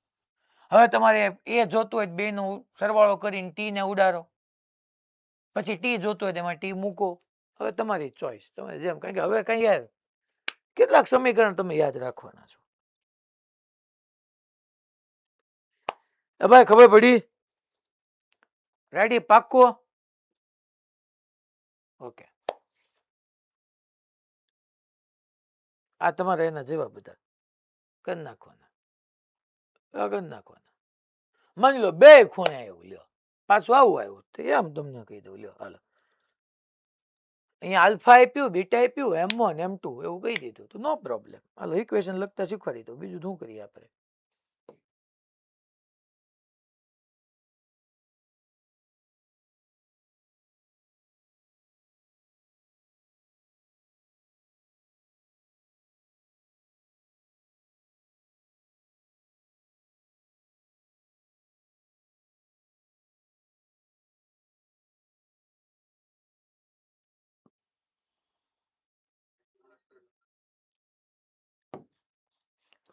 હવે તમારે એ જોતું હોય બે નો સરવાળો કરીને ટી ને ઉડાડો, પછી ટી જોતું હોય તેમાં ટી મૂકો. હવે તમારી ચોઈસ, તમે જેમ, કારણ કે હવે કઈ યાર કેટલાક સમીકરણ તમે યાદ રાખવાના છો. ભાઈ ખબર પડી? રેડી? પાક્કો? ઓકે. આ તમારે એના જેવા બધા કરી નાખવાના, કરી નાખવાના. માની લો બે ખૂણે આવ્યું, લ્યો પાછું આવું આવ્યું તો એમ તમને કહી દઉં, લ્યો હાલો. અહીંયા આલ્ફા આપ્યું, બીટા આપ્યું, M1 M2 એવું કહી દીધું તો નો પ્રોબ્લેમ. હાલો ઇક્વેશન લખતા શીખવાડી દો, બીજું શું કરીએ આપણે.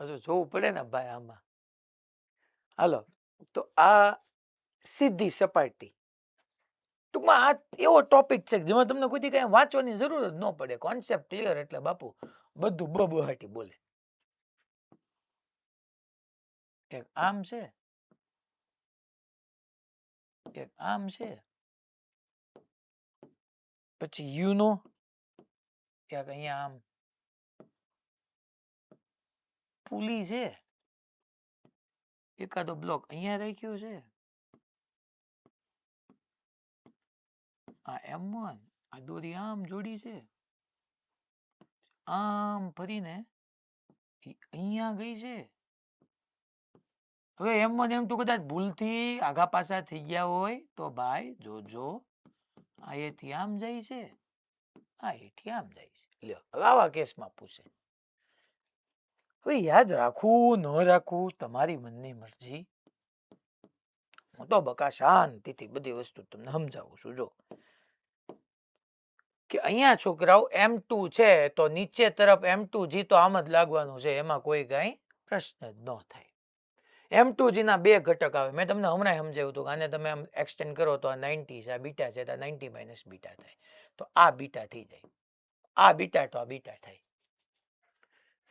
હજુ જોવું પડે ને ભાઈ આમાં. હાલો, તો આ સીધી સપાટી, ટૂંકમાં આ એવો ટોપિક છે જેમાં તમને કોઈ કઈ વાંચવાની જરૂર જ ન પડે, કોન્સેપ્ટ ક્લિયર એટલે બાપુ બધું બબહાટી બોલે. એક આમ છે, એક આમ છે, પછી યુ નો ક્યાંક અહીંયા આમ, પુલી છે, એકાદો બ્લોક અહીંયા રાખ્યો છે, આ M1, આ દોરી આમ જોડી છે, આમ ફરીને અહીંયા ગઈ છે. હવે M1 M2 કદાચ ભૂલથી આગા પાછા થઈ ગયા હોય તો ભાઈ જોજો, આ એથી આમ જાય છે, આ એથી આમ જાય છે. લ્યો હવે આવા કેસમાં પૂછે. હવે યાદ રાખવું ન રાખવું તમારી મનની મરજી. હું તો બકા શાંતિથી બધી વસ્તુ તમને સમજાવું છું. જો કે અહીંયા છોકરાઓ M2 છે તો નીચે તરફ M2G તો આમ જ લાગવાનું છે, એમાં કોઈ કઈ પ્રશ્ન જ ન થાય. M2G ના બે ઘટક આવે, મેં તમને હમણાં સમજાવ્યું હતું. આને તમે આમ એક્સટેન્ડ કરો તો આ 90 છે, આ બીટા છે, તો 90 માઇનસ બીટા થાય, તો આ બીટા થઈ જાય, આ બીટા તો આ બીટા થાય,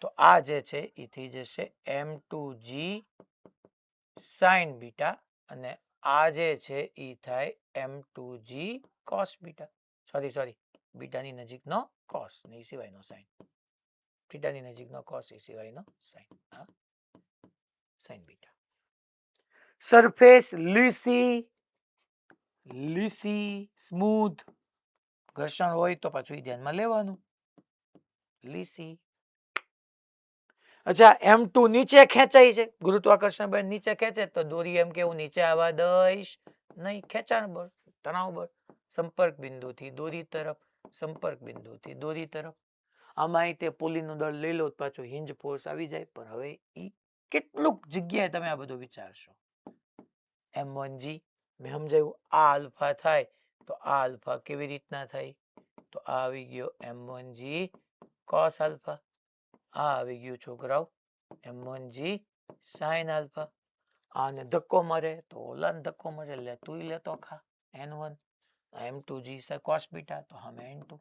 તો આ જે છે એ થઈ જશે M2G sin બીટા, અને આ જે છે એ થાય M2G cos બીટા. સોરી બીટાની નજીકનો cos ને એ સિવાયનો sin, બીટાની નજીકનો cos એ સિવાયનો sin, હા sin બીટા. સરફેસ લીસી સ્મૂથ, ઘર્ષણ હોય તો પાછું એ ધ્યાનમાં લેવાનું, લીસી. અચ્છા M2 નીચે ખેંચાય છે, ગુરુત્વાકર્ષણ બળ નીચે ખેંચે તો દોરી એમ કેવું નીચે આવવા દઈશ નહીં, ખેંચાણ બળ, તણાવ બળ, સંપર્ક બિંદુથી દોરી તરફ, સંપર્ક બિંદુથી દોરી તરફ. આમાં તે પુલીનું દળ લઈ લો પાછું હિંજ ફોર્સ આવી જાય. પણ હવે ઈ કેટલુંક જગ્યાએ તમે આ બધું વિચારશો. M1G મેં સમજાવ્યું, આ આલ્ફા થાય તો આ આલ્ફા કેવી રીતના થાય, તો આ આવી ગયો M1G cos આલ્ફા, આ આવી ગયું છોકરાઓ M1G sin આલ્ફા. આને ધક્કો મારે તો ઓલાને ધક્કો મારે, એટલે તું લેતો ખા N1, M2G cos બીટા તો હા N2.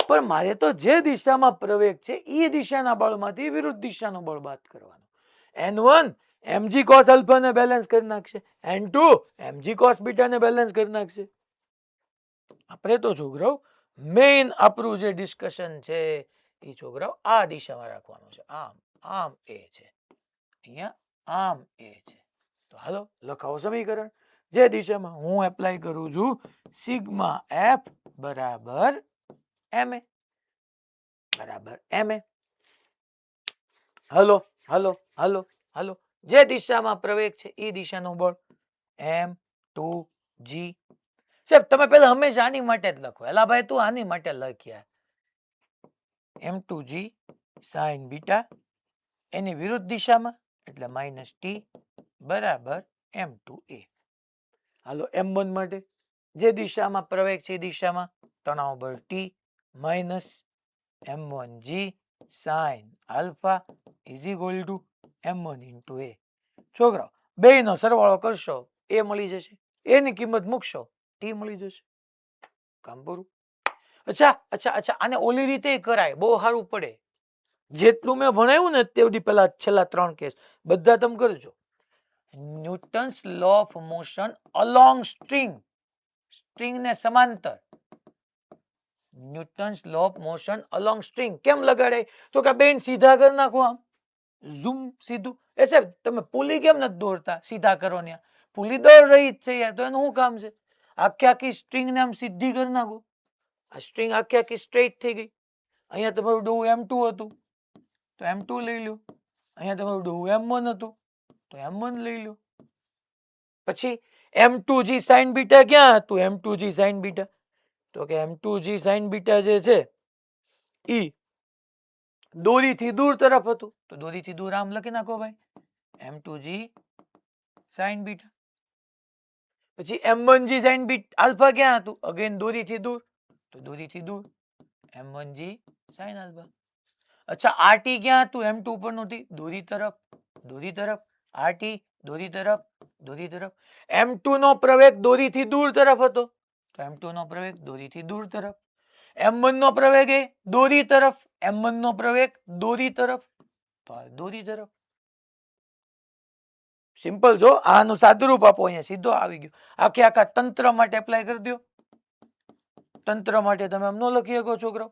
પણ મારે તો જે દિશામાં પ્રવેગ છે એ દિશાના બળમાંથી વિરુદ્ધ દિશાનું બળ બાદ કરવાનું. N1 mg cos આલ્ફા ને બેલેન્સ કરી નાખશે, N2 mg cos બીટા ને બેલેન્સ કરી નાખશે. આપણે તો છોકરાઓ મેઇન આપણું જે ડિસ્કશન છે એ છોકરાઓ આ દિશામાં રાખવાનું છે. આમ આમ એ છે, અહીંયા આમ એ છે. તો હાલો લખાવો સમીકરણ. જે દિશામાં હું એપ્લાય કરું છું સિગ્મા એફ બરાબર ma બરાબર ma. Hello hello hello hello, જે દિશામાં પ્રવેગ છે એ દિશાનું બળ M2G. સાહેબ તમે પહેલા હંમેશા આની માટે જ લખો. એલા ભાઈ તું આની માટે લખ્યા M2G sin બીટા એની વિરુદ્ધ દિશામાં એટલે -t બરાબર M2a. હાલો M1 માટે જે દિશામાં પ્રવેગ છે એ દિશામાં તણાવ બળ T minus M1G sin alpha is equal two M1 into a. છોકરાઓ બેયનો સરવાળો કરશો એ મળી જશે, એની કિંમત મૂકશો T મળી જશે, કામ પૂરું. અચ્છા આને ઓલી રીતે કરાય, બહુ સારું પડે. જેટલું મેં ભણાવ્યું ને તેવડી પેલા છેલ્લા 3 કેસ બધા તમે કરજો. Newton's law of motion along string, string ને સમાંતર. Newton's law of motion along string કેમ લગાડે, તો કે બેન સીધા કરી નાખો, આમ ઝૂમ સીધું. એ સાહેબ તમે પુલી કેમ નથી દોરતા, સીધા કરો ને, પુલી દોર રહી જ છે યાર, તો એનું શું કામ છે? આખી સ્ટ્રિંગ ને આમ સીધી કરી નાખો, આ સ્ટ્રિંગ આખી સ્ટ્રેટ થઈ ગઈ. અહીંયા તમારું ડોવું M2 હતું તો M2 લઈ લો, અહીંયા તમારું ડોવું M1 હતું તો M1 લઈ લો. પછી M2G sin બીટા ક્યાં હતું? M2G sin બીટા તો કે M2G sin બીટા જે છે ઈ દોરીથી દૂર તરફ હતું, તો દોરીથી દૂર આમ લખી નાખો ભાઈ M2G sin બીટા. પછી M1G sin બીટા આલ્ફા ક્યાં હતું? અગેન દોરીથી દૂર, તો દોરીથી દૂર M1G sin આલ્ફા. અચ્છા RT ક્યાં હતું? M2 પરનું T, દોરી તરફ દોરી તરફ, RT દોરી તરફ દોરી તરફ. M2 નો પ્રવેગ દોરીથી દૂર તરફ હતો તો M2 નો પ્રવેગ દોરીથી દૂર તરફ. M1 નો પ્રવેગ એ દોરી તરફ, M1 નો પ્રવેગ દોરી તરફ તો દોરી તરફ. સિમ્પલ. જો આનું સાદુરૂપ આપો, અહીંયા સીધો આવી ગયો. આખા તંત્ર માટે એપ્લાય કરી દો. તંત્ર માટે તમે આમ ન લખી શકો છોકરાઓ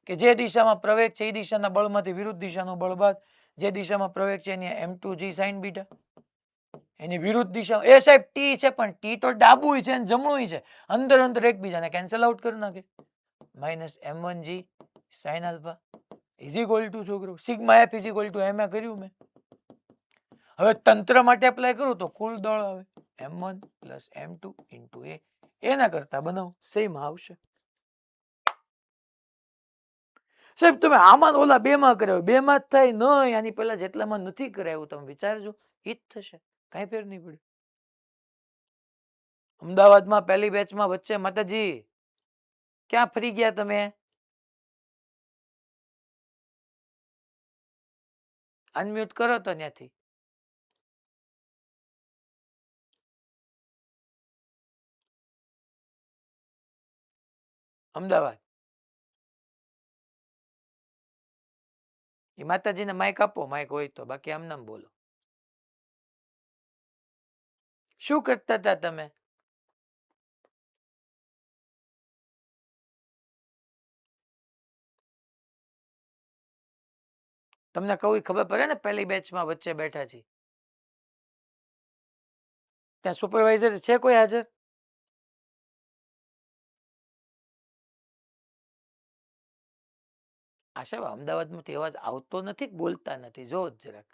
કે જે દિશામાં પ્રવેગ છે એ દિશાના બળમાંથી વિરુદ્ધ દિશાનું બળ બાદ, જે દિશામાં પ્રવેગ છે એની m2g sin બીટા, એની વિરુદ્ધ દિશા એ સાહેબ ટી છે પણ ટી તો ડાબુય છે અને જમણું છે, અંદર અંદર એકબીજાને કેન્સલ આઉટ કરી નાખે. Minus m1g sin alpha is equal to છોકરો sigma F is equal to એમ કર્યું મેં. હવે તંત્ર માટે એપ્લાય કરું તો કુલ દળ આવે m1 પ્લસ m2 ઇન્ટુ એ. એના કરતા બનાવો સેમ આવશે. સાહેબ તમે આમાં ઓલા બે માં કરાવ્યું, બે માં જ થાય નહીં, આની પહેલા જેટલામાં નથી કરાવ્યું તમે વિચારજો, ઈ જ થશે, કાંઈ ફેર નહીં પડ્યું. અમદાવાદમાં પહેલી બેચમાં વચ્ચે માતાજી ક્યાં ફરી ગયા તમે? અનમ્યુટ કરો તો ત્યાંથી. અમદાવાદ એ માતાજીને માઇક આપો, માઇક હોય તો, બાકી આમ નામ બોલો. શું કરતા હતા તમે? તમને કહું ખબર પડે ને, પહેલી બેચમાં વચ્ચે બેઠા છે ત્યાં સુપરવાઇઝર છે કોઈ હાજર? આશા અમદાવાદમાંથી અવાજ આવતો નથી, બોલતા નથી, જો જરાક.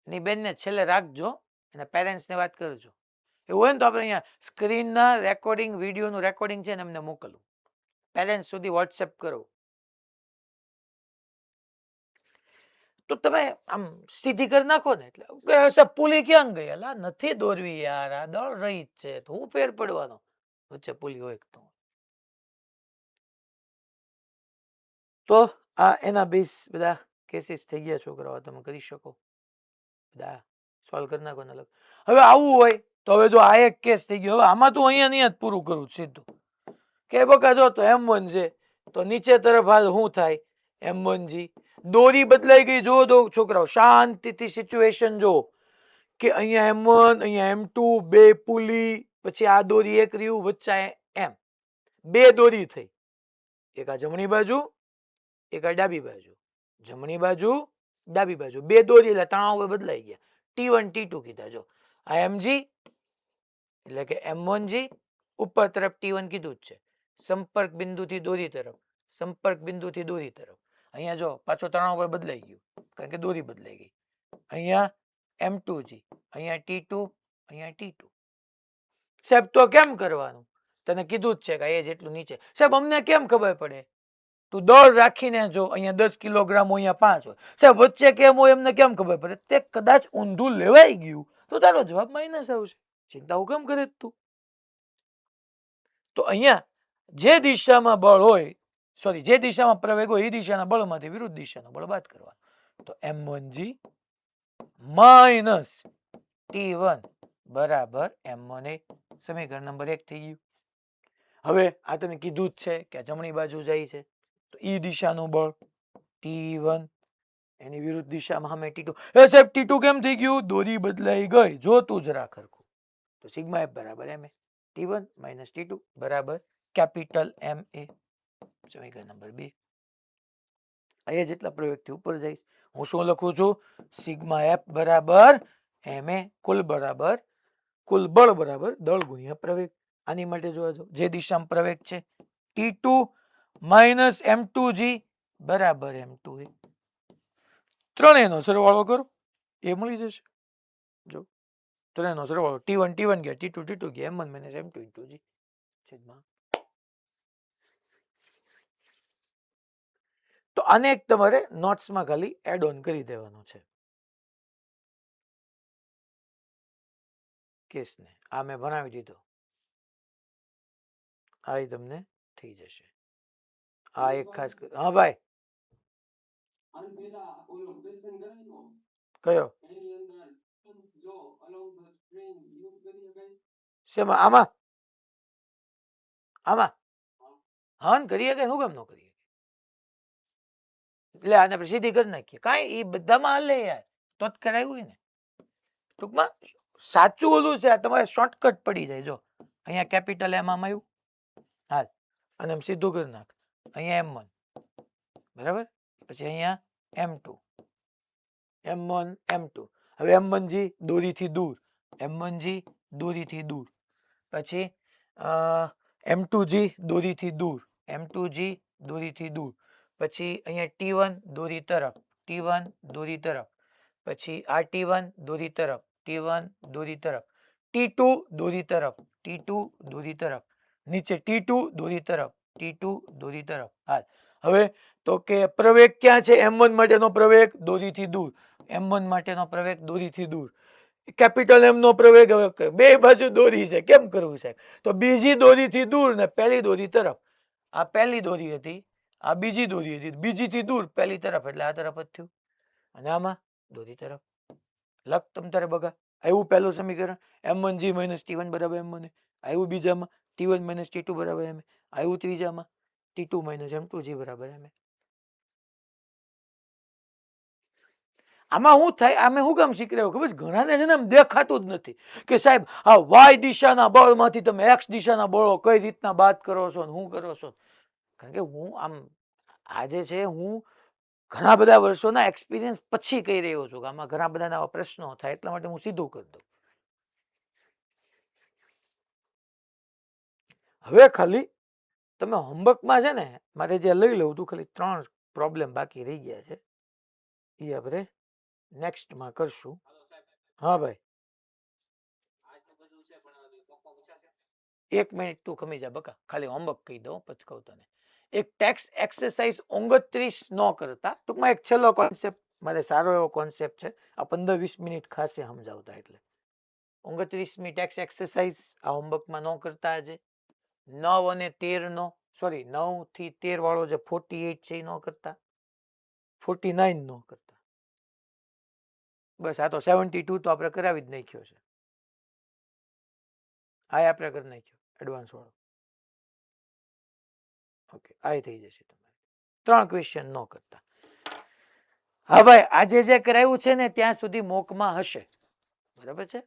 ની બેનને છેલ્લે રાખજો, એના પેરેન્ટ્સને વાત કરજો. એવું હોય ને તો આપણે અહીંયા સ્ક્રીનના રેકોર્ડિંગ, વિડીયોનું રેકોર્ડિંગ છે ને એમને મોકલવું, પેરેન્ટ્સ સુધી વોટ્સએપ કરો. તો તમે આમ સીધી કરી નાખો ને, એટલે પુલી ક્યાં ગઈ? અલા નથી દોરવી યાર, આ દળ રહી જ છે, તો હું ફેર પડવાનો વચ્ચે પુલી હોય તો આ એના બેઝ બધા કેસીસ થઈ ગયા છોકરાઓ, તમે કરી શકો બધા સોલ્વ કરી નાખો. અલગ હવે આવું હોય તો હવે જો આ એક કેસ થઈ ગયો, હવે આમાં તો અહીંયા નહીં જ પૂરું કરું સીધું કે બકા જો તો m1 છે તો નીચે તરફ હાલ શું થાય m1g, દોરી બદલાઈ ગઈ. જો દો છોકરાઓ શાંતિથી સિચ્યુએશન જો કે અહીંયા m1 અહીંયા m2 બે પુલી, પછી આ દોરી એક રહ્યું વચ્ચે m, બે દોરી થઈ, એક આ જમણી બાજુ એક આ ડાબી બાજુ, જમણી બાજુ ડાબી બાજુ, બે દોરી એટલે તણાવ બદલાઈ ગયા, T1 T2 કીધા. જો આ mg એટલે કે m1g ઉપર તરફ T1 કીધું જ છે, સંપર્ક બિંદુથી દોરી તરફ, સંપર્ક બિંદુથી દોરી તરફ. અહીંયા જો પાછો તણાવ બદલાઈ ગયું કારણ કે દોરી બદલાઈ ગઈ. અહીંયા m2g, અહીંયા T2, અહીંયા T2. સાહેબ તો કેમ કરવાનું? તને કીધું જ છે કે એ જેટલું નીચે. સાહેબ અમને કેમ ખબર પડે? તું દળ રાખીને જો અહીંયા 10 કિલોગ્રામ હોય, અહીંયા 5 હોય, સાહેબ વચ્ચે કેમ હોય એમને કેમ ખબર પડે? તે કદાચ ઊંધું લેવાઈ ગયું તો તારો જવાબ માઇનસ આવશે. ચિંતા હું કેમ કરે તું? તો અહીંયા જે દિશામાં બળ હોય, સોરી જે દિશામાં પ્રવેગ હોય એ દિશાના બળમાંથી વિરુદ્ધ દિશાનો બળ બાદ કરવાનો. તો m1g માઇનસ T1 બરાબર m1a. સમીકરણ નંબર 1 થઈ ગયું. હવે આ તને કીધું જ છે કે જમણી બાજુ જાય છે તો ઈ દિશાનું બળ T1, એની વિરુદ્ધ દિશામાં અમે T2. એ સાહેબ T2 કેમ થઈ ગયું? દોરી બદલાઈ ગઈ. જો તું જરા ખરખું તો સિગ્મા f બરાબર ma, T1 માઇનસ T2 બરાબર કેપિટલ ma. સમીકરણ નંબર 2. અહીંયા જેટલા પ્રયોગથી ઉપર જઈશ હું શું લખું છું? સિગ્મા f બરાબર ma, કુલ બળ બરાબર દળ ગુણ્યા પ્રવેગ. આની માટે જોવા જાઓ, જે દિશામાં પ્રવેગ છે T2 માઇનસ m2g બરાબર m2a. ત્રણેયનો સરવાળો કરો એ મળી જશે. જો ત્રણેયનો સરવાળો T1 T1 ગયા, T2 T2 ગયા, m1 minus m2 into g છેદમાં. તો આને એક તમારે નોટ્સમાં ખાલી એડ ઓન કરી દેવાનું છે કેસને. આ મેં ભણાવી દીધો, આ તમને થઈ જશે. આ એક ખાસ હા ભાઈ કયો શેમાં? આમાં આમાં હા કરીએ કે શું કામ ન કરીએ? એટલે આને આપણે સીધી કરી નાખીએ. કાંઈ એ બધામાં હાલે યાર, તો જ કરાયું હોય ને. ટૂંકમાં સાચું ઓલું છે, આ તમારે શોર્ટકટ પડી જાય. જો અહીંયા કેપિટલ એમ આમ આવ્યું, હાલ અને એમ સીધું કરી નાખ. અહીંયા M1 બરાબર, પછી અહીંયા M2, M1 M2. હવે M1G દોરીથી દૂર, M1G દોરીથી દૂર, પછી M2G દોરીથી દૂર, M2G દોરીથી દૂર, પછી અહીંયા T1 દોરી તરફ, T1 દોરી તરફ, પછી આ T1 દોરી તરફ, T1 દોરી તરફ, T2 દોરી તરફ, T2 દોરી તરફ, નીચે T2 દોરી તરફ, T2 દોરી તરફ. હાલ હવે તો કે પ્રવેગ ક્યાં છે? M1 માટેનો પ્રવેગ દોરીથી દૂર, M1 માટેનો પ્રવેગ દોરીથી દૂર. કેપિટલ M નો પ્રવેગ હવે બે બાજુ દોરી છે, કેમ કરવું છે? તો બીજી દોરીથી દૂર ને પહેલી દોરી તરફ. આ પહેલી દોરી હતી, આ બીજી દોરી હતી, બીજીથી દૂર પહેલી તરફ, એટલે આ તરફ જ થયું. અને આમાં દોરી તરફ. લખ તમ તારે બગા. આવ્યું પહેલું સમીકરણ, M1G - T1 બરાબર M1. આવ્યું બીજામાં T1 - T2 બરાબર M. આવ્યું ત્રીજામાં T2 - M2G બરાબર M. આમાં શું થાય? આમે શું કામ શીખી રહ્યો ખબર છે? ઘણાને છે ને આમ દેખાતું જ નથી કે સાહેબ આ વાય દિશાના બળમાંથી તમે એક્સ દિશાના બળો કઈ રીતના બાદ કરો છો ને શું કરો છો. કારણ કે હું આમ આજે છે, હું ઘણા બધા વર્ષોના એક્સપિરિયન્સ પછી કહી રહ્યો છું કે આમાં ઘણા બધા આવા પ્રશ્નો થાય, એટલા માટે હું સીધું કરી દઉં. હવે ખાલી તમે હોમવર્કમાં છે ને, મારે જે લઈ લઉં તું, ખાલી 3 પ્રોબ્લેમ બાકી રહી ગયા છે, એ આપણે નેક્સ્ટમાં કરશું. હા ભાઈ, 1 મિનિટ તું ખમી જા બકા, ખાલી હોમવર્ક કહી દઉં પછી કહું તને. એક ટેક્સ એક્સરસાઇઝ 29 ન કરતા, ટૂંકમાં એક છેલ્લો કોન્સેપ્ટ, મારે સારો એવો કોન્સેપ્ટ છે, આ 15-20 મિનિટ ખાસે સમજાવતા. એટલે 29મી ટેક્સ એક્સરસાઇઝ આ હોમવર્કમાં ન કરતા. આજે 9 અને 13 નો, સોરી 9 થી 13 વાળો જે 48 છે એ ન કરતા, 49 ન કરતા. બસ આ તો 72 તો આપણે કરાવી જ નાખ્યો છે. આ આપણે કરી નાખ્યો એડવાન્સ વાળો. ઓકે, આ થઈ જશે તમારે. 3 ક્વેશ્ચન ન કરતા. હા ભાઈ, આજે જે કરાયું છે ને ત્યાં સુધી મોકમાં હશે, બરાબર છે.